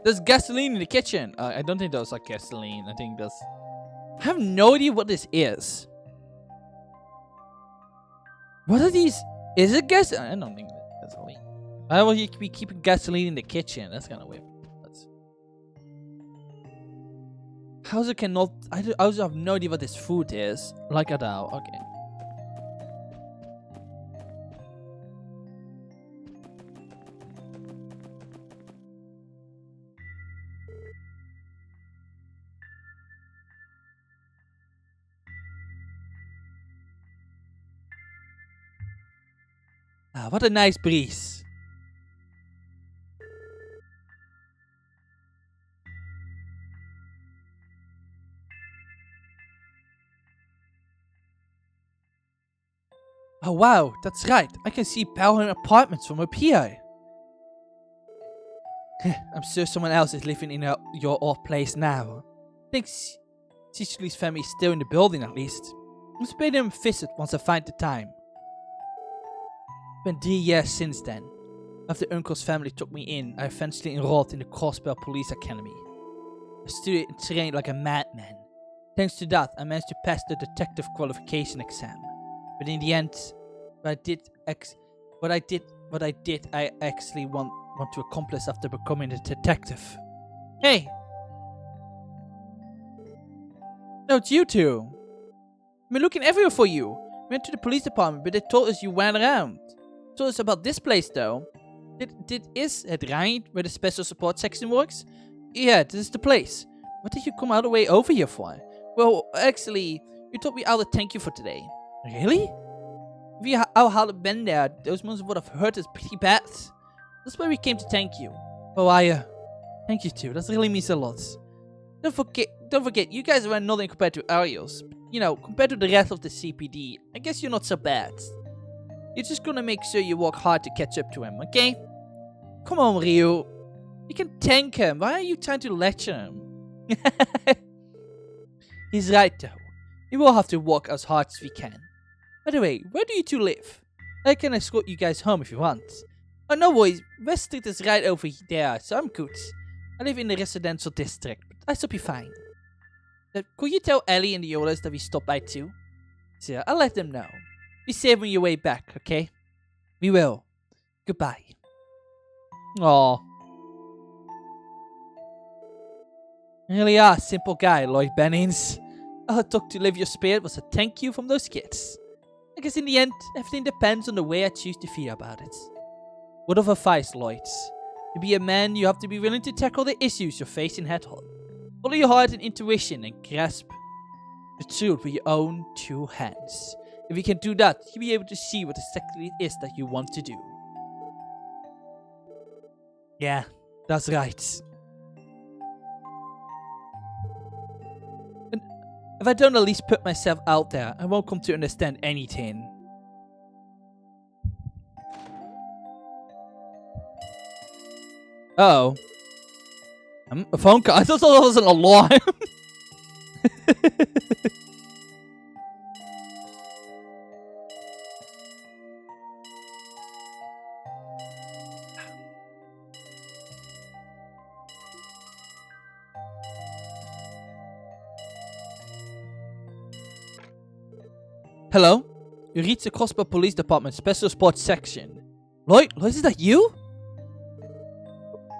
There's gasoline in the kitchen. I don't think there's like gasoline. I think there's... I have no idea what this is. What are these? Is it gas? I don't think that's gasoline. Why will you be keeping gasoline in the kitchen? That's kind of weird. How's it cannot? I also have no idea what this food is. Like a now. Okay. Ah, what a nice breeze. Oh wow, that's right. I can see Pelham Apartments from up here. I'm sure someone else is living in your old place now. I think Cecily's family is still in the building at least. Let's pay them a visit once I find the time. It's been 3 years since then. After Uncle's family took me in, I eventually enrolled in the Crossbell Police Academy. I studied and trained like a madman. Thanks to that, I managed to pass the detective qualification exam. But in the end, what I actually want to accomplish after becoming a detective. Hey! No, it's you two. I've been looking everywhere for you. We went to the police department, but they told us you ran around. Told us about this place, though. Is it right where the special support section works? Yeah, this is the place. What did you come all the way over here for? Well, actually, You taught me how to thank you for today. Really? If you how had been there, those months would have hurt us pretty bad. That's why we came to thank you. Oh, thank you too. That really means a lot. Don't forget, you guys were nothing compared to Arios. You know, compared to the rest of the CPD, I guess you're not so bad. You're just gonna make sure you work hard to catch up to him, okay? Come on, Ryu. You can thank him. Why are you trying to lecture him? He's right, though. We will have to work as hard as we can. By the way, where do you two live? I can escort you guys home if you want. Oh, no worries. West Street is right over there, so I'm good. I live in the residential district, but I should be fine. Could you tell Ellie and the others that we stopped by too? Sure, I'll let them know. Be safe on your way back, okay? We will. Goodbye. Aww. Really are a simple guy, Lloyd Bennings. All it took to live your spirit was a thank you from those kids. I guess in the end, everything depends on the way I choose to feel about it. Word of advice, Lloyd. To be a man, you have to be willing to tackle the issues you're facing head on. Follow your heart and intuition and grasp the truth with your own two hands. If you can do that, you'll be able to see what exactly it is that you want to do. Yeah, that's right. And if I don't at least put myself out there, I won't come to understand anything. Uh-oh. A phone call? I thought that was an alarm. Hello? You reached the Crossbow Police Department Special Sports Section. Lloyd, is that you?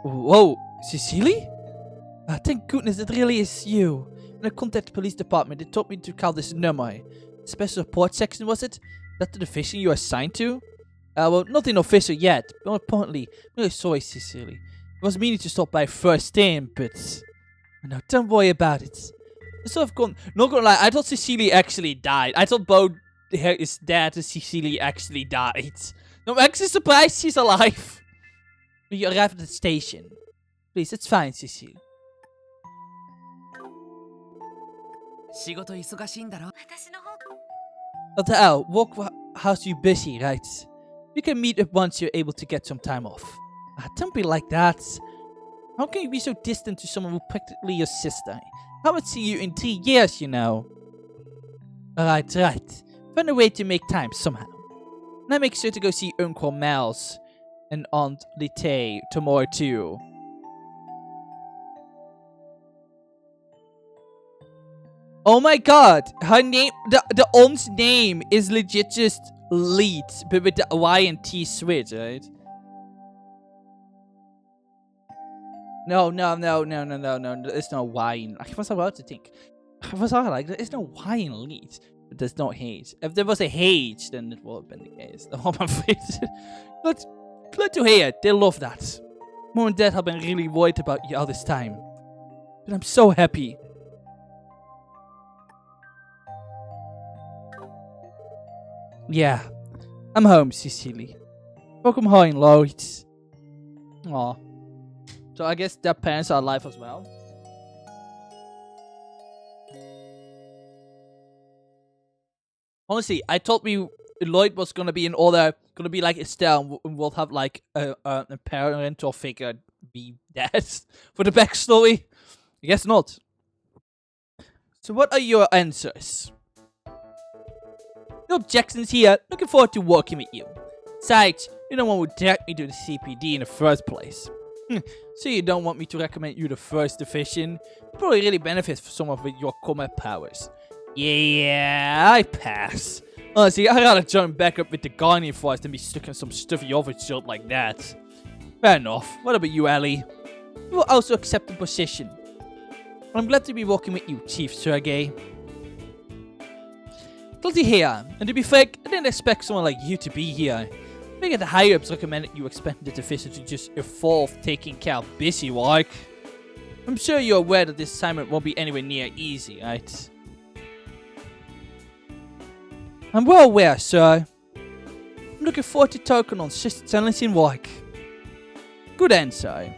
Whoa, Cecily? Thank goodness it really is you. When I contacted the police department, they told me to call this number. Special support section, was it? That the division you are assigned to? Well, nothing official yet. More importantly, I'm really sorry, Cecily. I was meaning to stop by first thing, but... No, don't worry about it. I sort of gone... Not gonna lie, I thought Cecily actually died. I thought both his dad and Cecily actually died. No, I'm actually surprised she's alive. When you arrive at the station. Please, it's fine, Cecily. 仕事忙しいんだろ What the hell? Workhouse you busy, right? We can meet up once you're able to get some time off. Don't be like that. How can you be so distant to someone who's practically your sister? I haven't seen you in 3 years, you know. Right. Find a way to make time somehow. And I make sure to go see Uncle Miles and Aunt Lite tomorrow too. Oh my god, her name, the aunt's name is legit just Leet, but with the Y and T switch, right? No, there's no Y in, I was about to think. I was like, there's no Y in Leet, but there's no H. If there was a H, then it would have been the case. Oh my face. Glad to hear, they love that. Mom and Dad have been really worried about you all this time. But I'm so happy. Yeah, I'm home, Cecily. Welcome home, Lloyd. Aw. So I guess their parents are alive as well. Honestly, I thought Lloyd was gonna be in order, gonna be like Estelle, and we'll have like a parental figure be dead for the backstory. I guess not. So what are your answers? No objections here. Looking forward to working with you. Besides, you're the one who dragged me to the CPD in the first place. So you don't want me to recommend you the first division? You probably really benefit from someone with your combat powers. Yeah, I pass. Honestly, I'd rather join back up with the Guardian Force than be stuck in some stuffy overshield like that. Fair enough. What about you, Ellie? You will also accept the position. I'm glad to be working with you, Chief Sergey. Glad to hear. And to be fair, I didn't expect someone like you to be here. I figured the higher-ups recommended you expand the division to just evolve taking care of busy work. I'm sure you're aware that this assignment won't be anywhere near easy, right? I'm well aware, sir. I'm looking forward to talking on challenging work. Good answer.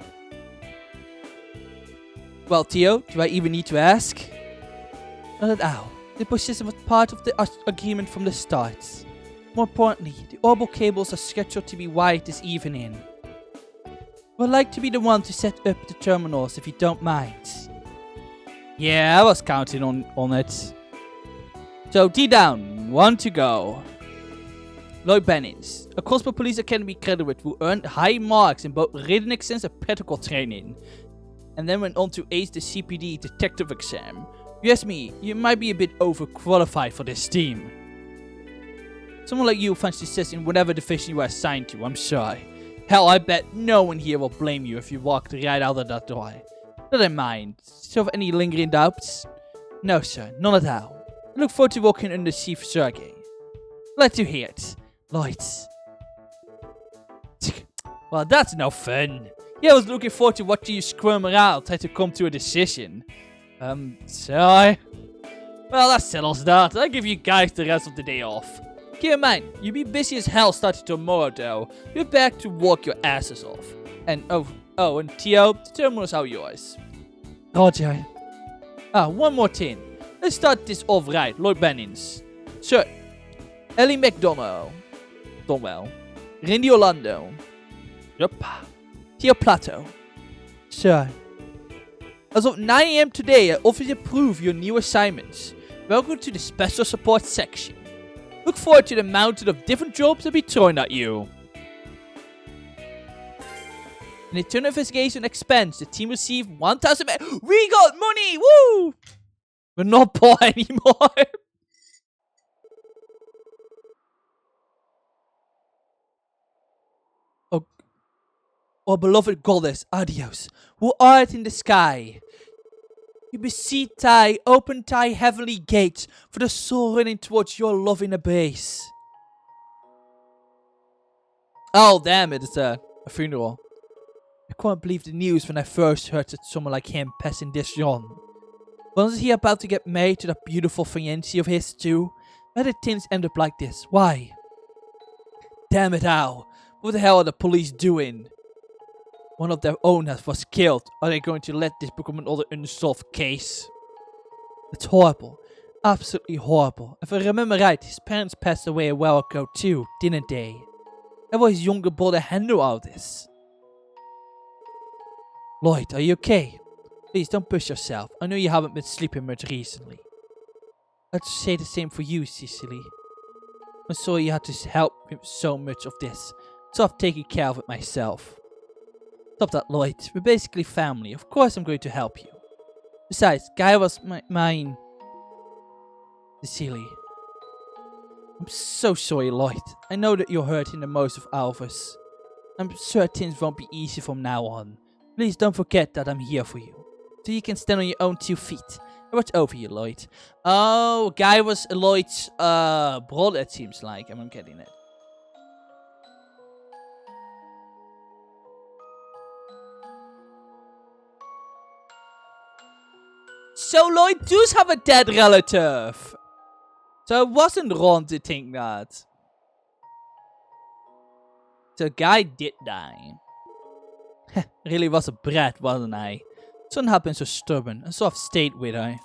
Well, Theo, do I even need to ask? Not at all. The position was part of the agreement from the start. More importantly, the orbital cables are scheduled to be wired this evening. I'd like to be the one to set up the terminals if you don't mind. Yeah, I was counting on it. So, D-Down, 1 to go. Lloyd Bennings, a Crossbow Police Academy graduate who earned high marks in both written exams and practical training, and then went on to ace the CPD detective exam. You ask me, you might be a bit overqualified for this team. Someone like you finds success in whatever division you are assigned to, I'm sure. Hell, I bet no one here will blame you if you walked right out of that door. Not in mind. Do you have any lingering doubts? No, sir, none at all. I look forward to working under Chief Sergey. Glad to hear it. Lloyd. Well, that's no fun. Yeah, I was looking forward to watching you squirm around, try to come to a decision. So... Well, that settles that. I'll give you guys the rest of the day off. Keep in mind, you'll be busy as hell starting tomorrow, though. You're back to work your asses off. And, and Theo, the terminals are yours. Roger. One more thing. Let's start this off right, Lloyd Bennings. Sir, Ellie McDonald. Donwell. Randy Orlando. Yup. Theo Plato. Sir. As of 9 AM today, I officially approve your new assignments. Welcome to the Special Support Section. Look forward to the mountain of different jobs that will be thrown at you. An internal investigation expense. The team received 1,000. We got money! Woo! We're not poor anymore. Oh, beloved goddess, adios, who art in the sky. You beseech thy, open thy heavenly gates for the soul running towards your loving embrace. Oh, damn it, it's a funeral. I couldn't believe the news when I first heard that someone like him passing this on. Wasn't he about to get married to that beautiful fiancée of his too? Why did things end up like this? Why? Damn it, Al. What the hell are the police doing? One of their own was killed. Are they going to let this become another unsolved case? It's horrible. Absolutely horrible. If I remember right, his parents passed away a while ago too, didn't they? How will his younger brother handle all this? Lloyd, are you okay? Please don't push yourself. I know you haven't been sleeping much recently. I'd say the same for you, Cecily. I'm sorry you had to help with so much of this, so I've taken care of it myself. Stop that, Lloyd. We're basically family. Of course I'm going to help you. Besides, Guy was mine. Cecily. I'm so sorry, Lloyd. I know that you're hurting the most of all of us. I'm sure things won't be easy from now on. Please don't forget that I'm here for you. So you can stand on your own 2 feet. I watch over you, Lloyd. Oh, Guy was Lloyd's brother, it seems like. I'm getting it. So Lloyd does have a dead relative. So it wasn't wrong to think that. So Guy did die. Really was a brat, wasn't I? Son had been so stubborn, and so I've stayed with her.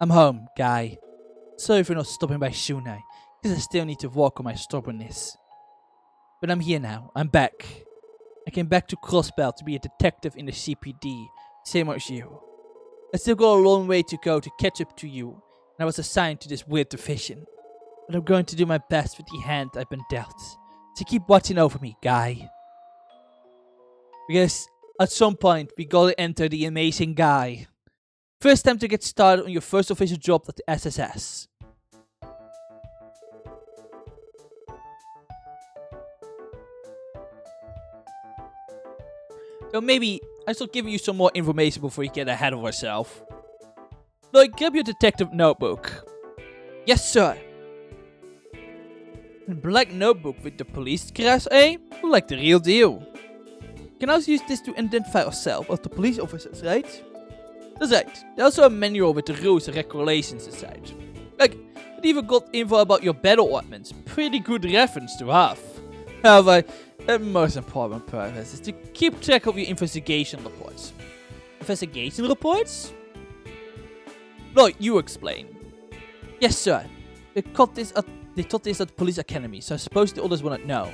I'm home, Guy. Sorry for not stopping by sooner, because I still need to work on my stubbornness. But I'm here now. I'm back. I came back to Crossbell to be a detective in the CPD, same as you. I still got a long way to go to catch up to you, and I was assigned to this weird division. But I'm going to do my best with the hand I've been dealt. So keep watching over me, Guy. Because at some point, we gotta enter the amazing Guy. First time to get started on your first official job at the SSS. So maybe I should give you some more information before you get ahead of yourself. Like, grab your detective notebook. Yes, sir. A black notebook with the police crest, eh? Like the real deal. You can also use this to identify yourself as the police officers, right? That's right. There's also a manual with the rules and regulations inside. Like, It even got info about your battle ordnance. Pretty good reference to have. However, the most important purpose is to keep track of your investigation reports. Investigation reports? Lloyd, you explain. Yes, sir. They taught this at the police academy, so I suppose the others will not know.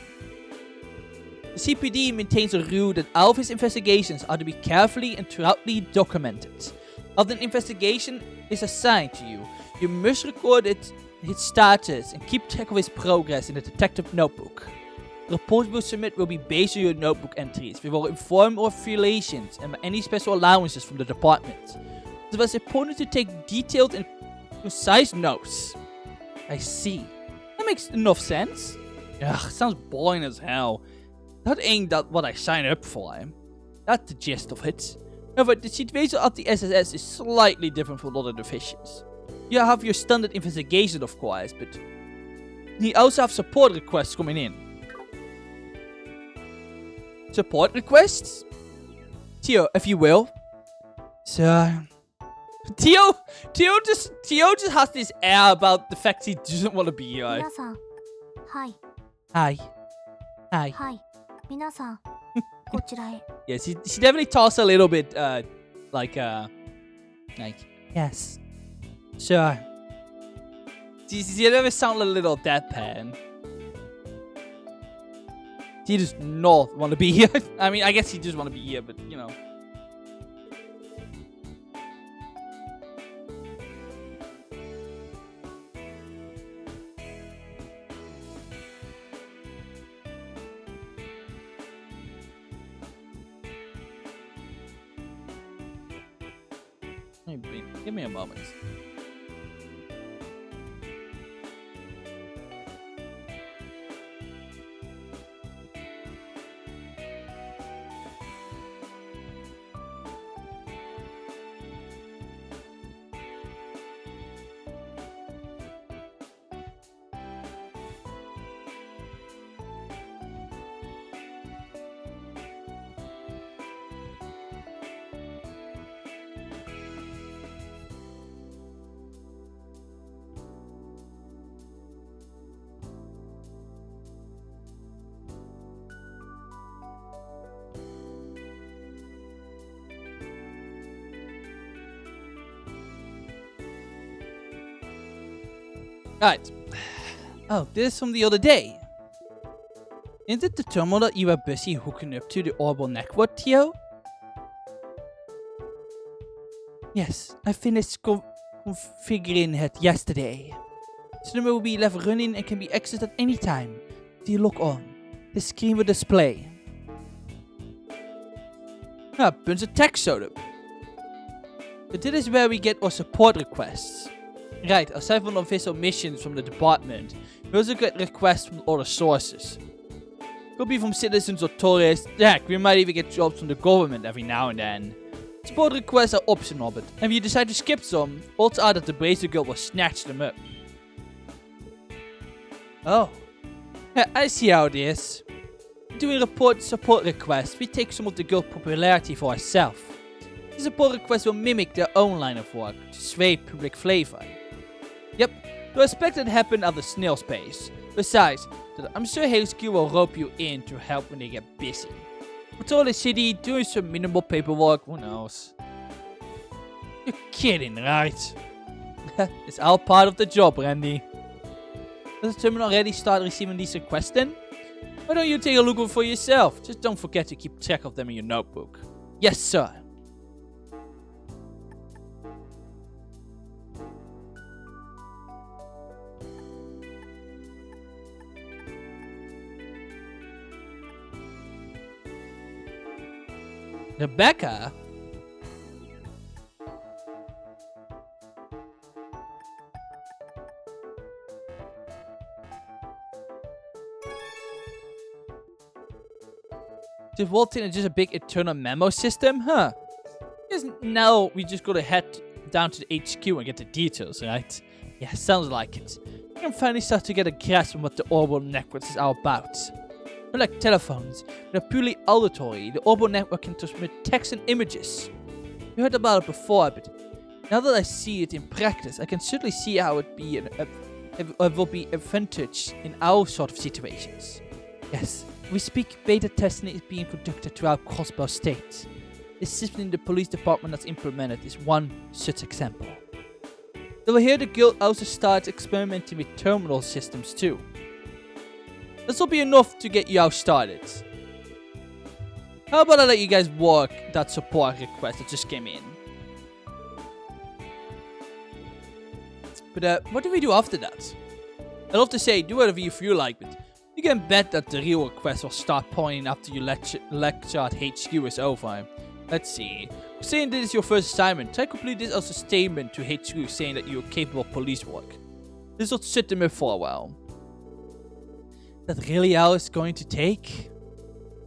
The CPD maintains a rule that all of his investigations are to be carefully and thoroughly documented. After an investigation is assigned to you, you must record its status and keep track of his progress in the detective notebook. The report we'll submit will be based on your notebook entries. We will inform of affiliations and any special allowances from the department. It was important to take detailed and precise notes. I see. That makes enough sense. Ugh, sounds boring as hell. That ain't what I signed up for. That's the gist of it. However, the situation at the SSS is slightly different from other divisions. You have your standard investigation, of course, but you also have support requests coming in. Support requests? Theo, if you will. So, Theo just has this air about the fact he doesn't want to be here. 皆さん、はい、 Hi. Hi. はい、皆さん、こちらへ。 Yeah, she definitely talks a little bit, like, yes. Sure. She never sound a little deadpan. He does not want to be here. I mean, I guess he does want to be here, but, you know. Give me a moment. Right. Oh, this is from the other day. Isn't it the terminal that you were busy hooking up to the orbital network, Theo? Yes, I finished configuring it yesterday. This number will be left running and can be accessed at any time. Do you log on? The screen will display. Ah, bunch of text showed up. But this is where we get our support requests. Right, aside from official missions from the department, we also get requests from other sources. Could be from citizens or tourists. Heck, we might even get jobs from the government every now and then. Support requests are optional, but if you decide to skip some, odds are that the Bracer Guild will snatch them up. Oh. Yeah, I see how it is. Doing support requests, we take some of the guild popularity for ourselves. The support requests will mimic their own line of work to sway public flavor. Yep, we expect that to happen at the snail's pace. Besides, I'm sure HQ will rope you in to help when they get busy. Patrol the city, doing some minimal paperwork, who knows? You're kidding, right? It's all part of the job, Randy. Does the terminal already start receiving these requests then? Why don't you take a look for yourself? Just don't forget to keep track of them in your notebook. Yes, sir. Rebecca? The whole thing is just a big internal memo system? Huh. Because now we just gotta head down to the HQ and get the details, right? Yeah, sounds like it. We can finally start to get a grasp on what the orbital network is all about. Unlike telephones, that are purely auditory, the orbital network can transmit text and images. We heard about it before, but now that I see it in practice, I can certainly see how it be will be advantage in our sort of situations. Yes, we speak beta testing is being conducted throughout Crossbow State. The system the police department has implemented is one such example. Over here, the guild also starts experimenting with terminal systems too. This will be enough to get you out started. How about I let you guys work that support request that just came in? But what do we do after that? I'd love to say do whatever you feel like, but you can bet that the real request will start pouring after your lecture at HQ is over. Let's see. Saying this is your first assignment, try to complete this as a statement to HQ saying that you are capable of police work. This will sit them in for a while. That really how it's going to take?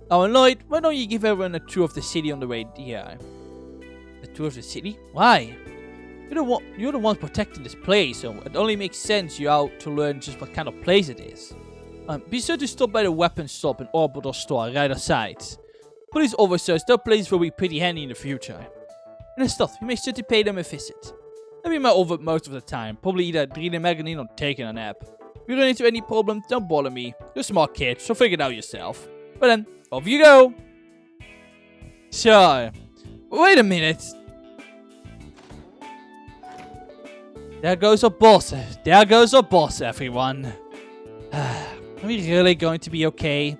Oh, and Lloyd, why don't you give everyone a tour of the city on the way here? A tour of the city? Why? You're the ones protecting this place, so it only makes sense you're out to learn just what kind of place it is. Be sure to stop by the weapons shop and orbital store right outside. Police officers, their place will be pretty handy in the future. And stuff, you make sure to pay them a visit. I'll be my over most of the time, probably either reading a magazine or taking a nap. If you run into any problems, don't bother me. You're a smart kid, so figure it out yourself. But then, off you go! Sure. Wait a minute. There goes our boss. There goes our boss, everyone. Are we really going to be okay?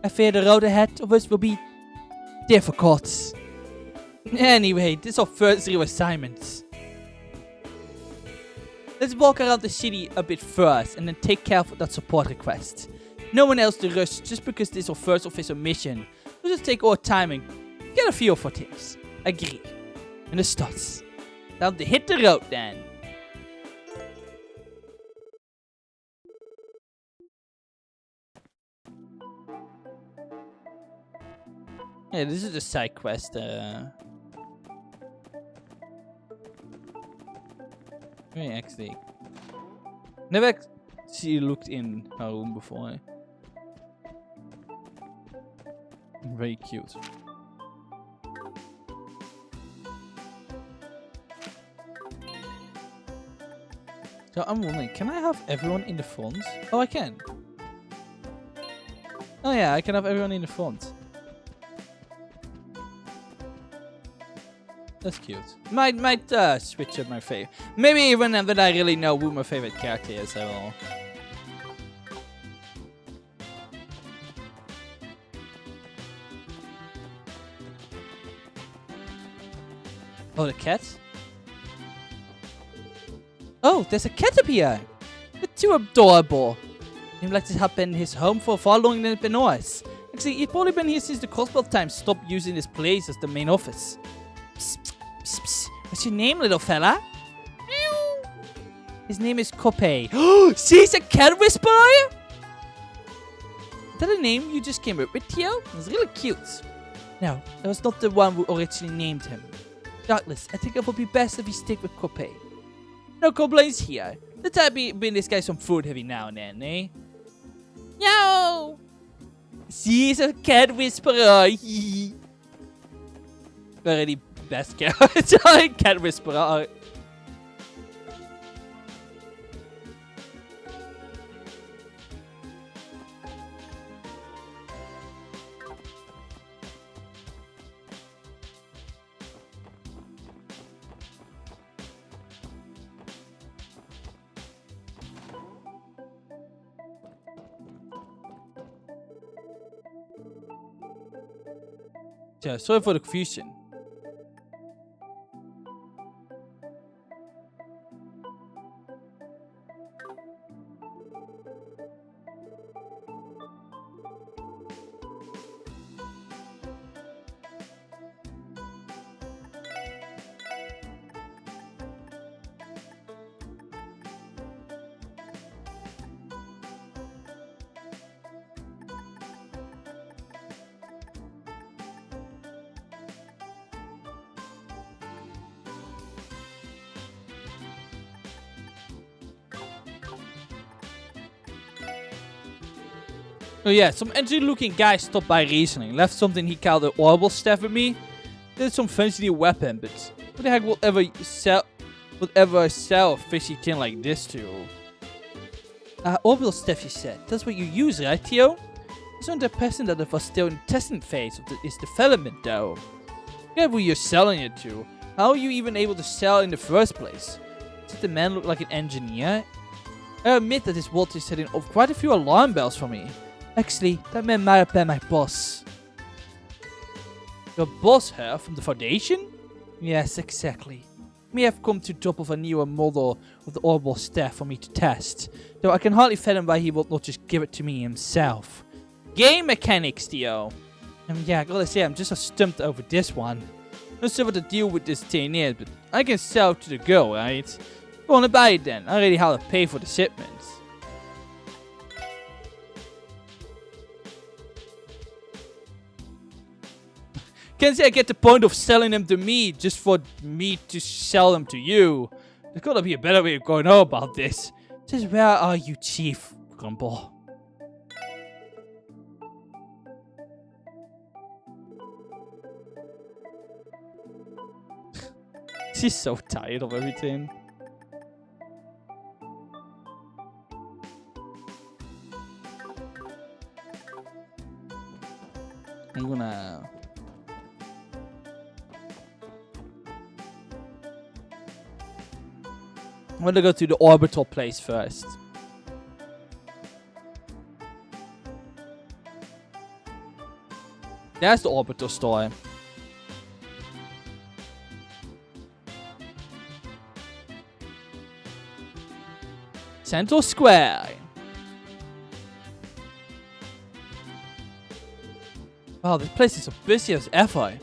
I fear the road ahead of us will be difficult. Anyway, this is our first real assignment. Let's walk around the city a bit first and then take care of that support request. No one else to rush just because this is our first official mission. We'll just take our time and get a feel for things. Agree. And it starts. Time to hit the road then. Yeah, this is a side quest. Wait, actually, never actually looked in her room before. Very cute. So I'm wondering, can I have everyone in the front? Oh, I can. Oh yeah, I can have everyone in the front. That's cute. Might switch up my favorite. Maybe even that I really know who my favorite character is, I will. Oh, the cat? Oh, there's a cat up here! It's too adorable. Seems like this has been his home for far longer than it's been ours. Actually, he's probably been here since the Crossbow time stopped using this place as the main office. Psst, psst, psst. What's your name, little fella? Meow. His name is Kope. Oh, she's a cat whisperer? Is that a name you just came up with, Theo? It's really cute. No, that was not the one who originally named him. Doubtless, I think it would be best if we stick with Kope. No complaints here. Let's bring this guy some food every now and then, eh? Meow! She's a cat whisperer. Already best character. Cat whisperer. Yeah, sorry for the confusion. Oh yeah, some edgy-looking guy stopped by recently, left something he called an orbital staff with me. There's some fancy new weapon, but what the heck would ever sell a fishy thing like this to? Orbital stuff, you said. That's what you use, right, Theo? It's not the person that was still in the testing phase of its development, though. Yeah, who you're selling it to. How are you even able to sell in the first place? Does the man look like an engineer? I admit that this world is setting off quite a few alarm bells for me. Actually, that man might have been my boss. Your boss, her, from the Foundation? Yes, exactly. May have come to the top of a newer model of the orbital staff for me to test, though I can hardly fathom why he would not just give it to me himself. Game mechanics, Theo. Yeah, I gotta say, I'm just stumped over this one. Not sure what the deal with this thing is, but I can sell it to the girl, right? Go on and buy it then. I already have to pay for the shipments. Can't say I get the point of selling them to me just for me to sell them to you. There's gotta be a better way of going about this. Just where are you, Chief Grumble? She's so tired of everything. I'm gonna... go to the orbital place first. There's the orbital store. Central Square. Wow, this place is so busy as ever.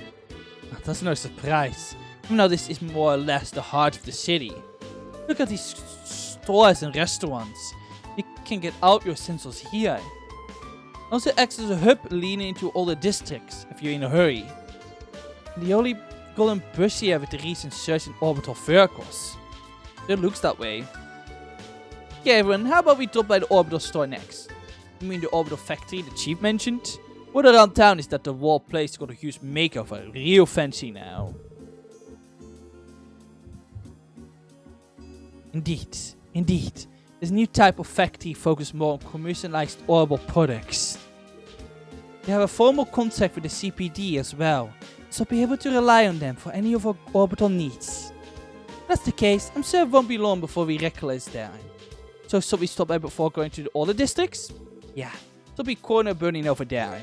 That's no surprise. Even though this is more or less the heart of the city. Look at these stores and restaurants. You can get out your senses here. Also acts as a hub leading into all the districts if you're in a hurry. The only golden bus here with the recent surge in orbital vehicles. It looks that way. Okay everyone, how about we drop by the orbital store next? You mean the orbital factory the chief mentioned? Word around town is that the wall place got a huge makeover, real fancy now. Indeed. This new type of factory focuses more on commercialized orbital products. They have a formal contract with the CPD as well, so be able to rely on them for any of our orbital needs. If that's the case, I'm sure it won't be long before we recognize them. So shall we stop by before going to the other districts? Yeah, there'll be corner burning over there.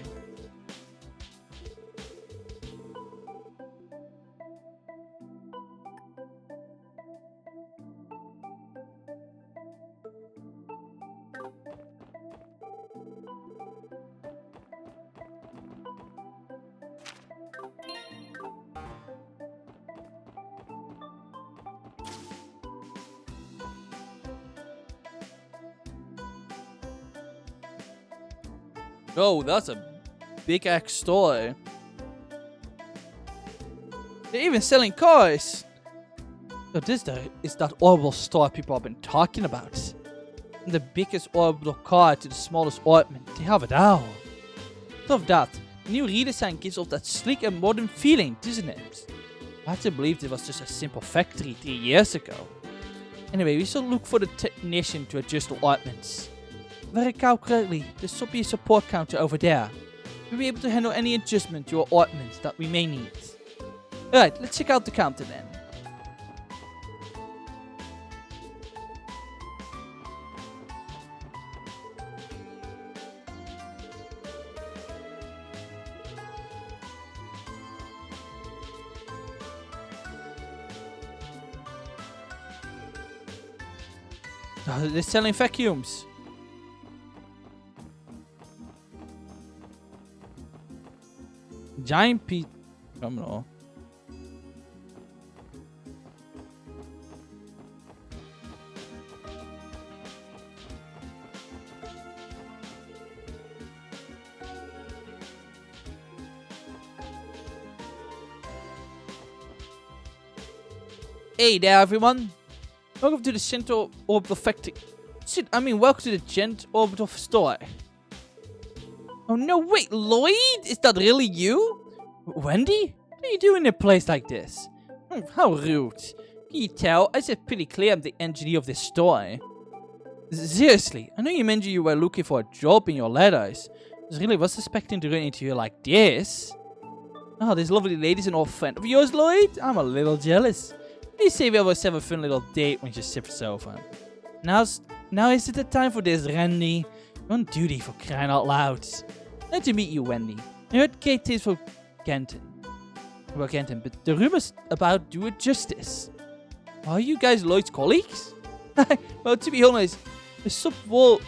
Oh, that's a big axe store. They're even selling cars. So this is that orbital store people have been talking about. From the biggest orbital car to the smallest ornament, they have it all. Top of that, the new redesign gives off that sleek and modern feeling, doesn't it? I had to believe it was just a simple factory 3 years ago. Anyway, we shall look for the technician to adjust the ornaments. If I recall correctly, there should be a support counter over there. We'll be able to handle any adjustment to our ornaments that we may need. Alright, let's check out the counter then. Oh, they're selling vacuums. Giant piece. Terminal. Hey there, everyone. Welcome to the Central Orbital Factory. Welcome to the Gent Orbital Store. Oh no, wait, Lloyd? Is that really you? Wendy? What are you doing in a place like this? How rude. Can you tell? I said pretty clear I'm the engineer of this store. Seriously, I know you mentioned you were looking for a job in your letters. I really was expecting to run into you like this. Oh, this lovely lady's an old friend of yours, Lloyd? I'm a little jealous. They say we always have a fun little date when you sit for sofa. Now is it the time for this, Randy? You're on duty for crying out loud. Nice to meet you, Wendy. I heard Kate is for Kenton. About Kenton, but the rumors about do it justice. Are you guys Lloyd's colleagues? Well, to be honest, the sub's wall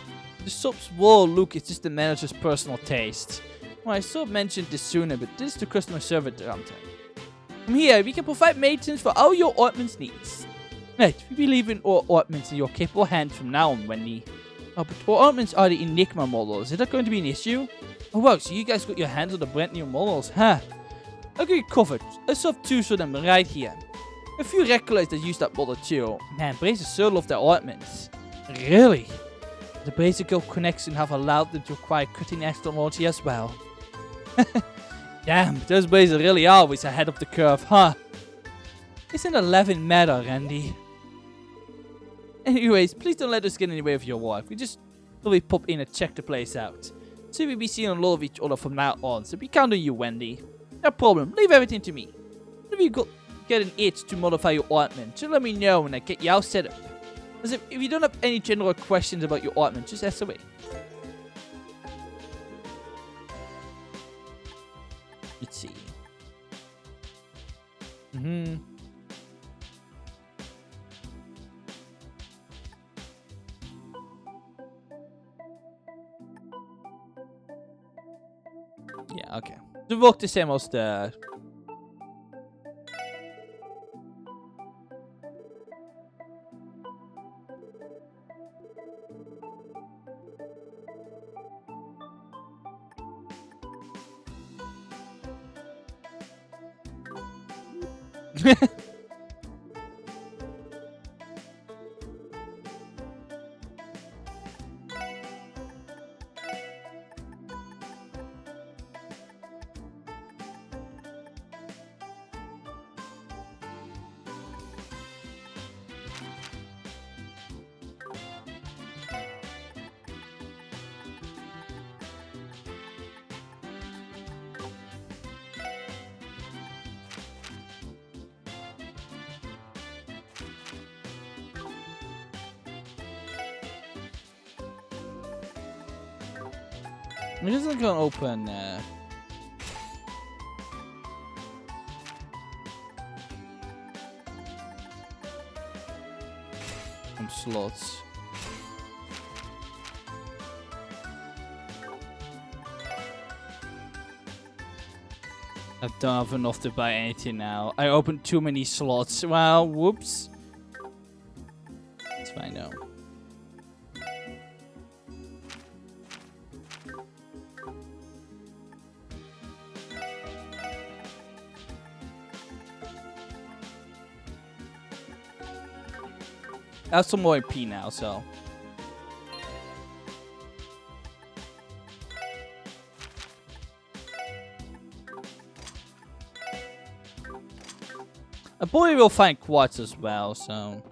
look is just the manager's personal taste. Well, I sort of mentioned this sooner, but this is the customer service downtime. From here, we can provide maintenance for all your ointments needs. Right, we believe in all ointments in your capable hands from now on, Wendy. Oh, but all ointments are the Enigma models. Is that going to be an issue? Oh wow, so you guys got your hands on the brand new models, huh? I'll get you covered. I saw two of them right here. A few regulars that use that model too. Man, Bracer sure love their ointments. Really? The Bracer connection have allowed them to acquire cutting-edge technology as well. Damn, those Bracer really are always ahead of the curve, huh? Isn't 11 matter, Randy? Anyways, please don't let us get in the way of your wife. We just probably pop in and check the place out. So we'll be seeing a lot of each other from now on, so we count on you, Wendy. No problem, leave everything to me. If you get an itch to modify your ointment, just let me know and I get you all set up. As if you don't have any general questions about your ointment, just ask away. Let's see. Yeah, okay. Det workte the same as the... I'm just gonna open some slots. I don't have enough to buy anything now. I opened too many slots. Well, whoops. It's fine now. I have some more MP now, so. I probably will find quartz as well, so.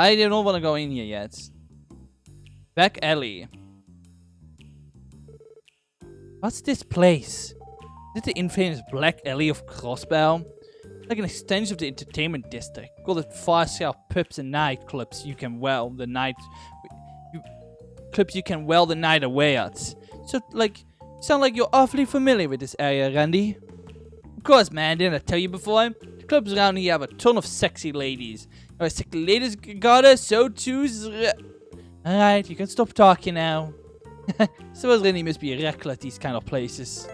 I don't want to go in here yet. Back alley. What's this place? Is it the infamous Black Alley of Crossbow? Like an extension of the entertainment district. Called it far-scale pubs and nightclubs you can well the night away at. So sound like you're awfully familiar with this area, Randy. Of course, man, didn't I tell you before? The clubs around here have a ton of sexy ladies. If sexy ladies got her, so too. Alright, you can stop talking now. Suppose Rennie must be a wreckler at these kind of places.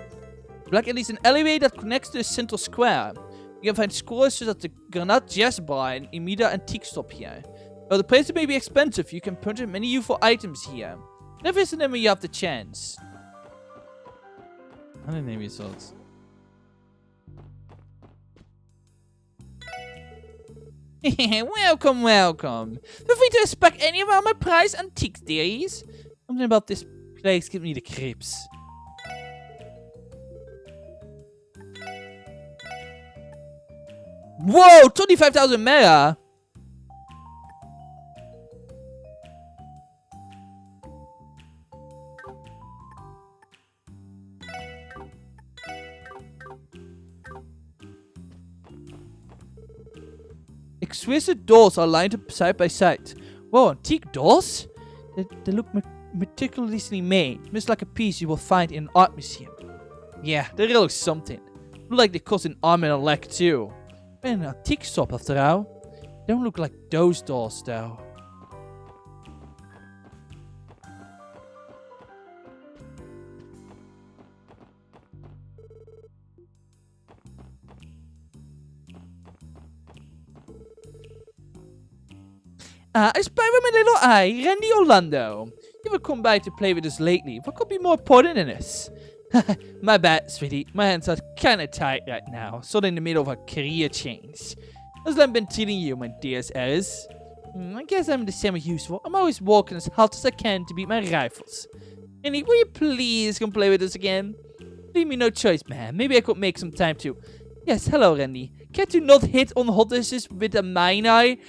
Black Alley is an alleyway that connects to the central square. You can find scores such as the Granat Jazz Bar and Imida Antique Stop here. Though the places may be expensive, you can purchase many useful items here. Never visit them when you have the chance. I don't know results. Welcome, welcome. Feel free to inspect any of my prized antiques, dearies. Something about this place gives me the creeps. Whoa, 25,000 mega. Exquisite doors are lined up side by side. Whoa, antique doors? They look meticulously made. Just like a piece you will find in an art museum. Yeah, they really look something. Look like they cost an arm and a leg too. An antique shop after all. They don't look like those doors though. I spy with my little eye, Randy Orlando. You haven't come by to play with us lately. What could be more important than this? My bad, sweetie. My hands are kinda tight right now. Sort of in the middle of a career change. How's that been treating you, my dearest Alice? I guess I'm the same as usual. I'm always working as hard as I can to beat my rivals. Annie, will you please come play with us again? Leave me no choice, man. Maybe I could make some time to... Yes, hello, Randy. Can't you not hit on hotnesses with a mine-eye?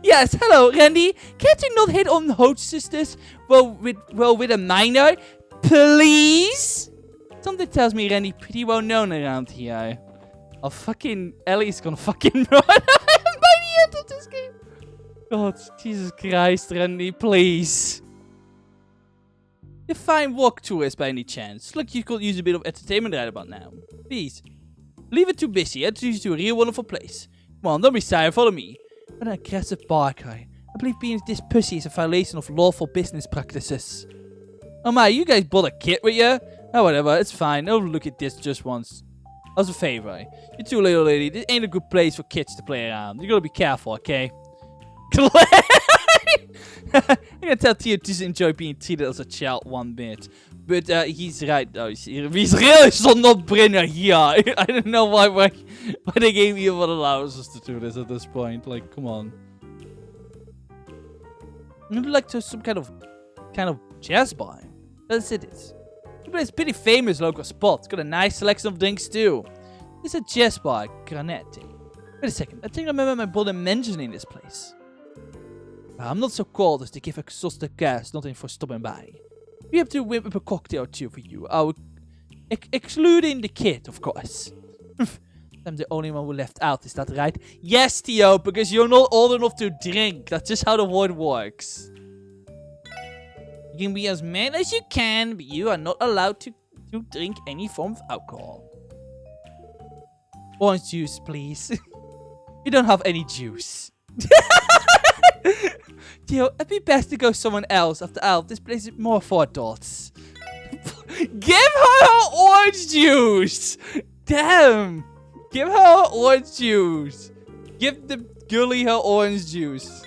Yes, hello, Randy. Can't you not hit on hostesses with a mine-eye? Please? Something tells me Randy pretty well known around here. Oh, fucking Ellie's gonna fucking run by the end of this game. God, Jesus Christ, Randy, please. You fine walk tourist by any chance? Look, you could use a bit of entertainment right about now. Please. Leave it too busy. Introduce you to a real wonderful place. Come on, don't be shy. Follow me. What an aggressive barker. I believe being this pussy is a violation of lawful business practices. Oh my, you guys brought a kid with you? Oh, whatever. It's fine. I'll look at this just once. As a favor. You two little lady. This ain't a good place for kids to play around. You gotta be careful, okay? I can tell Theo doesn't enjoy being treated as a child one bit. But he's right though. He's really zonnebringer here. I don't know why the game even allows us to do this at this point. Like, come on. I'd like to some kind of jazz bar. That's it. It's a pretty famous local spot. It's got a nice selection of drinks too. It's a jazz bar, Granete. Wait a second. I think I remember my brother mentioning this place. I'm not so cold as to give exhausted guests nothing for stopping by. We have to whip up a cocktail or two for you. Excluding the kid, of course. I'm the only one who left out, is that right? Yes, Theo, because you're not old enough to drink. That's just how the word works. You can be as mad as you can, but you are not allowed to drink any form of alcohol. Orange juice, please. You don't have any juice. Theo, it'd be best to go someone else. After all, this place is more for adults. Give her orange juice! Damn! Give her orange juice. Give the girlie her orange juice.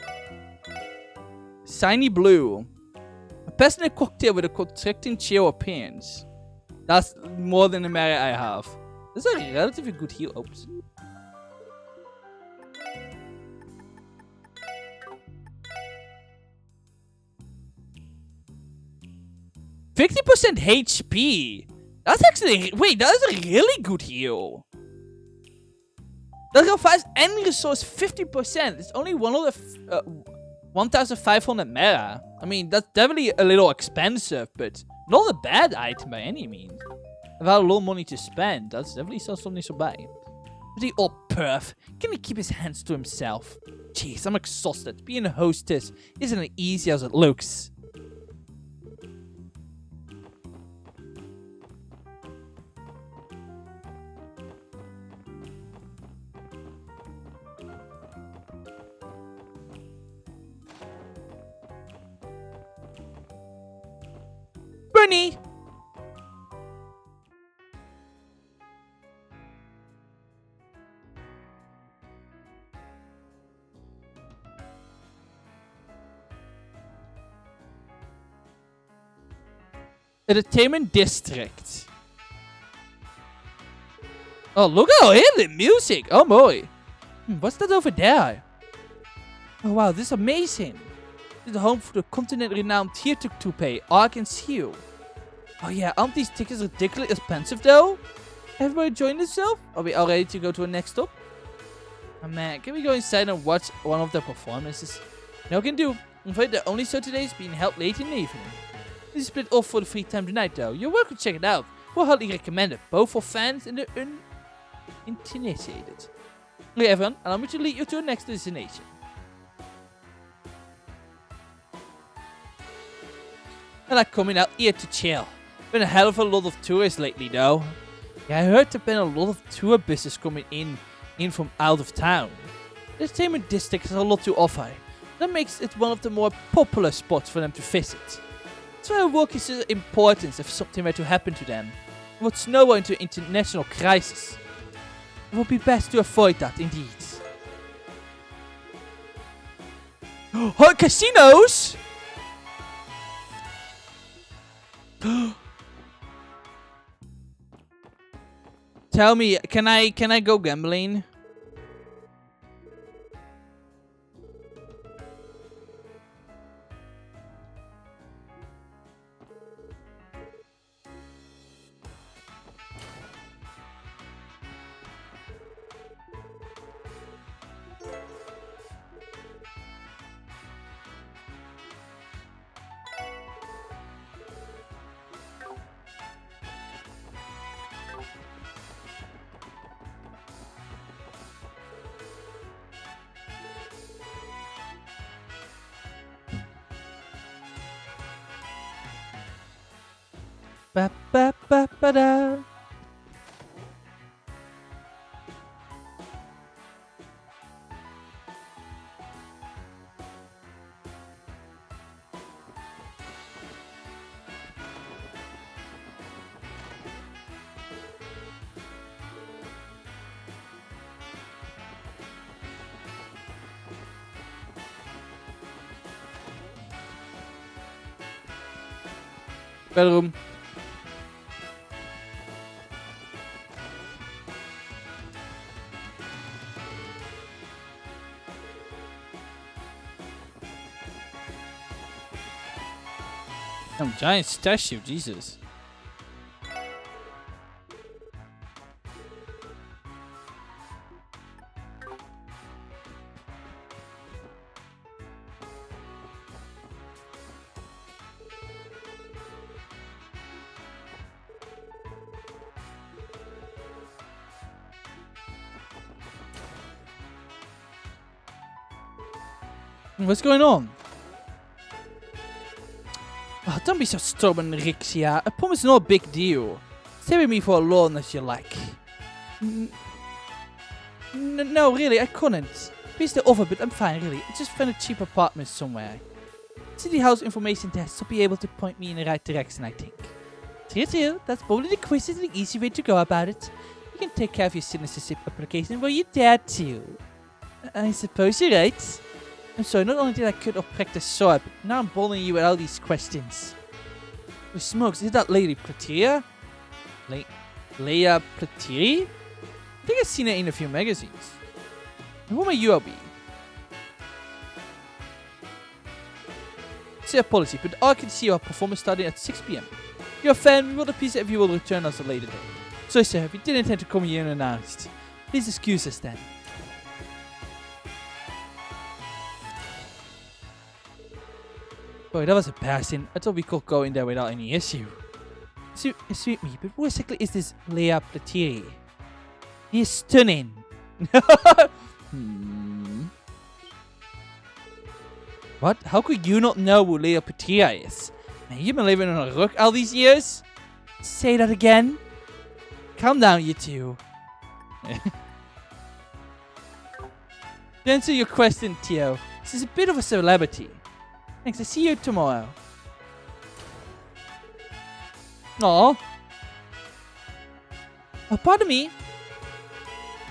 Shiny blue. A passionate cocktail with a contracting chill appearance. That's more than the merit I have. This is a relatively good heal. Oops. %50 HP. That's actually... Wait, that is a really good heal. That revives any resource 50%. It's only 1,500 meta. I mean, that's definitely a little expensive, but not a bad item by any means. Without a lot of money to spend, that's definitely something to buy. The old perf. Can he keep his hands to himself? Jeez, I'm exhausted. Being a hostess isn't as easy as it looks. Tiny! Entertainment District. Oh, look out here, the music. Oh, boy. What's that over there? Oh, wow, this is amazing. This is the home for the continent-renowned theater troupe, Ark and Seal. Oh, yeah, aren't these tickets ridiculously expensive, though? Everybody join themselves? Are we all ready to go to the next stop? Oh, man, can we go inside and watch one of the performances? No, can do. I'm afraid the only show today is being held late in the evening. This is split off for the free time tonight, though. You're welcome to check it out. We'll highly recommend it, both for fans and the uninitiated. Okay, everyone, allow me to lead you to the next destination. I like coming out here to chill. Been a hell of a lot of tourists lately, though. Yeah, I heard there's been a lot of tour buses coming in from out of town. The entertainment district has a lot to offer. That makes it one of the more popular spots for them to visit. That's why work is so important if something were to happen to them. It would snowball into an international crisis. It would be best to avoid that, indeed. Oh, casinos! Tell me, can I go gambling? Ba ba ba ba da. Bedroom. Some giant statue, Jesus. What's going on? Oh, don't be so stubborn, Rixia. I promise no big deal. Stay with me for as long as you like. No, really, I couldn't. Please stay over, but I'm fine, really. I just found a cheap apartment somewhere. City House information desk will be able to point me in the right direction, I think. True, that's probably the quickest and easy way to go about it. You can take care of your citizenship application when you dare to. I suppose you're right. I'm sorry, not only did I cut off practice sharp, but now I'm bothering you with all these questions. Oh, smokes, is that Lady Plateria? Leia Plateria? I think I've seen it in a few magazines. And who may you be? It's your policy, but I can see our performance starting at 6 PM. If you're a fan, we would appreciate if you will return us a later day. So sir, we did intend to come here unannounced. Please excuse us then. Boy, that was embarrassing. I thought we could go in there without any issue. Excuse me, but what exactly is this Leia Plateria? He is stunning. What? How could you not know who Leia Plateria is? Man, you've been living on a rock all these years? Say that again? Calm down, you two. To answer your question, Tio, she's a bit of a celebrity. Thanks, I'll see you tomorrow. Aw. Oh, pardon me.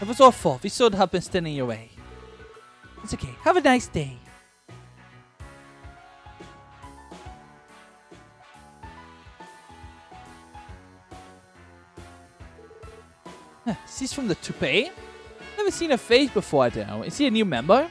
It was our fault. We should have been standing in your way. It's okay. Have a nice day. Huh, she's from the Toupee? Never seen her face before though. Is he a new member?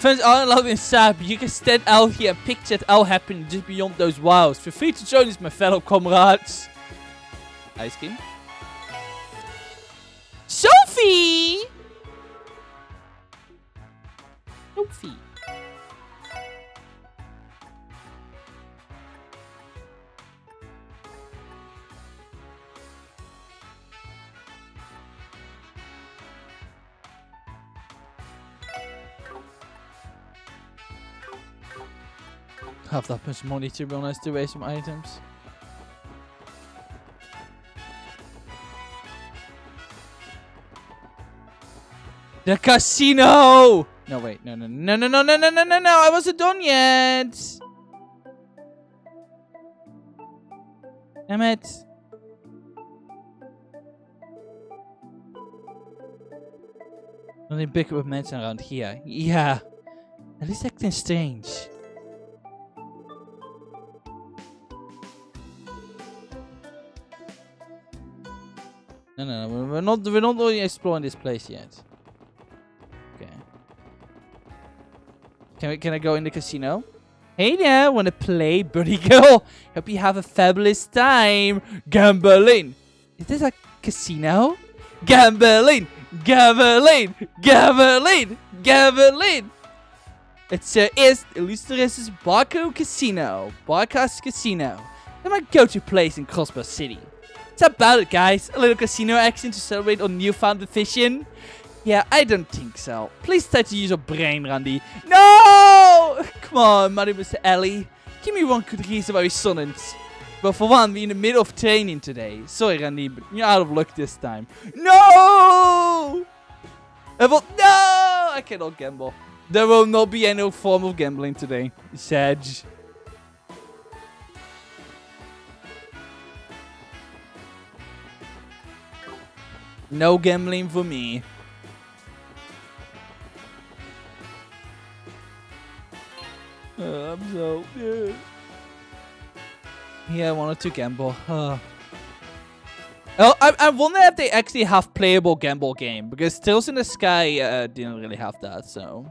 Fans aren't allowed inside, but you can stand out here and picture it all happening just beyond those walls. Feel free to join us, my fellow comrades. Ice cream. Sophie! Sophie. Have that much money to be honest to waste some items. The casino! No wait, no, I wasn't done yet. Damn it. Only bigger with mensen around here. Yeah. At least acting strange. No, we're not really exploring this place yet. Okay. Can I go in the casino? Hey there, wanna play, buddy girl? Hope you have a fabulous time gambling. Is this a casino? Gambling. It sure is Illustrious Barco Casino. Barca's Casino. They're my go-to place in Crossbar City. It's about it, guys. A little casino action to celebrate our newfound vision. Yeah, I don't think so. Please try to use your brain, Randy. No! Come on, Mr. Ellie. Give me one good reason why we shouldn't. Well, for one, we're in the middle of training today. Sorry, Randy, but you're out of luck this time. No! No! I cannot gamble. There will not be any form of gambling today. Sedge. No gambling for me. I'm so good. Yeah, I wanted to gamble. Oh, I wonder if they actually have playable gamble game, because Tales in the Sky didn't really have that, so.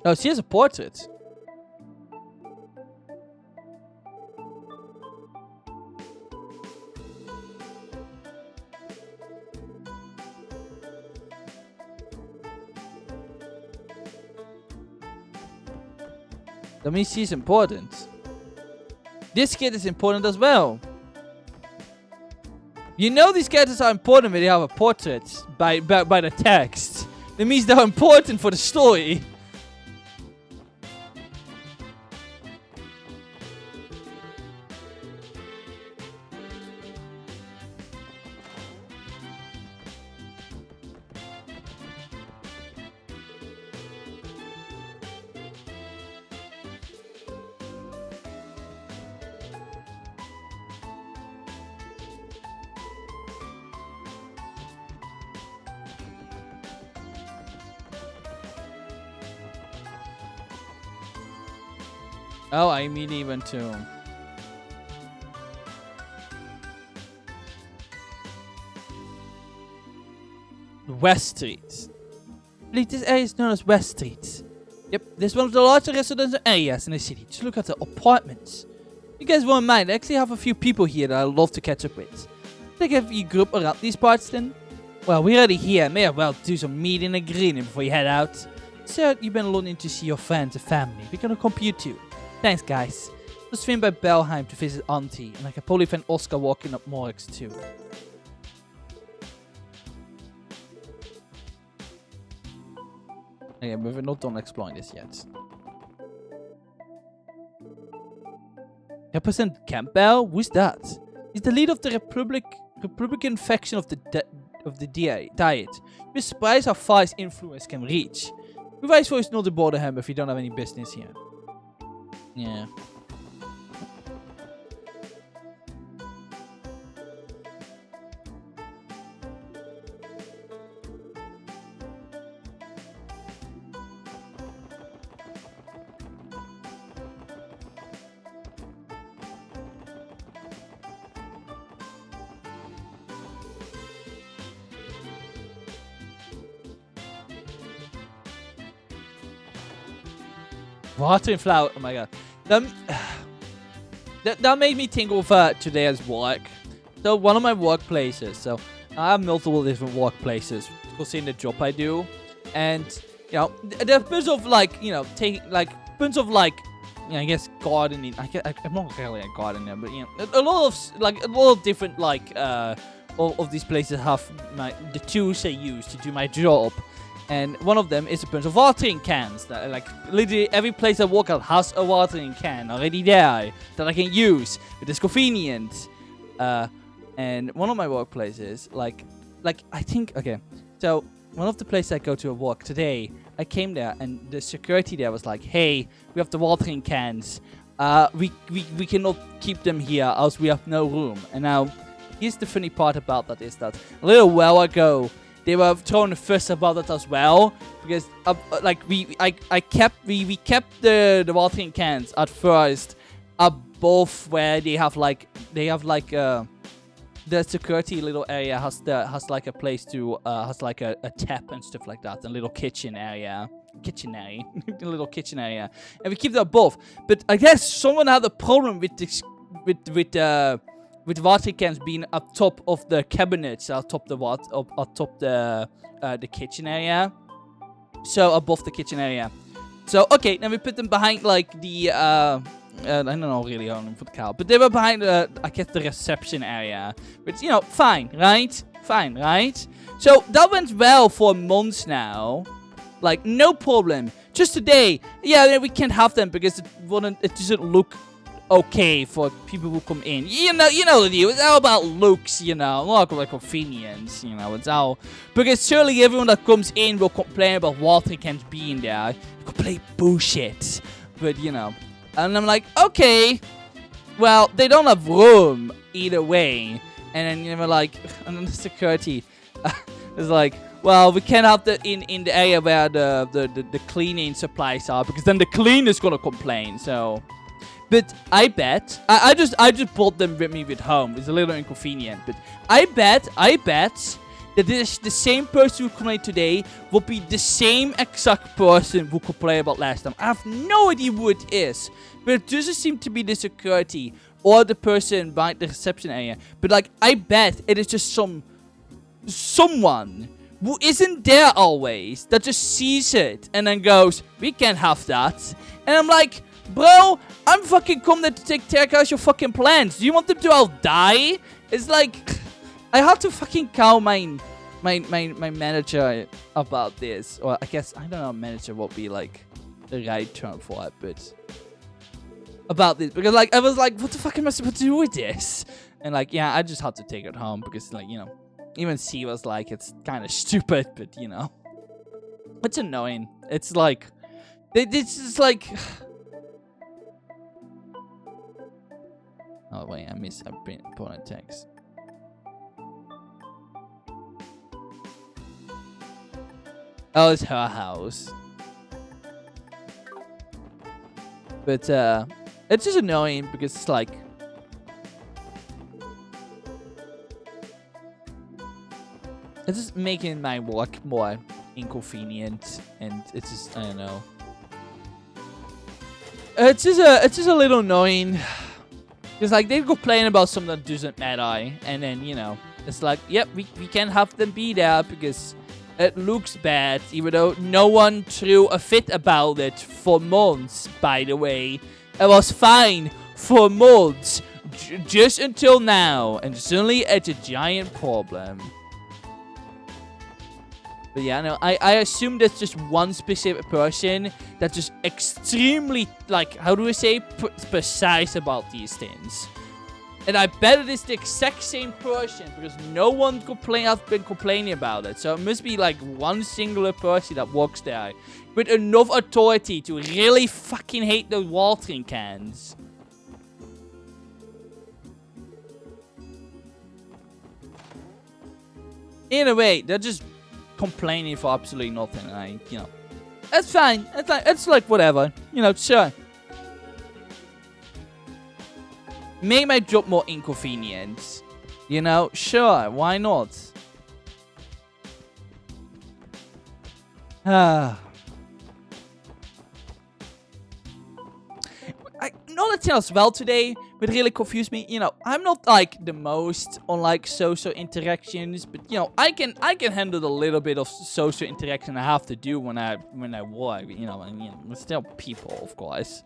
Oh, she has a portrait. That means she's important. This kid is important as well. You know these characters are important when they have a portrait by the text. That means they're important for the story. Oh, I immediately went to West Street. I believe this area is known as West Street. Yep, this is one of the larger residential areas in the city. Just look at the apartments. You guys won't mind, I actually have a few people here that I'd love to catch up with. Think if you grew up around these parts then? Well, we're already here. May as well do some meeting and greeting before you head out. So, you've been longing to see your friends and family. We're gonna compute you. Thanks, guys. Just swing by Belheim to visit Auntie, and I can probably find Oscar walking up Morix too. Okay, but we're not done exploring this yet. Representative Campbell? Who's that? He's the leader of the Republican faction of the Diet. You'd be surprised how far his influence can reach. We advise for us not to bother him if you don't have any business here. Yeah. Watering flower. Oh my god. That made me think of today's work. So one of my workplaces. So I have multiple different workplaces considering the job I do, and you know there's bits of like bits of like I guess gardening. I'm not really a gardener, but you know a lot of different all of these places have the tools I use to do my job. And one of them is a bunch of watering cans. That, like, literally every place I walk out has a watering can already there that I can use. It is convenient. And one of my workplaces, I think, okay. So, one of the places I go to work today, I came there and the security there was like, hey, we have the watering cans. We cannot keep them here, else we have no room. And now, here's the funny part about that is that a little while ago, they were throwing a fuss about it as well, because we kept the watering cans at first above where they have the security little area has like a place to has like a tap and stuff like that, and a little kitchen area, a little kitchen area, and we keep that above. But I guess someone had a problem with this with watering cans being up top of the cabinets, atop the kitchen area. So above the kitchen area. So okay, then we put them behind like the I don't know really how them for the cow, but they were behind I guess the reception area, which you know fine, right? So that went well for months now, like no problem. Just today, yeah, we can't have them because it doesn't look okay for people who come in. You know the deal. It's all about looks, you know, not like convenience, you know. It's all because surely everyone that comes in will complain about watering cans being there. Complete bullshit. But you know, and I'm like, okay, well they don't have room either way. And then you know like, and then the security is like, well, we can't have the in the area where the cleaning supplies are because then the cleaner's gonna complain. So. But I bet I just brought them with me with home. It's a little inconvenient, but I bet that this the same person who complained today will be the same exact person who complained about last time. I have no idea who it is, but it doesn't seem to be the security or the person behind the reception area. But like I bet it is just someone who isn't there always that just sees it and then goes, "We can't have that," and I'm like. Bro, I'm fucking come there to take care of your fucking plans. Do you want them to all die? It's like, I have to fucking call my manager about this. Or I guess, I don't know, manager would be like the right term for it, but about this. Because like, I was like, what the fuck am I supposed to do with this? And like, yeah, I just had to take it home because like, you know, even she was like, it's kind of stupid, but you know, it's annoying. It's like, this is like... Oh wait, I missed important text. Oh, it's her house. But it's just annoying because it's like it's just making my work more inconvenient, and it's just I don't know. It's just a little annoying. Because, like, they complain about something that doesn't matter. And then, you know, it's like, yep, we can't have them be there because it looks bad. Even though no one threw a fit about it for months, by the way. It was fine for months. Just until now. And suddenly it's a giant problem. But yeah, no, I assume that's just one specific person that's just extremely, like, how do I say, precise about these things. And I bet it is the exact same person, because no one has been complaining about it. So it must be like one singular person that works there with enough authority to really fucking hate those watering cans. In a way, they're just complaining for absolutely nothing. You know, that's fine. It's like whatever. You know, sure. Make my job more inconvenient. You know, sure. Why not? Nothing else well today, but really confused me. You know, I'm not like the most on like social interactions, but you know, I can handle a little bit of social interaction I have to do when I work. You know, and we're still people, of course.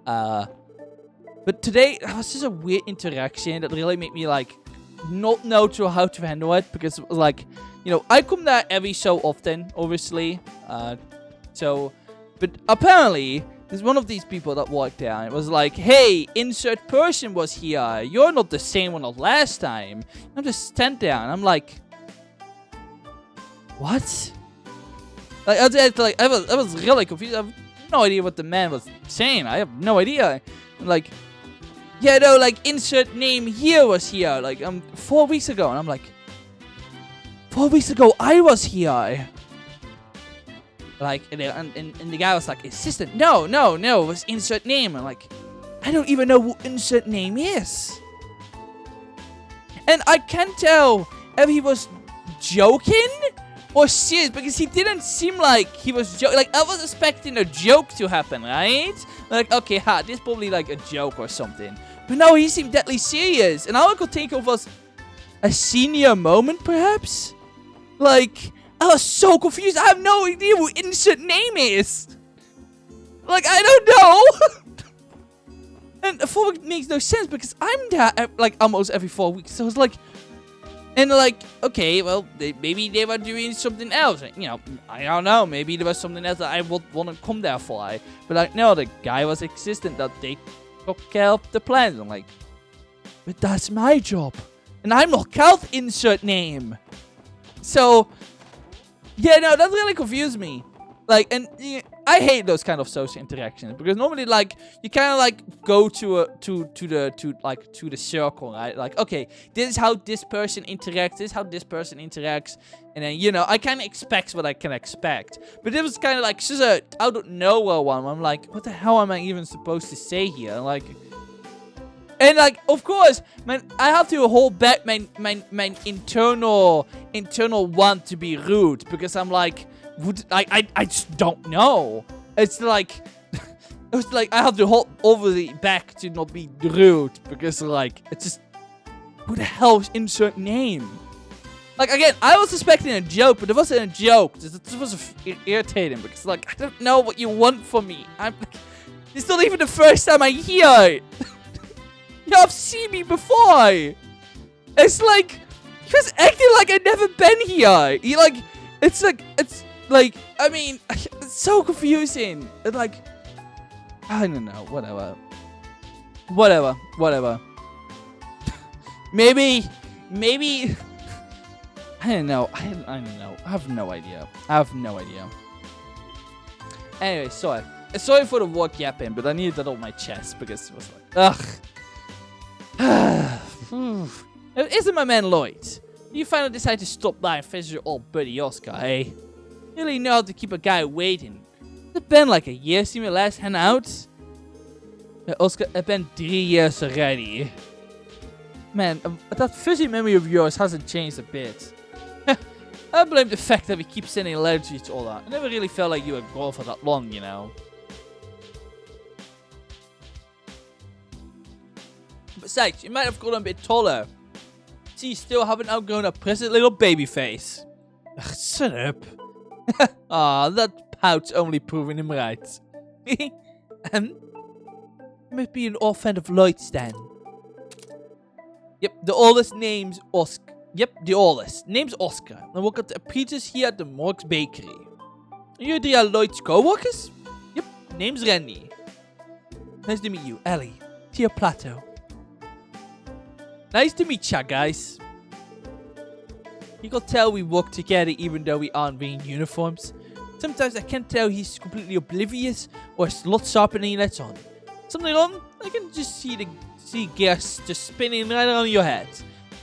But today it was just a weird interaction that really made me like not know how to handle it, because it was like, you know, I come there every so often, obviously. But apparently there's one of these people that walked there and it was like, hey, insert person was here. You're not the same one as last time. I'm just stand there and I'm like, what? Like, I was really confused. I have no idea what the man was saying. I have no idea. I'm like, yeah, no, like, insert name here was here. Like, 4 weeks ago. And I'm like, 4 weeks ago I was here. Like, and the guy was like, assistant. No, it was insert name. I'm like, I don't even know who insert name is. And I can't tell if he was joking or serious, because he didn't seem like he was joking. Like, I was expecting a joke to happen, right? Like, okay, this is probably like a joke or something. But no, he seemed deadly serious. And all I could think of was a senior moment, perhaps? Like, I was so confused. I have no idea who insert name is. Like, I don't know. And 4 weeks makes no sense, because I'm there like almost every 4 weeks. So I was like, and like, okay, well, maybe they were doing something else. You know, I don't know. Maybe there was something else that I would want to come there for. But like, no, the guy was insistent that they took care of the plans. I'm like, but that's my job. And I'm not called insert name. So, yeah, no, that really confused me. Like, and I hate those kind of social interactions, because normally, like, you kind of like go to the circle, right? Like, okay, this is how this person interacts. This is how this person interacts, and then, you know, I kind of expect what I can expect. But it was kind of like just a out of nowhere one. I'm like, what the hell am I even supposed to say here? Like, and like, of course, man, I have to hold back my internal want to be rude, because I'm like, I just don't know. It's like, I have to hold over the back to not be rude, because like, it's just, who the hell is insert name? Like, again, I was expecting a joke, but it wasn't a joke. This was irritating, because like, I don't know what you want from me. It's not even the first time I hear it. You have seen me before. It's like, he was acting like I'd never been here. It's like, I mean, it's so confusing. It's like, I don't know, whatever. maybe, I don't know. I don't know. I have no idea. Anyway, sorry for the word yapping, but I needed that on my chest, because it was like, ugh. Isn't my man Lloyd? You finally decided to stop by and visit your old buddy Oscar, eh? You really know how to keep a guy waiting. It's been like a year since we last hung out. Oscar, it's been 3 years already. Man, that fuzzy memory of yours hasn't changed a bit. I blame the fact that we keep sending letters to each other. I never really felt like you were gone for that long, you know. Besides, you might have gotten a bit taller. See, you still haven't outgrown a pleasant little baby face. Ugh, shut up. Aw, that pout's only proving him right. You must be an old friend of Lloyd's then. Yep, the oldest name's Yep, the oldest. Name's Oscar. I work at the pizzas here at the Morgs Bakery. You three are Lloyd's co-workers? Yep, name's Randy. Nice to meet you, Ellie. Tia Plato. Nice to meet ya, guys. You can tell we work together even though we aren't wearing uniforms. Sometimes I can't tell he's completely oblivious or is a lot sharper than he lets on. Something on? I can just see gas just spinning right around your head.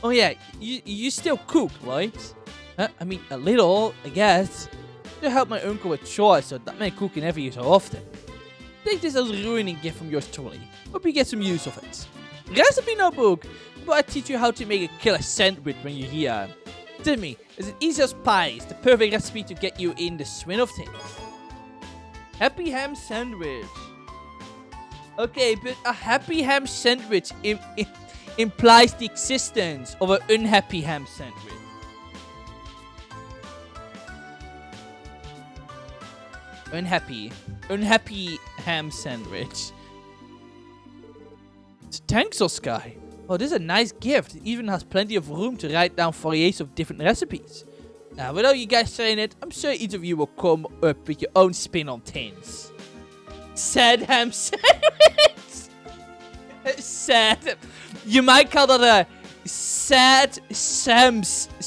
Oh yeah, you still cook, right? I mean, a little, I guess. To help my uncle with chores, so that may cooking every so often. Take this as a ruining gift from yours truly. Hope you get some use of it. Recipe notebook! But I teach you how to make a killer sandwich when you're here. Timmy, is it easy as pie? It's the perfect recipe to get you in the swing of things. Happy ham sandwich. Okay, but a happy ham sandwich implies the existence of an unhappy ham sandwich. Unhappy ham sandwich. Thanks, Oscar. Oh, this is a nice gift. It even has plenty of room to write down variations of different recipes. Now, without you guys saying it, I'm sure each of you will come up with your own spin on things. Sad ham sandwich. Sad. You might call that a sad hams. A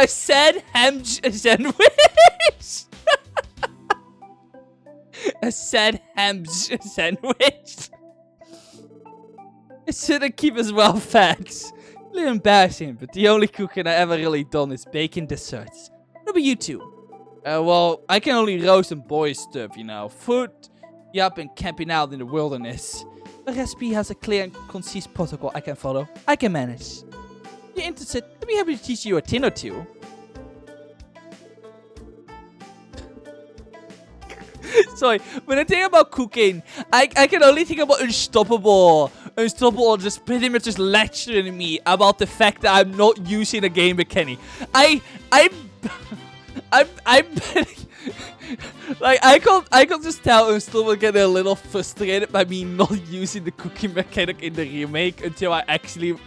sad ham sandwich. A sad ham sandwich. It shouldn't keep us well fed. A little embarrassing, but the only cooking I ever really done is baking desserts. What about you two? Well, I can only roast and boil stuff, you know. Food, yup, and camping out in the wilderness. The recipe has a clear and concise protocol I can follow. I can manage. If you're interested, I'd be happy to teach you a thing or two. Sorry, when I think about cooking, I can only think about Unstoppable. Unstoppable just pretty much just lecturing me about the fact that I'm not using a game mechanic. I'm like I can just tell Unstoppable getting a little frustrated by me not using the cooking mechanic in the remake until I actually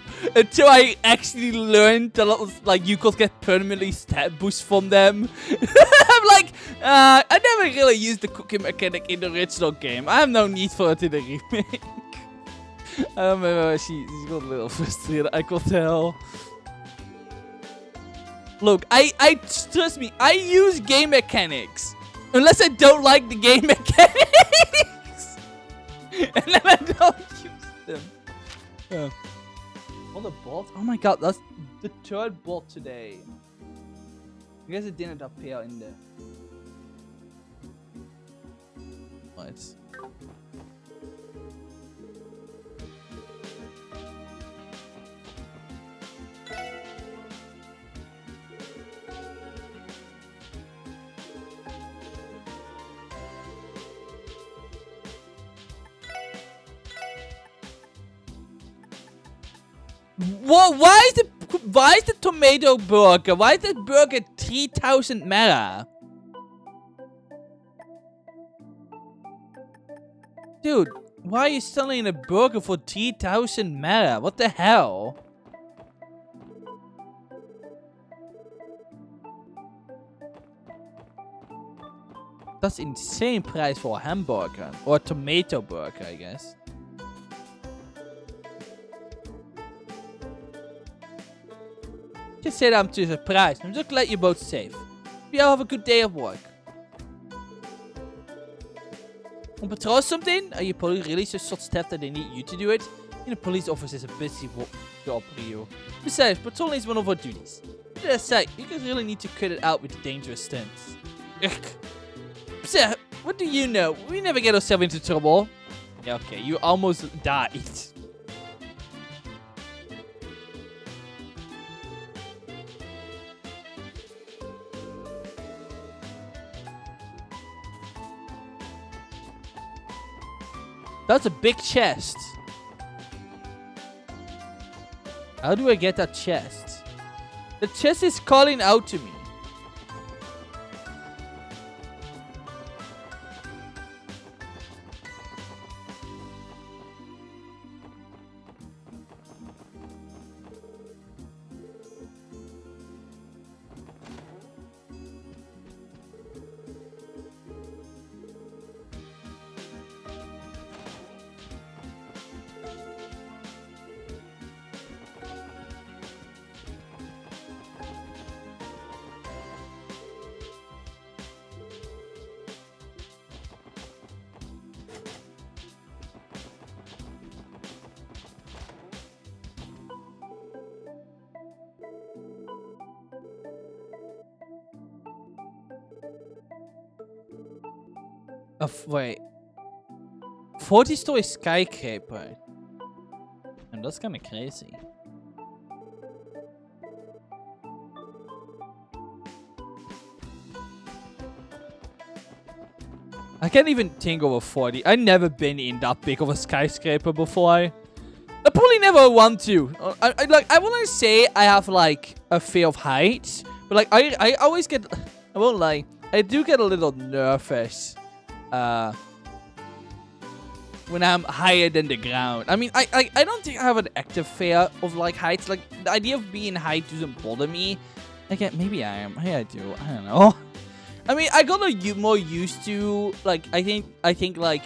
learned that like you could get permanently stat boosts from them. I'm like, I never really used the cooking mechanic in the original game. I have no need for it in the remake. I don't remember, she got a little frustrated, I could tell. Look, I trust me, I use game mechanics. Unless I don't like the game mechanics. And then I don't use them. All the bolts? Oh my god, that's the third bolt today. I guess it didn't appear in there. What? What? Why is the tomato burger? Why is that burger 3,000 meta? Dude, why are you selling a burger for 3,000 meta? What the hell? That's insane price for a hamburger. Or a tomato burger, I guess. Just said I'm too surprised. I'm just glad you're both safe. You all have a good day of work. On patrol or something? Are you police really so short-staffed that they need you to do it? In a police office is a busy job for you. Besides, patrolling is one of our duties. With that aside, you guys really need to cut it out with the dangerous stunts. Sir, what do you know? We never get ourselves into trouble. Yeah, okay, you almost died. That's a big chest. How do I get that chest? The chest is calling out to me. Wait. 40-story skyscraper. And that's kind of crazy. I can't even think of a 40. I've never been in that big of a skyscraper before. I probably never want to. I want to say I have like a fear of heights, but like I always get. I won't lie. I do get a little nervous. When I'm higher than the ground. I mean, I don't think I have an active fear of like heights. Like the idea of being high doesn't bother me. Again, maybe I am. Hey, I do. I don't know. I mean, I got more used to like I think like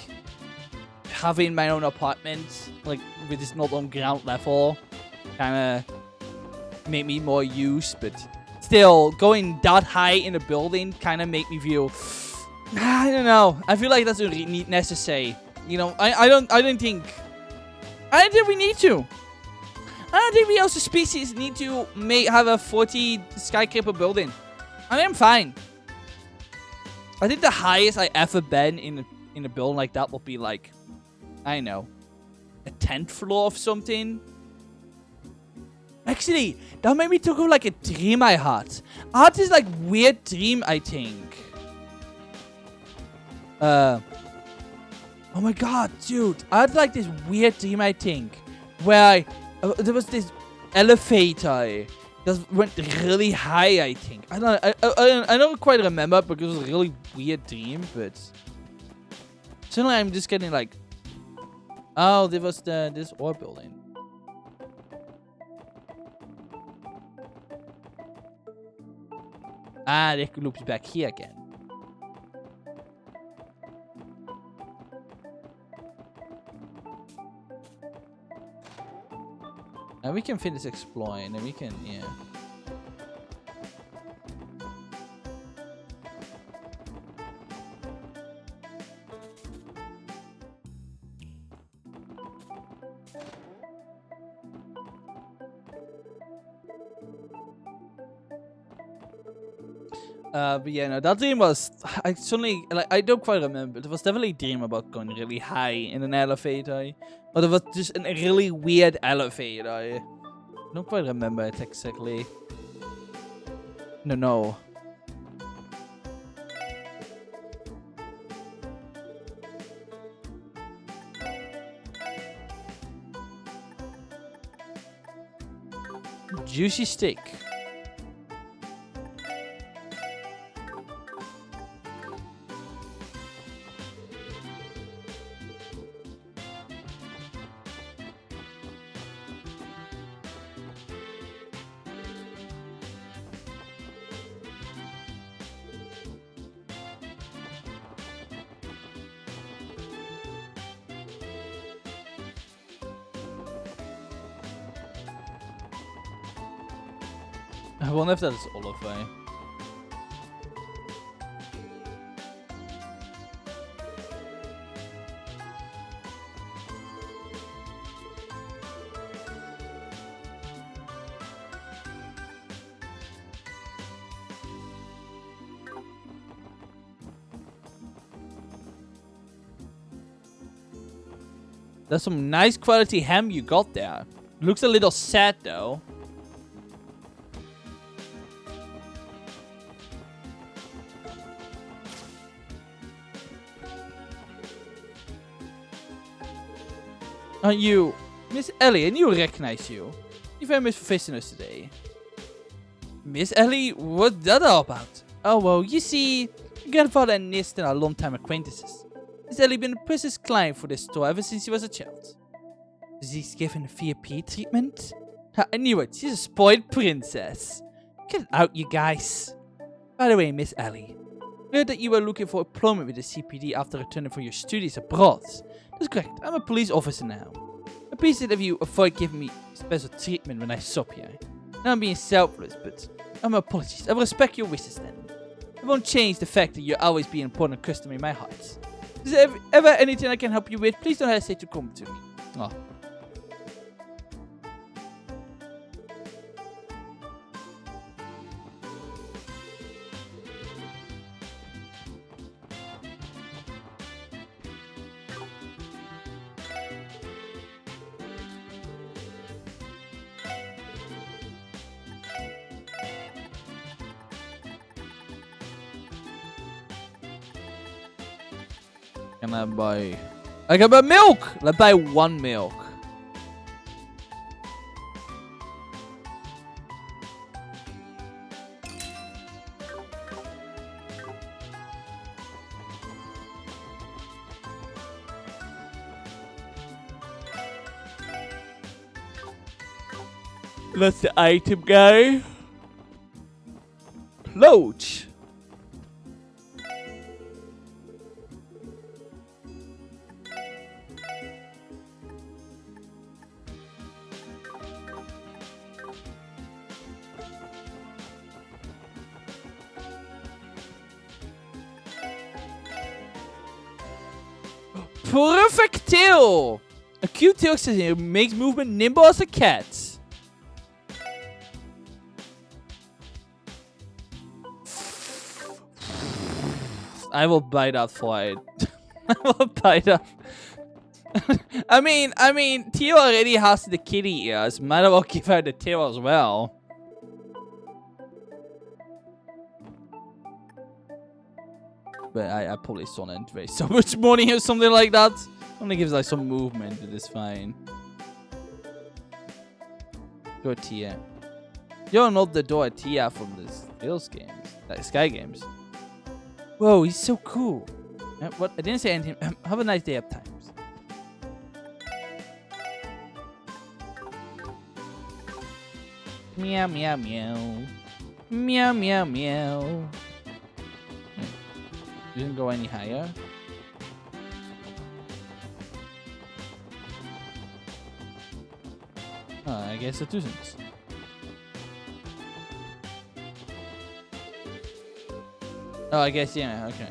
having my own apartment like with this not on ground level kind of made me more used, but still going that high in a building kind of make me feel I don't know. I feel like that's really necessary. You know, I don't think we need to. I don't think we as a species need to have a 40 skyscraper building. I am fine. I think the highest I ever been in a building like that would be like, I don't know, a 10th floor of something. Actually, that made me think of like a dream I had. I had this like weird dream, I think. Oh my god, dude. I had like this weird dream, I think, where there was this elevator that went really high, I think. I don't quite remember because it was a really weird dream, but suddenly I'm just getting like, oh, there was this ore building. Ah, it loops back here again. And we can finish exploring, and we can, yeah. But yeah, no, that dream was, I suddenly, like, I don't quite remember. It was definitely a dream about going really high in an elevator. But it was just a really weird elevator. I don't quite remember it exactly. No. Juicy steak. I wonder if that is Oliver. That's some nice quality ham you got there. Looks a little sad though. Aren't you Miss Ellie? I knew I recognize you. You're famous for visiting us today. Miss Ellie, what's that all about? Oh well, you see, your grandfather and Niston are long-time acquaintances. Miss Ellie been a precious client for this store ever since she was a child. She's given VIP treatment? I knew it, she's a spoiled princess. Get out, you guys. By the way, Miss Ellie, I heard that you were looking for employment with the CPD after returning from your studies abroad. That's correct, I'm a police officer now. I appreciate if you avoid giving me special treatment when I shop here. Now I'm being selfless, but my apologies. I will respect your wishes then. It won't change the fact that you'll always be an important customer in my heart. Is there ever anything I can help you with? Please don't hesitate to come to me. Oh. Can I buy... I can buy milk! Let's buy 1 milk. That's the item guy. Float. Perfect tail. A cute tail says makes movement nimble as a cat. I will buy that for it. I will buy that. I mean, Tio already has the kitty ears. Might as well give her the tail as well. But I probably saw an waste so much money or something like that. Only gives like some movement. It is fine. Go Tia. You're not the door Tia from the Skills games, like Sky games. Whoa, he's so cool. What? I didn't say anything. Have a nice day up times. Meow meow meow. Meow meow meow. Didn't go any higher. Oh, I guess it doesn't. Oh, I guess, yeah, okay.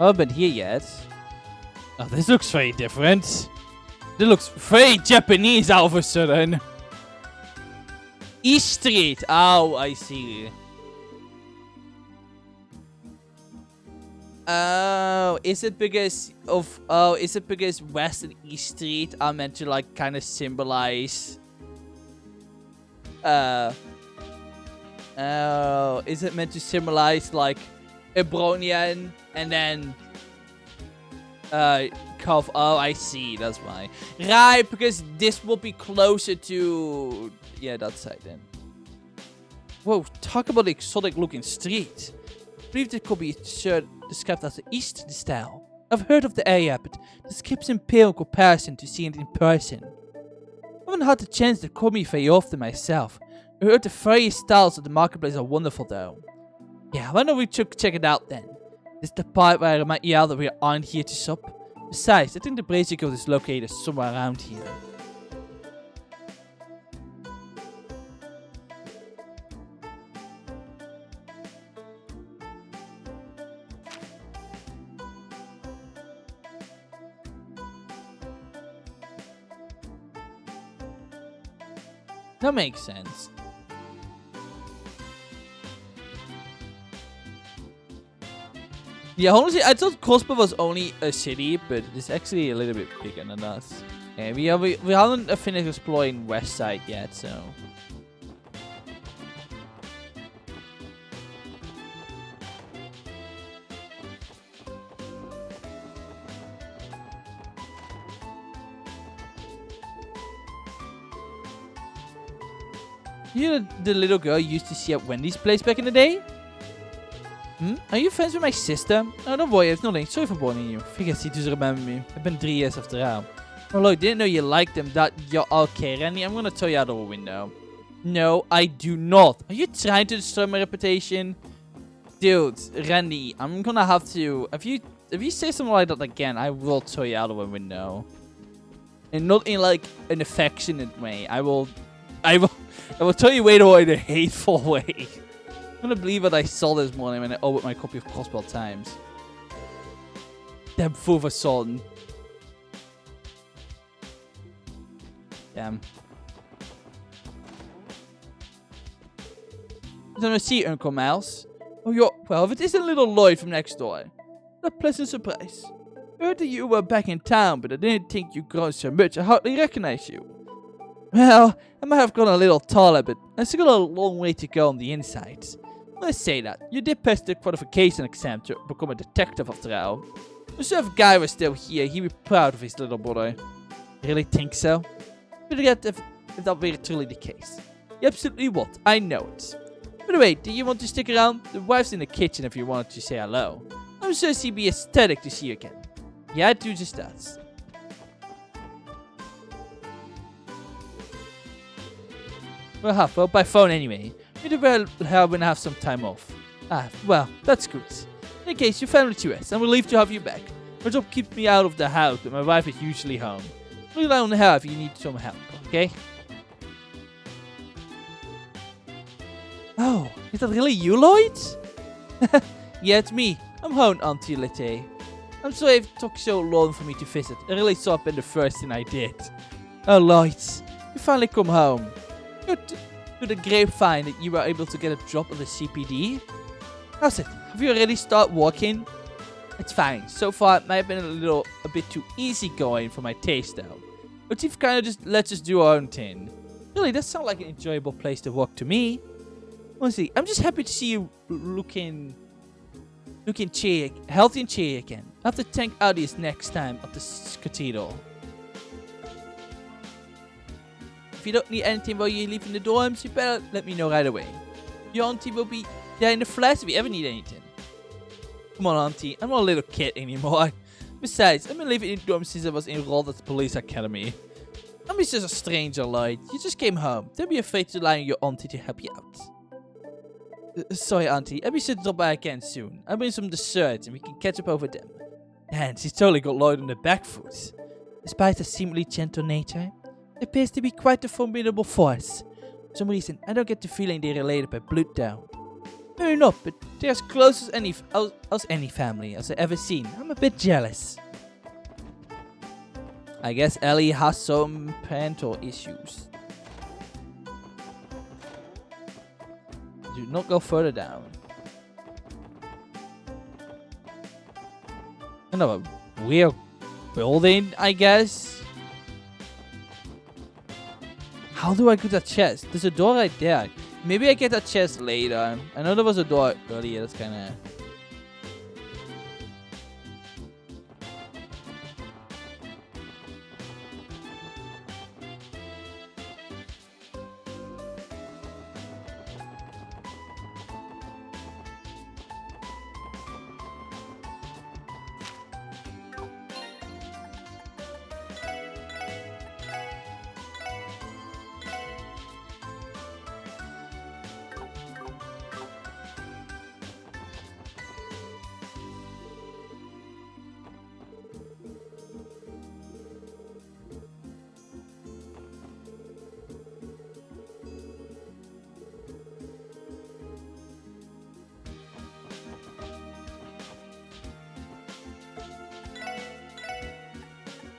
Oh, but here yet. Oh, this looks very different. This looks very Japanese all of a sudden. East Street. Oh, I see. Oh, is it because of... Oh, is it because West and East Street are meant to, like, kind of symbolize... Oh, is it meant to symbolize, like, Ebronian and then... Cove. Oh, I see. That's why. Right, because this will be closer to... Yeah, that side then. Whoa, talk about the exotic looking street. I believe it could be described as the East style. I've heard of the area, but this keeps in pale comparison to seeing it in person. I haven't had the chance to come here very often myself. I heard the various styles of the marketplace are wonderful though. Yeah, why don't we check it out then? This is the part where I remind you that we aren't here to shop. Besides, I think the Brazier Guild is located somewhere around here. That makes sense. Yeah, honestly, I thought Cospa was only a city, but it's actually a little bit bigger than us. Yeah, we haven't finished exploring West Side yet, so... You know the little girl you used to see at Wendy's place back in the day? Are you friends with my sister? Oh, don't worry, it's nothing. Sorry for bothering you. Figured she doesn't remember me. I've been 3 years after all. Oh, look, didn't know you liked them. That you're okay, Randy. I'm gonna throw you out of a window. No, I do not. Are you trying to destroy my reputation? Dude, Randy, I'm gonna have to... If you say something like that again, I will throw you out of a window. And not in, like, an affectionate way. I will throw you away in a hateful way. I'm gonna believe what I saw this morning when I opened my copy of Crossbell Times. Damn fool for Sultan. Damn. I don't see you, Uncle Miles. Oh, you're... Well, if it isn't little Lloyd from next door. What a pleasant surprise. I heard that you were back in town, but I didn't think you'd grown so much. I hardly recognize you. Well, I might have gone a little taller, but I still got a long way to go on the inside. Let's say that. You did pass the qualification exam to become a detective after all. So if Guy was still here, he'd be proud of his little brother. You really think so? Forget if that were truly the case. You absolutely would. I know it. By the way, do you want to stick around? The wife's in the kitchen if you wanted to say hello. I'm sure she'd be ecstatic to see you again. Yeah, do just that. Well, by phone anyway. Maybe we'll have some time off. Well, that's good. In case your family to rest, I'm relieved to have you back. My job keeps me out of the house, but my wife is usually home. Rely on her if you need some help, okay? Oh, is that really you, Lloyd? Yeah, it's me. I'm home, Auntie Lette. I'm sorry it took so long for me to visit. I really saw it been the first thing I did. Oh, Lloyd, you finally come home. Good. To the grapevine that you were able to get a job at the CPD. How's it? Have you already started working? It's fine. So far, it might have been a bit too easygoing for my taste, though. But you've kind of just let us do our own thing. Really, that sounds like an enjoyable place to work to me. Honestly, I'm just happy to see you looking healthy and cheery again. I'll have to thank Audius next time at the cathedral. If you don't need anything while you're leaving the dorms, you better let me know right away. Your auntie will be there in the flesh if you ever need anything. Come on, auntie. I'm not a little kid anymore. Besides, I've been living in dorms since I was enrolled at the police academy. I'm just a stranger, Lloyd. You just came home. Don't be afraid to rely on your auntie to help you out. Sorry, auntie. I'll be sure to drop by again soon. I'll bring some desserts and we can catch up over them. Man, she's totally got Lloyd on the back foot. Despite her seemingly gentle nature, it appears to be quite a formidable force. For some reason, I don't get the feeling they're related by blood though. Maybe not, but they're as close as any family as I've ever seen. I'm a bit jealous. I guess Ellie has some parental issues. Do not go further down. Another weird building, I guess. How do I get that chest? There's a door right there. Maybe I get that chest later. I know there was a door earlier. That's kind of...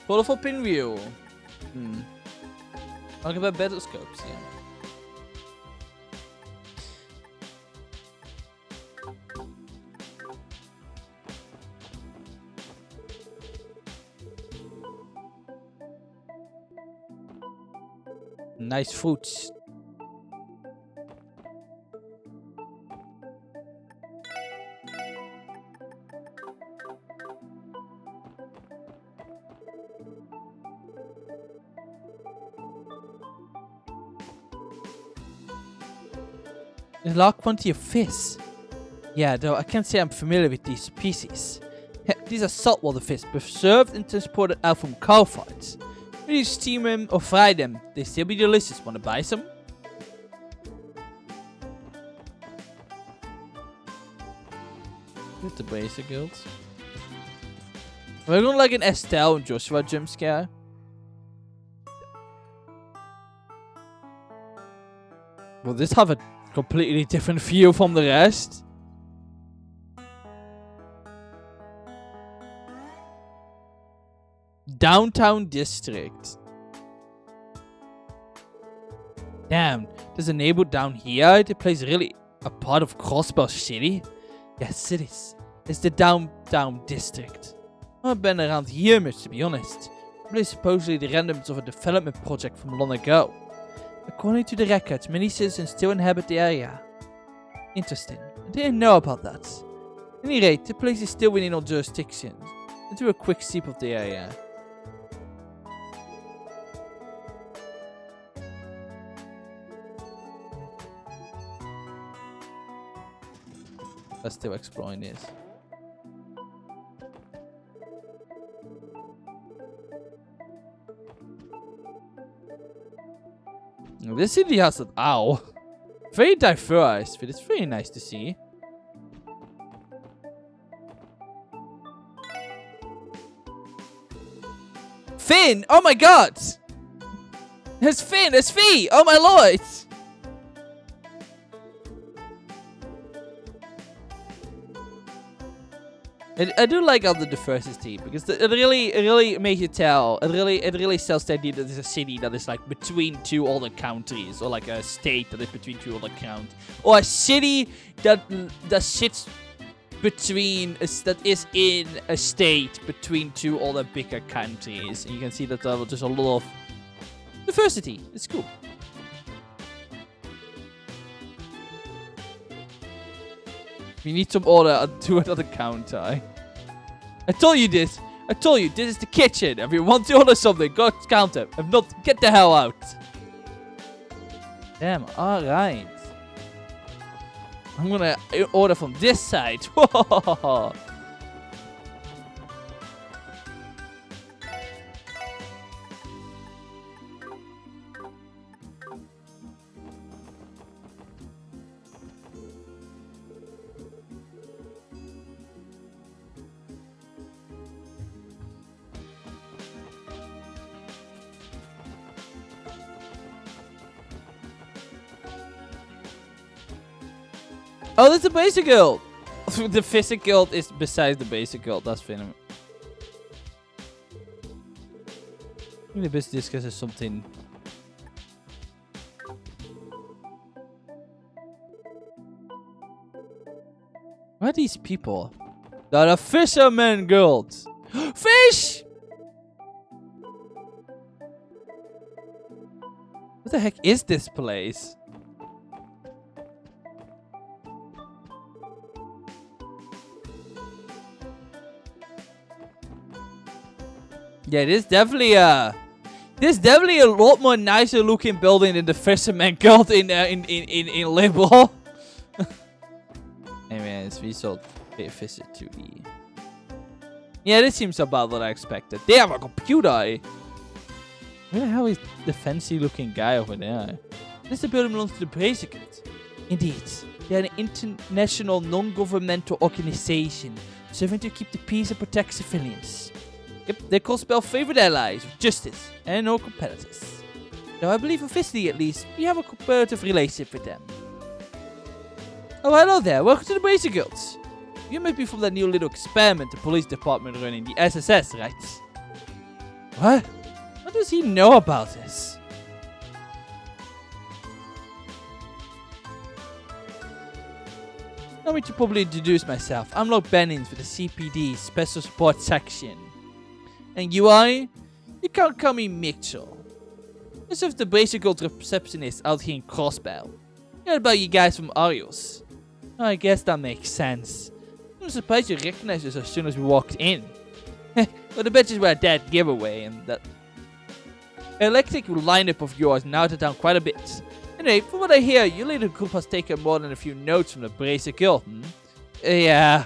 Colorful pinwheel. I'll give her better scopes, yeah. Nice fruits. A large quantity of fish. Yeah, though I can't say I'm familiar with these species. These are saltwater fish, preserved and transported out from cow farms. When you steam them or fry them, they still be delicious. Wanna buy some? Get the basic guilds. We're going like an Estelle and Joshua jump scare. Will this have a completely different feel from the rest? Downtown District. Damn, there's a neighborhood down here. The place really a part of Crossbar City? Yes, it is. It's the Downtown District. I haven't been around here much, to be honest. The place is supposedly the remnants of a development project from long ago. According to the records, many citizens still inhabit the area. Interesting. I didn't know about that. At any rate, the place is still within our jurisdiction. Let's do a quick sweep of the area. Let's still exploring this. This city has an owl. Very diverse, but it's very nice to see. Finn! Oh my god! There's Finn! There's Fee! Oh my lord! I do like all the diversity because it really makes you tell. It really sells the idea that there's a city that is like between two other countries, or like a state that is between two other countries, or a city that sits between that is in a state between two other bigger countries. And you can see that there's a lot of diversity. It's cool. We need some order to another counter. I told you this. I told you this is the kitchen. If you want to order something, go to the counter. If not, get the hell out. Damn, alright. I'm gonna order from this side. Whoa. Oh, that's the basic guild. The physic guild is besides the basic guild. That's Venom. Maybe the discuss is something. Where are these people? They're the fisherman guild. Fish! What the heck is this place? Yeah, this definitely a lot more nicer looking building than the Fisherman Guild in Liberal. Anyways, we sold a visit to the. Yeah, this seems about what I expected. They have a computer. Where the hell is the fancy looking guy over there? This building belongs to the Basic Guild. Indeed, they are an international non-governmental organization serving to keep the peace and protect civilians. Yep, they Crossbell favorite allies with justice and no competitors. Though I believe officially at least, we have a comparative relationship with them. Oh, hello there. Welcome to the Basic Guilds. You must be from that new little experiment the police department running, the SSS, right? What? What does he know about this? Allow me to probably introduce myself. I'm Lord Bennings for the CPD Special Support Section. And you are? You can't call me Mitchell. This is the Basic Guild receptionist out here in Crossbell. Heard about you guys from Arios. Oh, I guess that makes sense. I'm surprised you recognized us as soon as we walked in. Well, the bitches were a dead giveaway, and that electric lineup of yours narrowed down quite a bit. Anyway, from what I hear, your little group has taken more than a few notes from the Basic Guild. Yeah,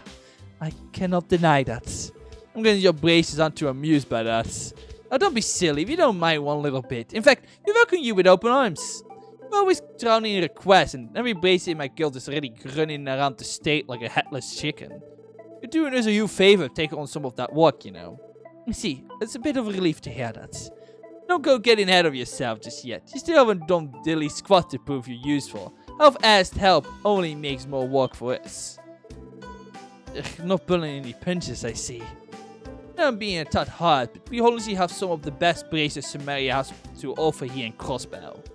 I cannot deny that. I'm getting your braces aren't too amused by that. Oh, don't be silly if you don't mind one little bit. In fact, we welcome you with open arms. I'm always drowning in requests, and every bracer in my guild is already running around the state like a headless chicken. You're doing us a huge favor taking on some of that work, you know. You see, it's a bit of a relief to hear that. Don't go getting ahead of yourself just yet. You still haven't done dilly squat to prove you're useful. Half-assed help only makes more work for us. Ugh, not pulling any punches, I see. I'm being a tad hard, but we honestly have some of the best braces Samaria has to offer here in Crossbell.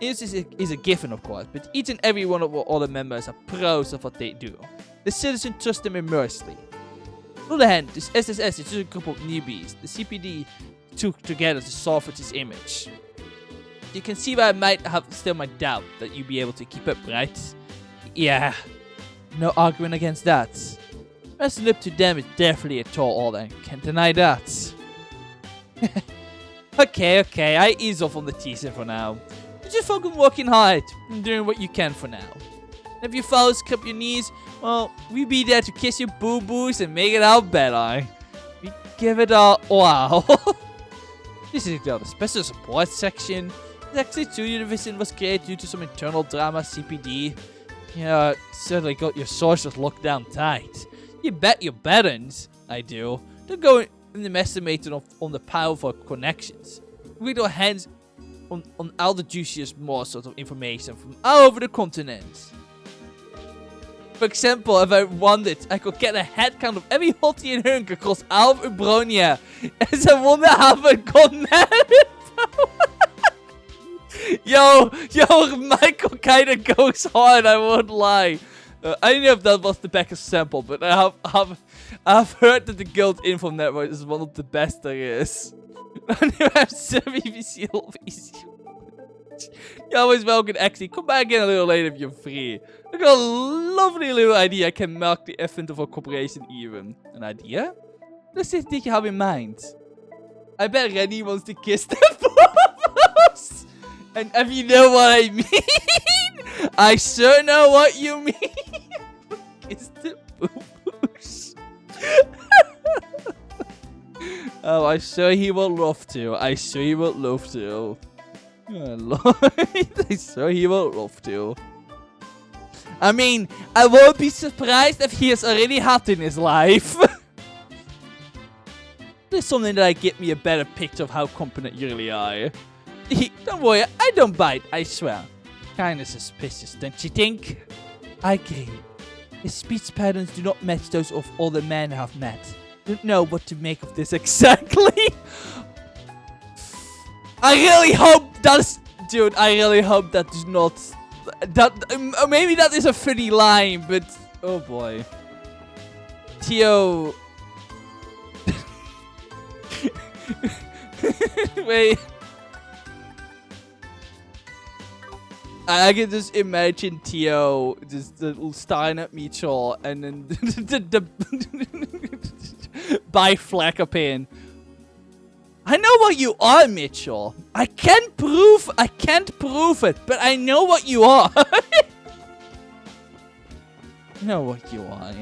This is a given, of course, but each and every one of our other members are pros of what they do. The citizens trust them immensely. On the other hand, this SSS is just a group of newbies. The CPD took together to salvage its image. You can see why I might have still my doubt that you'd be able to keep up, right? Yeah. No arguing against that. Messing up to them is definitely a tall order. Can't deny that. Okay, I ease off on the teasing for now. You're just fucking working hard and doing what you can for now. If you fellas cup your knees, well, we be there to kiss your boo-boos and make it out better. We give it a wow. This is the special support section. Actually, 2 division was created due to some internal drama CPD. Yeah, certainly got your sources locked down tight. You bet your bettings, I do. Don't go in the estimating on the powerful connections. We got hands on all the juiciest more sort of information from all over the continent. For example, if I wanted, I could get a head count of every hottie and hunk across all of Ubronia. As I wonder how I got married. Yo, Michael kinda goes hard, I won't lie. I don't know if that was the best sample, but I've heard that the Guild Info Network is one of the best there is. You're always welcome, actually. Come back in a little later if you're free. I got a lovely little idea I can mark the event of a corporation even. An idea? Let's see what you have in mind. I bet Rennie wants to kiss the boo-boos. And if you know what I mean, I sure know what you mean. Kiss the boo-boos. Oh, I'm sure he will love to. I'm sure he will love to. Oh, Lord. I'm sure he will love to. I mean, I won't be surprised if he has already had in his life. There's something that get me a better picture of how competent you really are. Don't worry, I don't bite, I swear. Kinda suspicious, don't you think? I agree. His speech patterns do not match those of all the men I have met. Don't know what to make of this exactly. I really hope that's... Dude, I really hope that is not... That maybe that is a funny line, but... Oh boy. Tio... Wait. I can just imagine Tio just staring at Mitchell and then by Fleck appearing. I know what you are, Mitchell. I can't prove it, but I know what you are. I know what you are.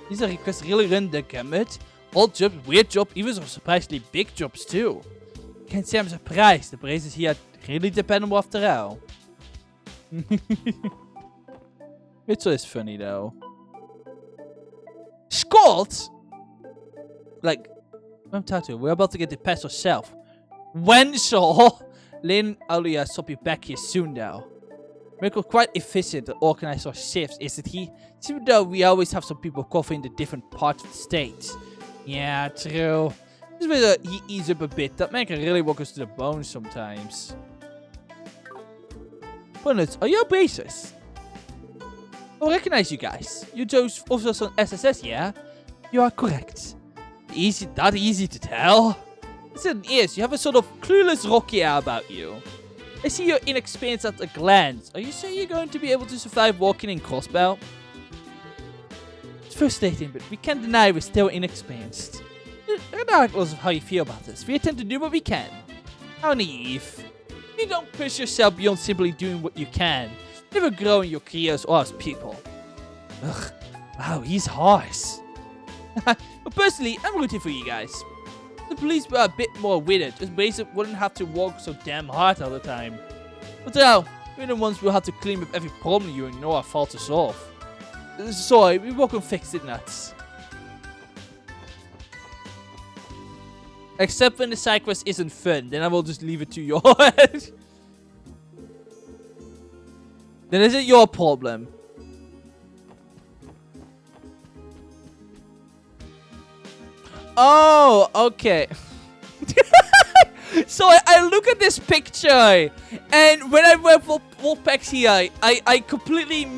These are requests really run the gamut. Old jobs, weird jobs, even some surprisingly big jobs too. Can't say I'm surprised. The prices here really dependable after all. Mitchell is funny though. Scott? Like, I'm Tattoo, we're about to get the pest ourselves. When so? Lynn Alia will be back here soon now. Michael quite efficient to organize our shifts, isn't he? Even though we always have some people covering the different parts of the state. Yeah, true. Just better he ease up a bit. That man can really work us to the bone sometimes. Bullets, are you basis? I recognize you guys. You those officers on SSS, yeah? You are correct. That easy to tell. Listen, yes, you have a sort of clueless rocky air about you. I see you're inexperienced at a glance. Are you sure you're going to be able to survive walking in Crossbow? It's frustrating, but we can't deny we're still inexperienced. Regardless of how you feel about this, we attempt to do what we can. How naive. You don't push yourself beyond simply doing what you can. Never grow in your careers or as people. Ugh. Wow, he's harsh. But personally, I'm rooting for you guys. The police were a bit more with it, just basically wouldn't have to work so damn hard all the time. But now, we're the ones who have to clean up every problem you know our fault to solve. Sorry, we work on fix it nuts. Except when the side quest isn't fun, then I will just leave it to your head. Then is it your problem? Oh, okay. So I look at this picture, and when I went for Wolfpack's here, I completely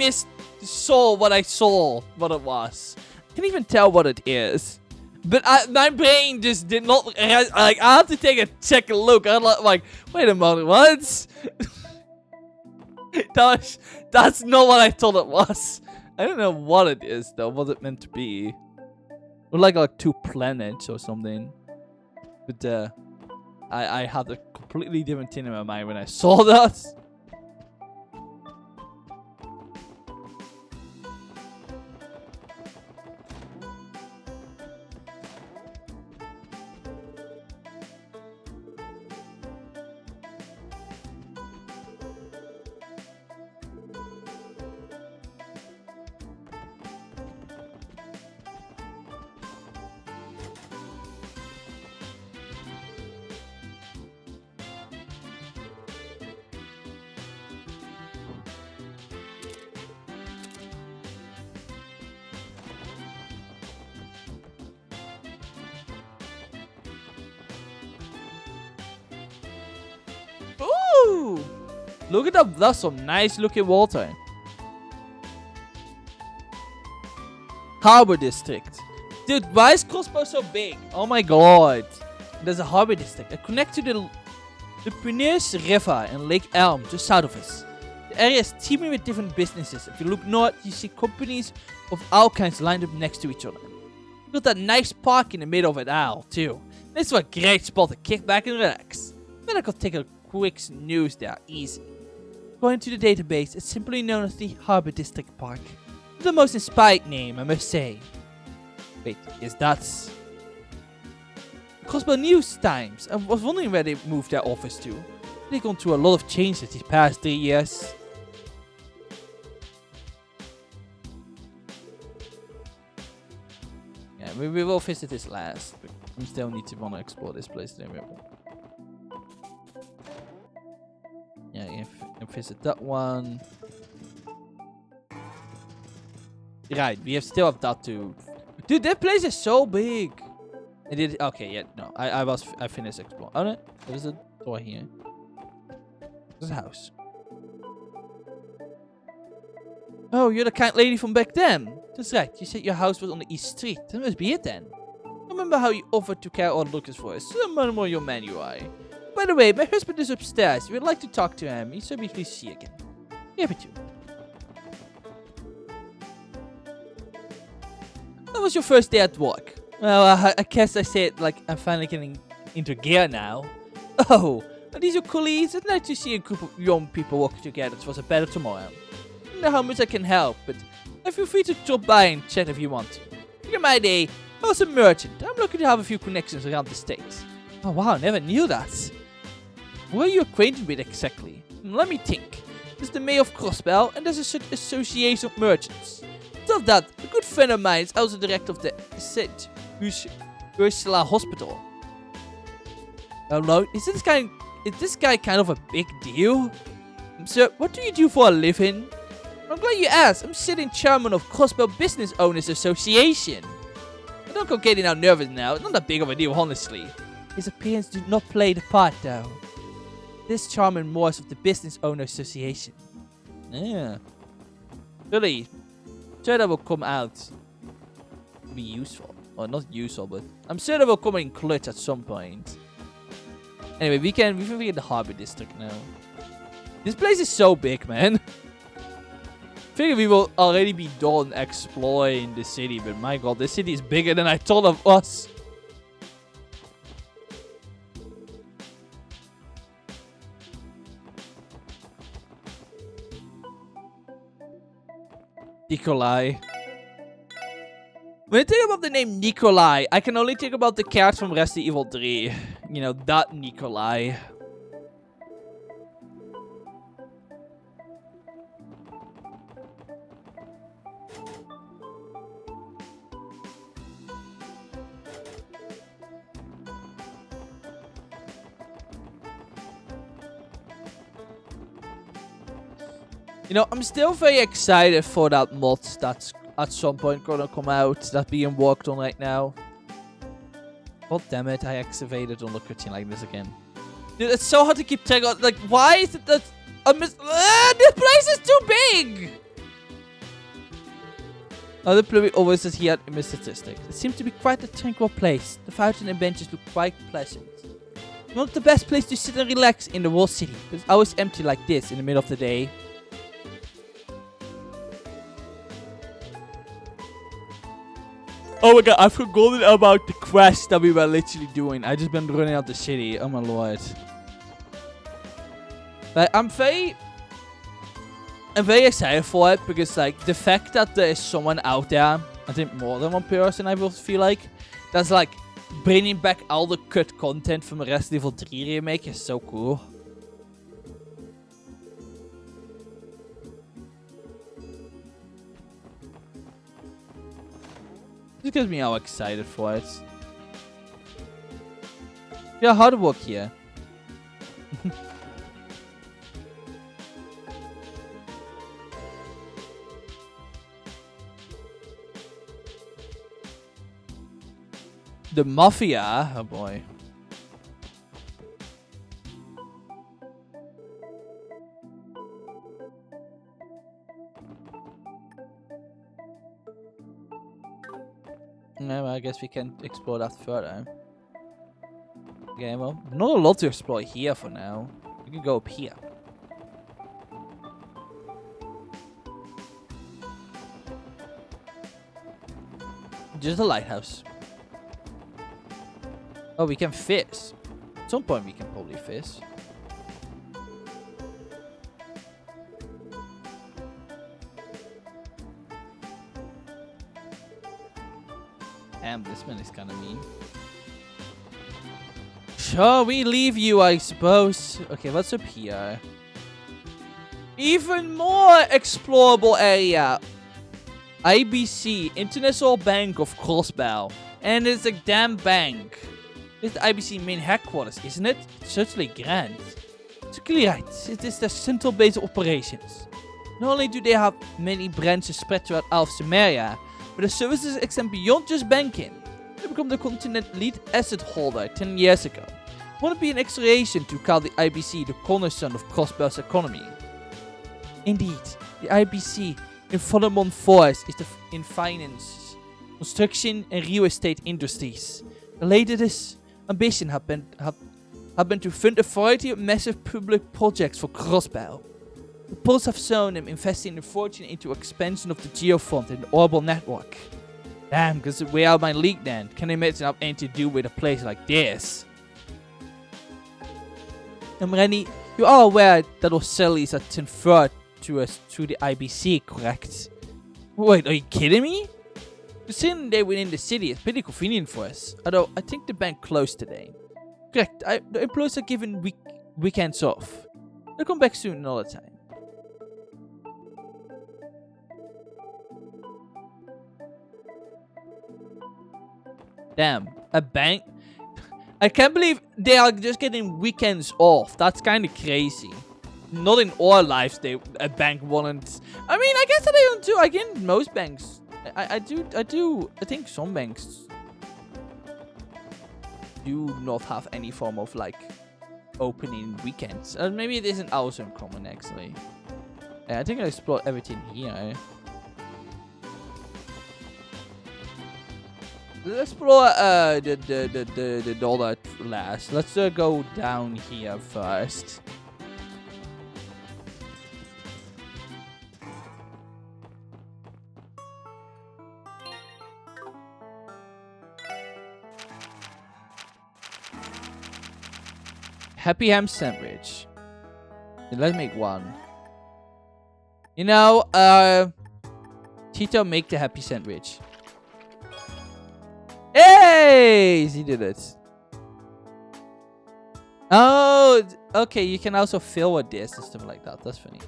saw what I saw, what it was. I can't even tell what it is. But my brain just did not, like, I have to take a second look. I'm like, wait a moment, what? That's not what I thought it was. I don't know what it is, though, what it meant to be. Or like 2 planets or something. But, I had a completely different thing in my mind when I saw that. Ooh! Look at that. That's some nice looking water. Harbor District. Dude, why is Crossbow so big? Oh my god. There's a harbor district. It connects to the Puneus River and Lake Elm just south of us. The area is teeming with different businesses. If you look north, you see companies of all kinds lined up next to each other. You got that nice park in the middle of it all, too. This is a great spot to kick back and relax. Then I could take a quick snooze there, easy. According to the database, it's simply known as the Harbor District Park. The most inspired name, I must say. Wait, is that Crossbow News Times? I was wondering where they moved their office to. They've gone through a lot of changes these past 3 years. Yeah, we will visit this last, but we still need to want to explore this place. Yeah, you visit that one. Right, we still have that too. Dude, that place is so big. I did. Okay, yeah, no, I finished exploring. Oh no, there's a door here. There's a house. Oh, you're the kind lady from back then. That's right. You said your house was on the East Street. That must be it then. Remember how you offered to carry all Lucas for us? Someone more your man you are. By the way, my husband is upstairs. We'd like to talk to him. He's so we can see again. Give it to. How was your first day at work? Well, I guess I said like I'm finally getting into gear now. Oh, are these your colleagues? I'd like to see a group of young people work together towards a better tomorrow. I don't know how much I can help, but feel free to drop by and chat if you want to. In my day, I was a merchant. I'm lucky to have a few connections around the States. Oh wow, never knew that. Who are you acquainted with exactly? Let me think. There's the mayor of Crossbell, and there's a association of merchants. Of that, a good friend of mine is also the director of the St. Ursula Hospital. Hello, is this guy kind of a big deal? Sir, what do you do for a living? I'm glad you asked. I'm sitting chairman of Crossbell Business Owners Association. Don't go getting out nervous now. It's not that big of a deal, honestly. His appearance did not play the part, though. This chairman Morris of the Business Owner Association. Yeah. Really. Sure that will come out to be useful. Or not useful, but I'm sure that will come in clutch at some point. Anyway, we can get the Harbor District now. This place is so big, man. I figure we will already be done exploring the city, but my god, this city is bigger than I thought of us. Nikolai. When I think about the name Nikolai, I can only think about the character from Resident Evil 3. You know, that Nikolai. You know, I'm still very excited for that mod that's at some point gonna come out, that's being worked on right now. God damn it, I activated on the cutscene like this again. Dude, it's so hard to keep track of, like, why is it that... this place is too big! Other Plumy always says he had a statistic. It seemed to be quite a tranquil place. The fountain and benches look quite pleasant. Not the best place to sit and relax in the whole city, but it's always empty like this in the middle of the day. Oh my god, I've forgotten about the quest that we were literally doing. I just been running out the city. Oh my lord. Like, I'm very excited for it because, like, the fact that there is someone out there, I think more than one person, I will feel like, that's like bringing back all the cut content from the Resident Evil 3 remake is so cool. This gets me all excited for it. Yeah, hard work here. The Mafia? Oh boy. No, I guess we can explore that further. Okay, well, not a lot to explore here for now. We can go up here. Just a lighthouse. Oh, we can fish. At some point we can probably fish. Damn, this one is kind of mean. Shall we leave you, I suppose? Okay, what's up here? Even more explorable area. IBC, International Bank of Crossbow. And it's a damn bank. It's the IBC main headquarters, isn't it? It's certainly grand. It's clearly right. It is the central base of operations. Not only do they have many branches spread throughout all of Samaria, but the services extend beyond just banking. They become the continent's lead asset holder 10 years ago. Wouldn't it be an exaggeration to call the IBC the cornerstone of Crossbow's economy? Indeed, the IBC in Solomon Forest is in finance, construction and real estate industries. The latest ambition have been to fund a variety of massive public projects for Crossbow. The polls have shown them investing a fortune into expansion of the Geofront and the Orbital network. Damn, because we are my league then. Can I imagine have anything to do with a place like this? And Rennie, you are aware that our salaries are transferred to us through the IBC, correct? Wait, are you kidding me? Considering they're within the city, it's pretty convenient for us. Although, I think the bank closed today. Correct, the employees are given weekends off. They'll come back soon another time. Damn, a bank? I can't believe they are just getting weekends off. That's kind of crazy. Not in our lives, a bank wouldn't. I mean, I guess that they don't do. Again, most banks. I think some banks do not have any form of like opening weekends. Maybe it isn't also common actually. I think I explored everything here. Let's explore the dollar last. Let's go down here first. Happy ham sandwich. Let's make one. You know, Tito, make the happy sandwich. Hey! He did it. Oh, okay. You can also fill with this and stuff like that. That's funny.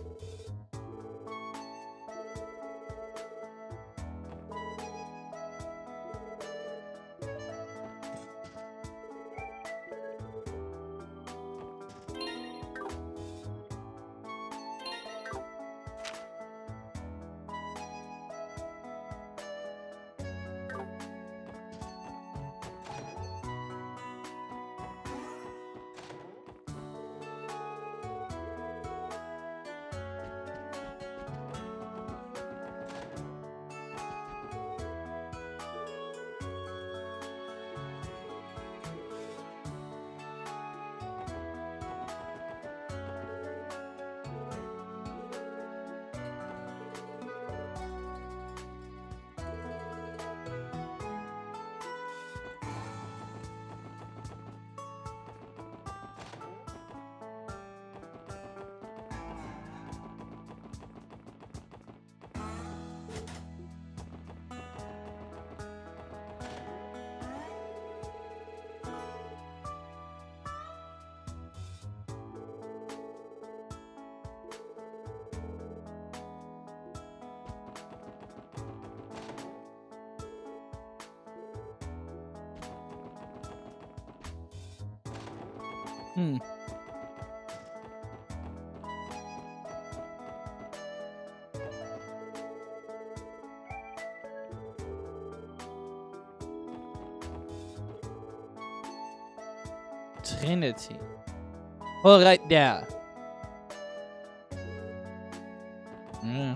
Hmm. Trinity. Oh, right there. Hmm.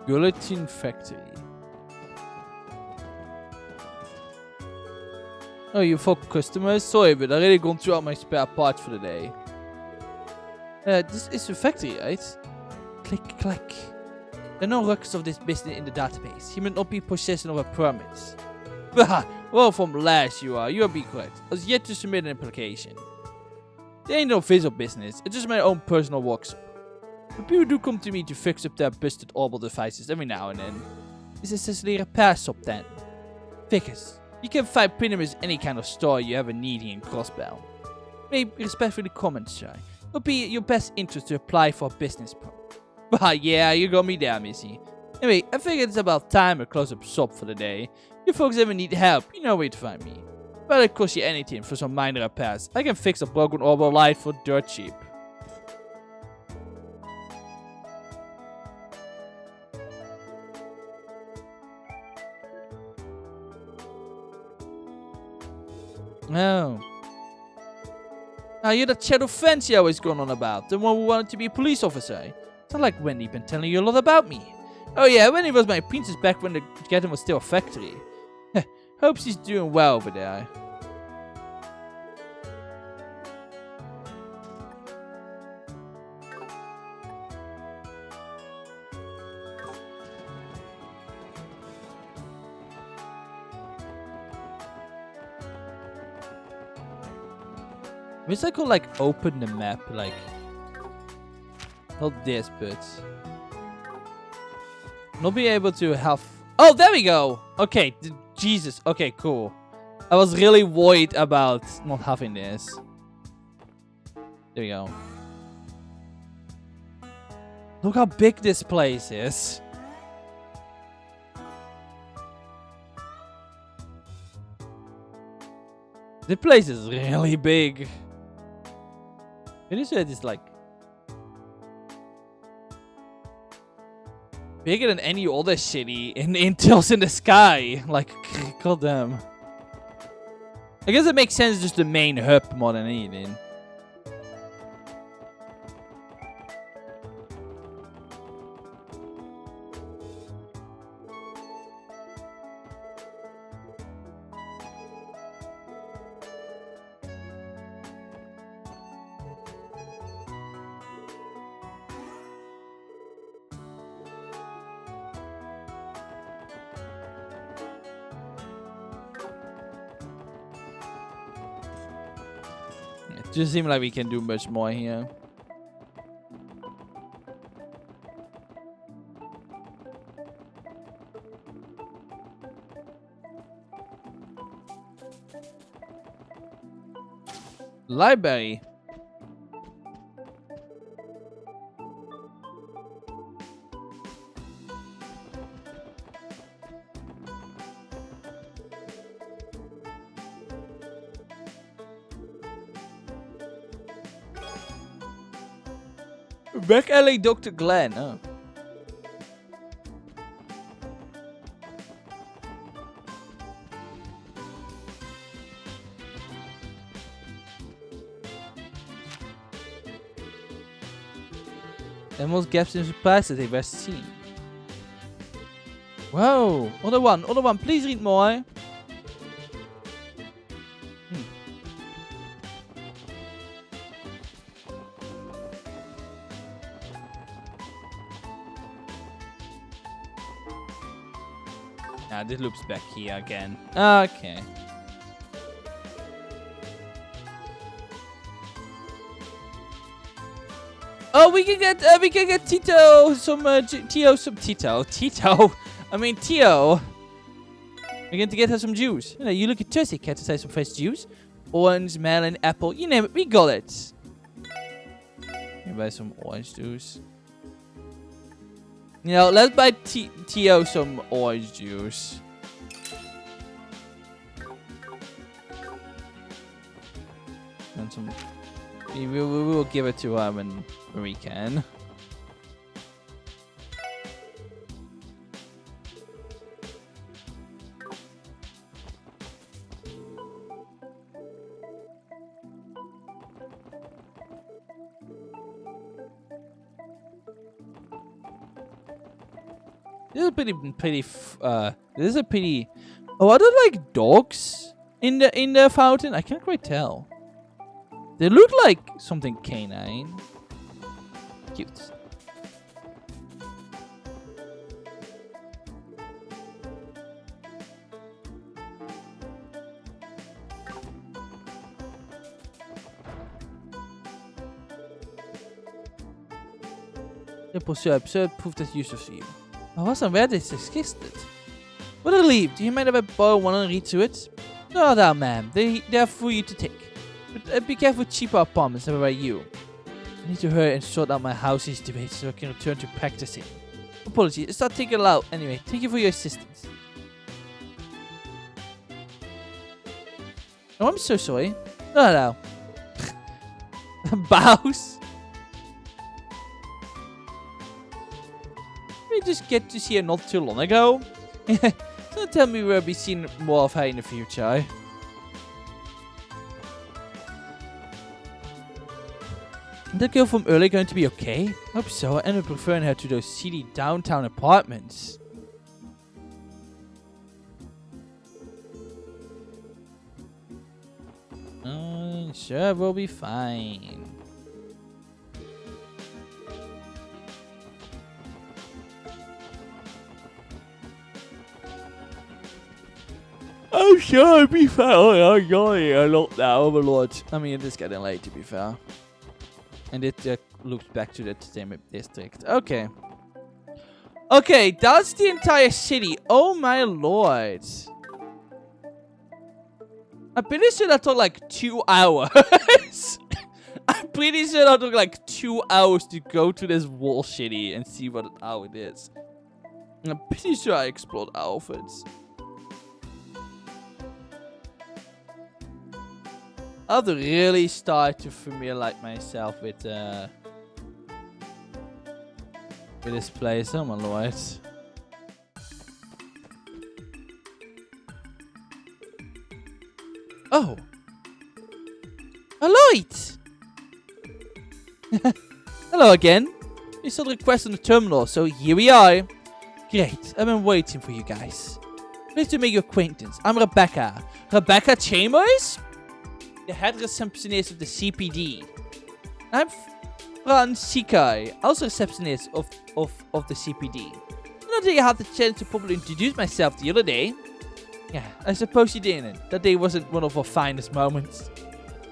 Guillotine Factory. Oh, you fuck customers? Sorry, but I already gone through all my spare parts for the day. This is a factory, right? Click, click. There are no records of this business in the database. He may not be possessing of a permit. Well, from last you are be correct. I was yet to submit an application. There ain't no official business. It's just my own personal workshop. But people do come to me to fix up their busted orbital devices every now and then. It's essentially a repair shop then. Figures. You can find pretty much any kind of store you ever need here in Crossbell. May respectfully comment, sir. It'll be your best interest to apply for a business permit. Yeah, you got me there, Missy. Anyway, I figured it's about time I close up shop for the day. If folks ever need help, you know where to find me. But it cost you anything for some minor repairs. I can fix a broken orbital light for dirt cheap. Oh. Now you're that shadow fancy I was going on about. The one who wanted to be a police officer. Sound like Wendy been telling you a lot about me. Oh yeah, Wendy was my princess back when the garden was still a factory. Hope she's doing well over there. Wish I could like open the map, like not this, but not be able to have. Oh, there we go. Okay, Jesus. Okay, cool. I was really worried about not having this. There we go. Look how big this place is. The place is really big. It is just like bigger than any other city in Intel's in the sky. Like, goddamn. I guess it makes sense, just the main hub more than anything. It doesn't seem like we can do much more here. Library. Back alley, Dr. Glenn. Oh. The most gaps in supplies that I've ever seen. Whoa! Other one. Please read more. This loops back here again. Okay. Oh, we can get Tito some Tito. I mean Tio. We're going to get her some juice. You know, you look at thirsty, cat, to say some fresh juice. Orange, melon, apple, you name it, we got it. You buy some orange juice. You know, let's buy Tio some orange juice. And some. We will give it to her when we can. This is a pretty. Oh, are there like dogs in the fountain? I can't quite tell. They look like something canine. Cute. The absurd proof that useless for you. I wasn't aware this existed. What a relief. Do you mind if I borrow one and read to it? No, no, ma'am. They're for you to take. But be careful with cheaper apartments never by you. I need to hurry and sort out my house's debate so I can return to practicing. Apologies, it's not taking a lot. Anyway, thank you for your assistance. Oh, I'm so sorry. No. Bows. We just get to see her not too long ago. Don't tell me we'll be seeing more of her in the future. Is that girl from earlier going to be okay? Hope so. I ended up preferring her to those seedy downtown apartments. Sure, we'll be fine. I'm sure I'll be fine. I'm yawning a lot now, a lot. I mean, it is getting late, to be fair. And it loops back to the same district. Okay. Okay, that's the entire city. Oh my lord. I'm pretty sure that took like 2 hours. I'm pretty sure that took like 2 hours to go to this wall city and see how it is. And I'm pretty sure I explored outfits. I have to really start to familiarize myself with this place. Oh my lord. Oh. Hello, Hello again. You saw the request on the terminal, so here we are. Great. I've been waiting for you guys. Pleased to make your acquaintance. I'm Rebecca. Rebecca Chambers? The head receptionist of the CPD. I'm Franz Sikai, also receptionist of the CPD. I don't think I had the chance to properly introduce myself the other day. Yeah, I suppose you didn't. That day wasn't one of our finest moments.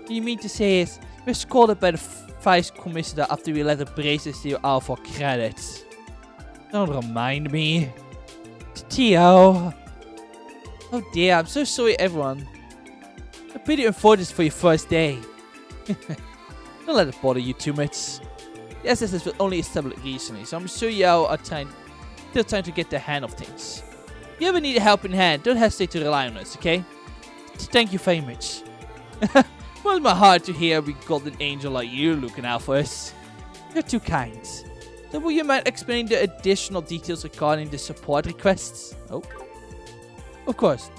What you mean to say is, we were scolded by the vice commissioner after we let the braces steal out for credits. Don't remind me. Tio. Oh dear, I'm so sorry everyone. I'm pretty unfortunate for your first day. Don't let it bother you too much. The SSS was only established recently, so I'm sure you are still trying to get the hang of things. If you ever need a helping hand, don't hesitate to rely on us, okay? Thank you very much. It warms my heart to hear a golden angel like you looking out for us. You're too kind. So will you mind explaining the additional details regarding the support requests? Oh. Of course.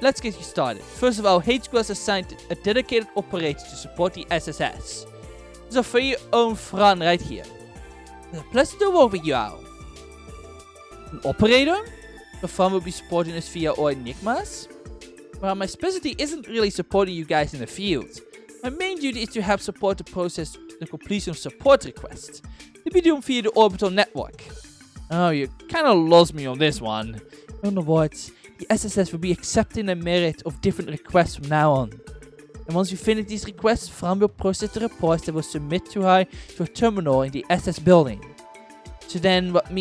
Let's get you started. First of all, HQ has assigned a dedicated operator to support the SSS. It's a very own Fran right here. It's a pleasure to work with you all. An operator? The Fran will be supporting us via our enigmas? Well, my specialty isn't really supporting you guys in the field. My main duty is to help support the process, the completion of support requests. To be done via the orbital network. Oh, you kind of lost me on this one. In other words, the SSS will be accepting the merit of different requests from now on. And once we finish these requests, Fran will process the reports that will submit to her to a terminal in the SS building. So then that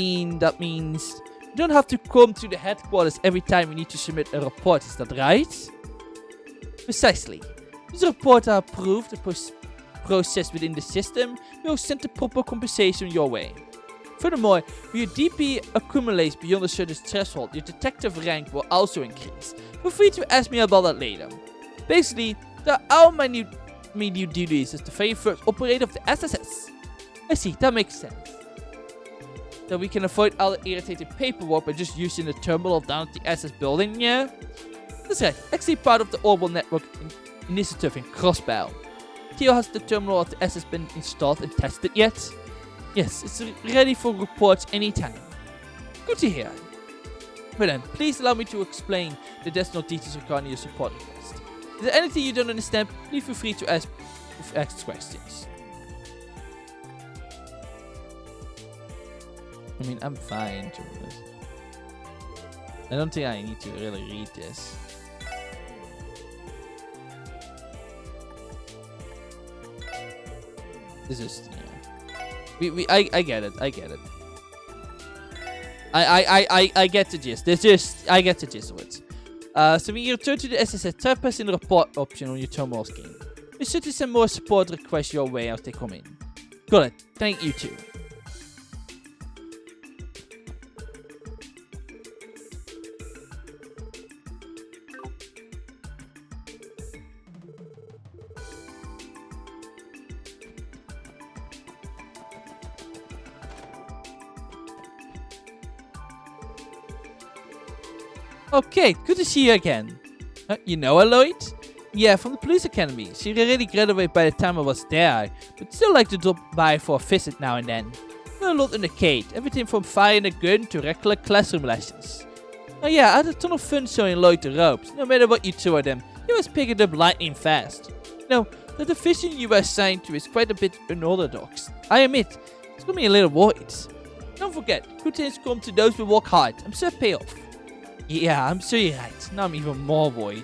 means you don't have to come to the headquarters every time you need to submit a report, is that right? Precisely. These reports are approved and processed within the system. We will send the proper compensation your way. Furthermore, when your DP accumulates beyond a certain threshold, your detective rank will also increase. Feel free to ask me about that later. Basically, all my new duties as the very first operator of the SSS. I see, that makes sense. That we can avoid all the irritating paperwork by just using the terminal down at the SS building, yeah? That's right, actually part of the Orbital Network initiative in Crossbow. Theo, has the terminal of the SS been installed and tested yet? Yes, it's ready for reports anytime. Good to hear. But then, please allow me to explain the additional details regarding your support request. Is there anything you don't understand? Please feel free to ask questions. I mean, I'm fine to this. I don't think I need to really read this. This is, yeah. I get it. I get it. I get the gist. I get the gist of it. So when you return to the SSS, try pressing the report option on your terminal screen. Be sure to send more support requests your way as they come in. Got it. Thank you too. Okay, good to see you again. You know her, Lloyd? Yeah, from the police academy. She already graduated by the time I was there, but still like to drop by for a visit now and then. A lot in the Kate, everything from firing a gun to regular classroom lessons. Oh yeah, I had a ton of fun showing Lloyd the ropes. No matter what you threw at him, he was picking up lightning fast. You know, the division you were assigned to is quite a bit unorthodox. I admit, it's got me a little worried. Don't forget, good things come to those who work hard. I'm sure pay off. Yeah, I'm sure you're right. Now I'm even more worried.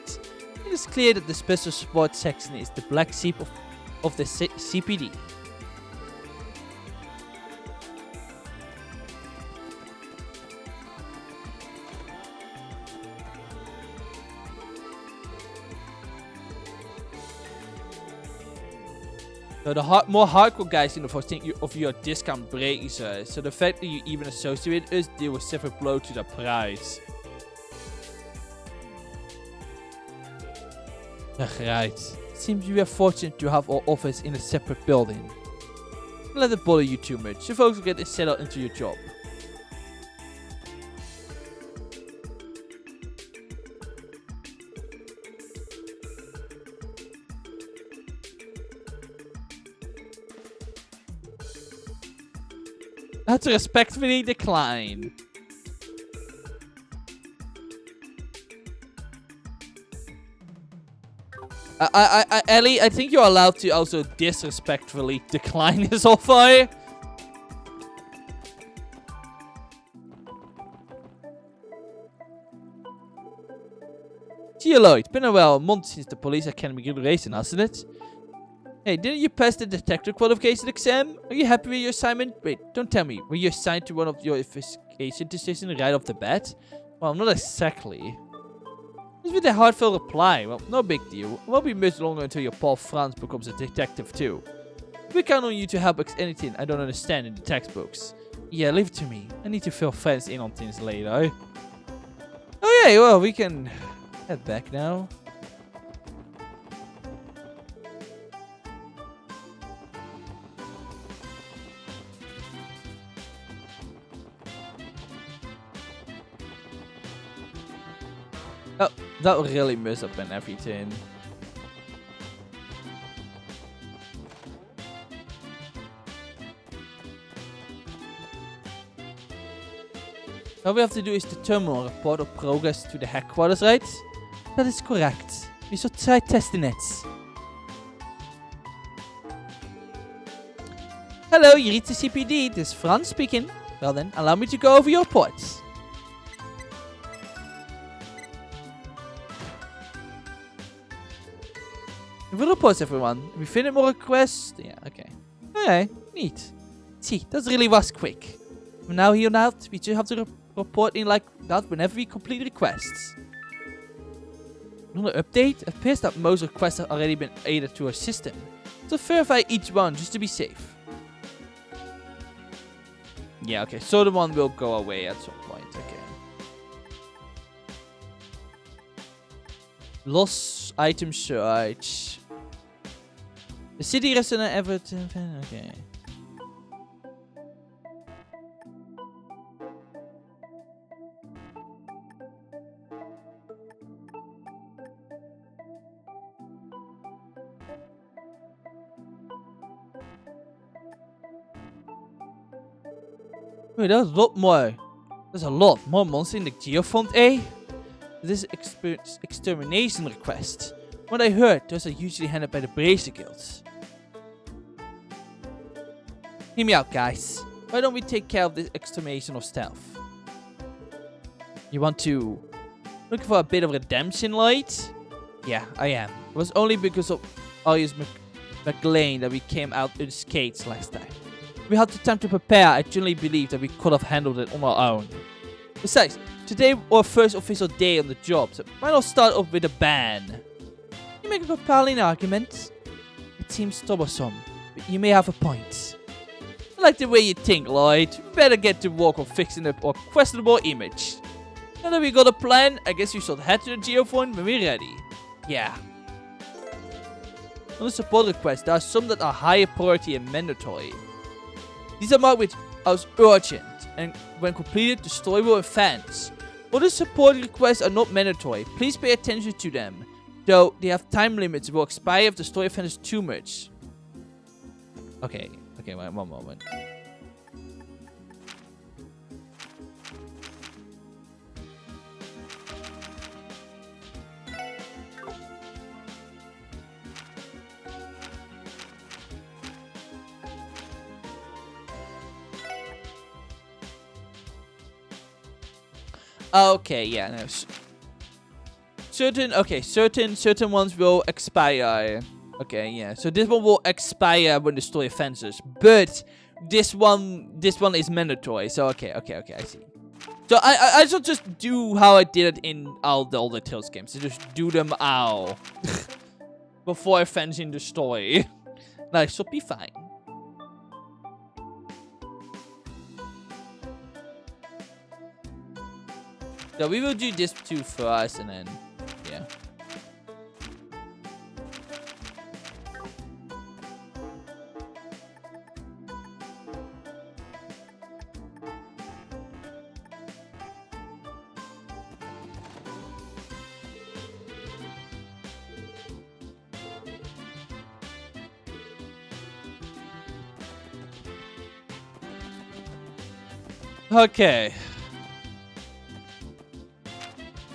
It is clear that the special support section is the black sheep of the CPD. So the more hardcore guys in the force think of your discount breaks, so the fact that you even associate us deal with several blow to the price. Right. Seems we are fortunate to have our office in a separate building. Don't let it bother you too much. You folks will get settled into your job. I have to respectfully decline. Ellie, I think you're allowed to also disrespectfully decline this offer. Gee, Lloyd, been a month since the police academy graduation, hasn't it? Hey, didn't you pass the detective qualification exam? Are you happy with your assignment? Wait, don't tell me. Were you assigned to one of your investigation decisions right off the bat? Well, not exactly. With a heartfelt reply. Well, no big deal. It won't be much longer until your Paul Franz becomes a detective too. We count on you to help us anything I don't understand in the textbooks. Yeah, leave it to me. I need to fill friends in on things later. Oh yeah, well, we can head back now. Oh, that would really mess up and everything. All we have to do is the terminal report of progress to the headquarters, right? That is correct. We should try testing it. Hello, you reached the CPD. This is Franz speaking. Well then, allow me to go over your reports. We reports, everyone. We finished more requests. Yeah, okay. Okay, neat. See, that really was quick. From now here on out, we just have to report in like that whenever we complete requests. Another update? It appears that most requests have already been added to our system. So verify each one just to be safe. Yeah, okay. So the one will go away at some point. Okay. Lost item search. The city restaurant Everton. Okay. Wait, there's a lot more. There's a lot more monsters in the Geofront, eh? This is extermination request. What I heard, those are usually handled by the Bracer Guilds. Hear me out, guys. Why don't we take care of this extermination ourselves? You want to look for a bit of redemption, light? Yeah, I am. It was only because of Arius McLean that we came out unscathed last time. We had the time to prepare. I generally believe that we could have handled it on our own. Besides, today our first official day on the job, so why not start off with a ban? You make a compelling argument. It seems troublesome, but you may have a point. I like the way you think, Lloyd. We better get to work on fixing up our questionable image. Now that we got a plan, I guess we should head to the Geofront when we're ready. Yeah. On the support request, there are some that are higher priority and mandatory. These are marked with as urgent, and when completed, the story will advance. Other support requests are not mandatory. Please pay attention to them, though they have time limits that will expire if the story advances too much. Okay, wait one moment. Okay, yeah, no. Certain ones will expire. Okay, yeah. So this one will expire when the story advances, but this one is mandatory. So okay, I see. So I should just do how I did it in all the Tales games. So just do them all before advancing the story. That should be fine. So we will do this two first, and then, yeah. Okay.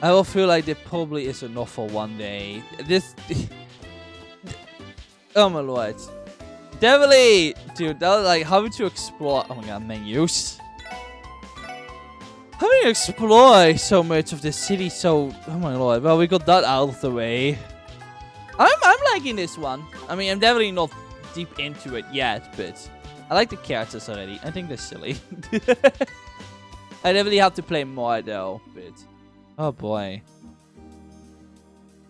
I will feel like there probably is enough for one day. This... oh my lord. Definitely! Dude, that was like having to explore... oh my god, menus. Having to explore so much of the city, so... oh my lord. Well, we got that out of the way. I'm liking this one. I mean, I'm definitely not deep into it yet, but... I like the characters already. I think they're silly. I definitely have to play more though, but... oh boy.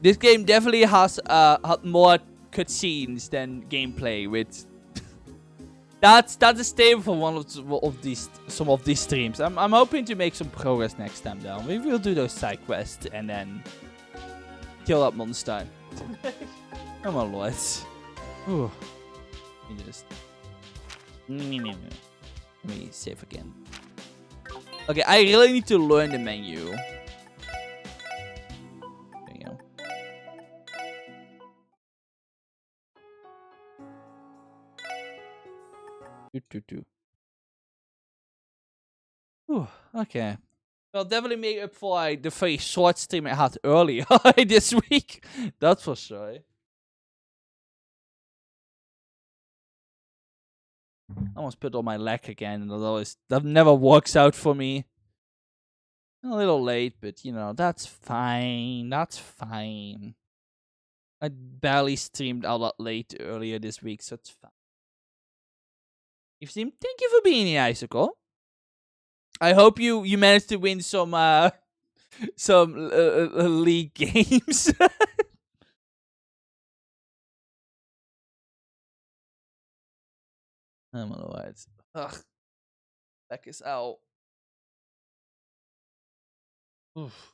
This game definitely has had more cutscenes than gameplay, with that's a staple for some of these streams. I'm hoping to make some progress next time though. Maybe we'll do those side quests and then kill that monster. Come on, lord. Ooh. Let me just let me save again. Okay, I really need to learn the menu. There you go. Whew, okay. Well, definitely make up for the very short stream I had earlier this week. That's for sure. I almost put on my leg again, and that never works out for me. A little late, but you know, that's fine. That's fine. I barely streamed out that late earlier this week, so it's fine. Thank you for being here, Icicle. I hope you managed to win some league games. I'm alright. Ugh. Back is out. Oof.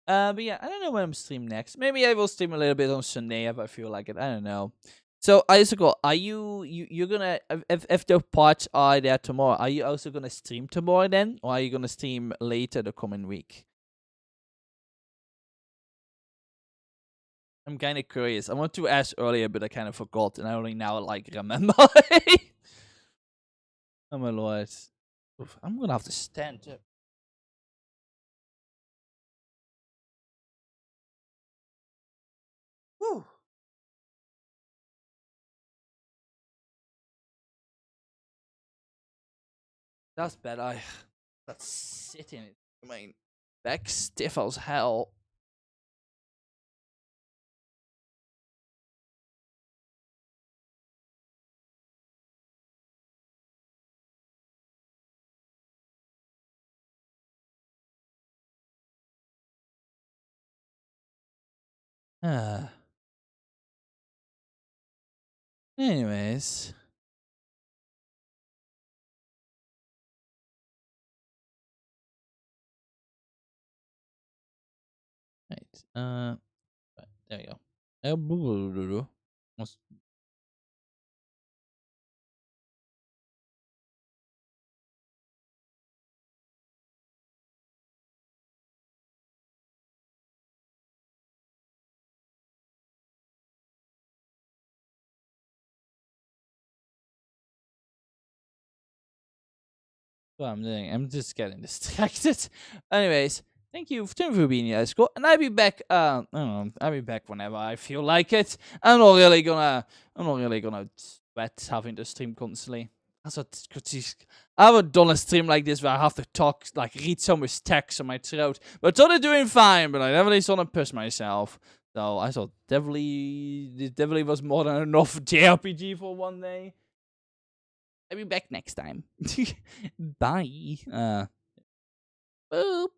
But yeah, I don't know when I'm stream next. Maybe I will stream a little bit on Sunday if I feel like it. I don't know. So, Icicle, are you're gonna if the parts are there tomorrow? Are you also gonna stream tomorrow then, or are you gonna stream later the coming week? I'm kind of curious. I want to ask earlier, but I kind of forgot, and I only now like remember. Oh my lord! Oof, I'm gonna have to stand up. Whew. That's bad. That's sitting. I mean, back stiff as hell. Anyways. Right. There you go. What's- what I'm doing. I'm just getting distracted. Anyways, thank you for being here, Scott. And I'll be back. I don't know. I'll be back whenever I feel like it. I'm not really gonna sweat having to stream constantly. That's what. I haven't done a stream like this where I have to talk, like read so much text on my throat. But I thought doing fine. But I never really want to push myself. So I thought this definitely was more than enough JRPG for one day. I'll be back next time. Bye. Boop.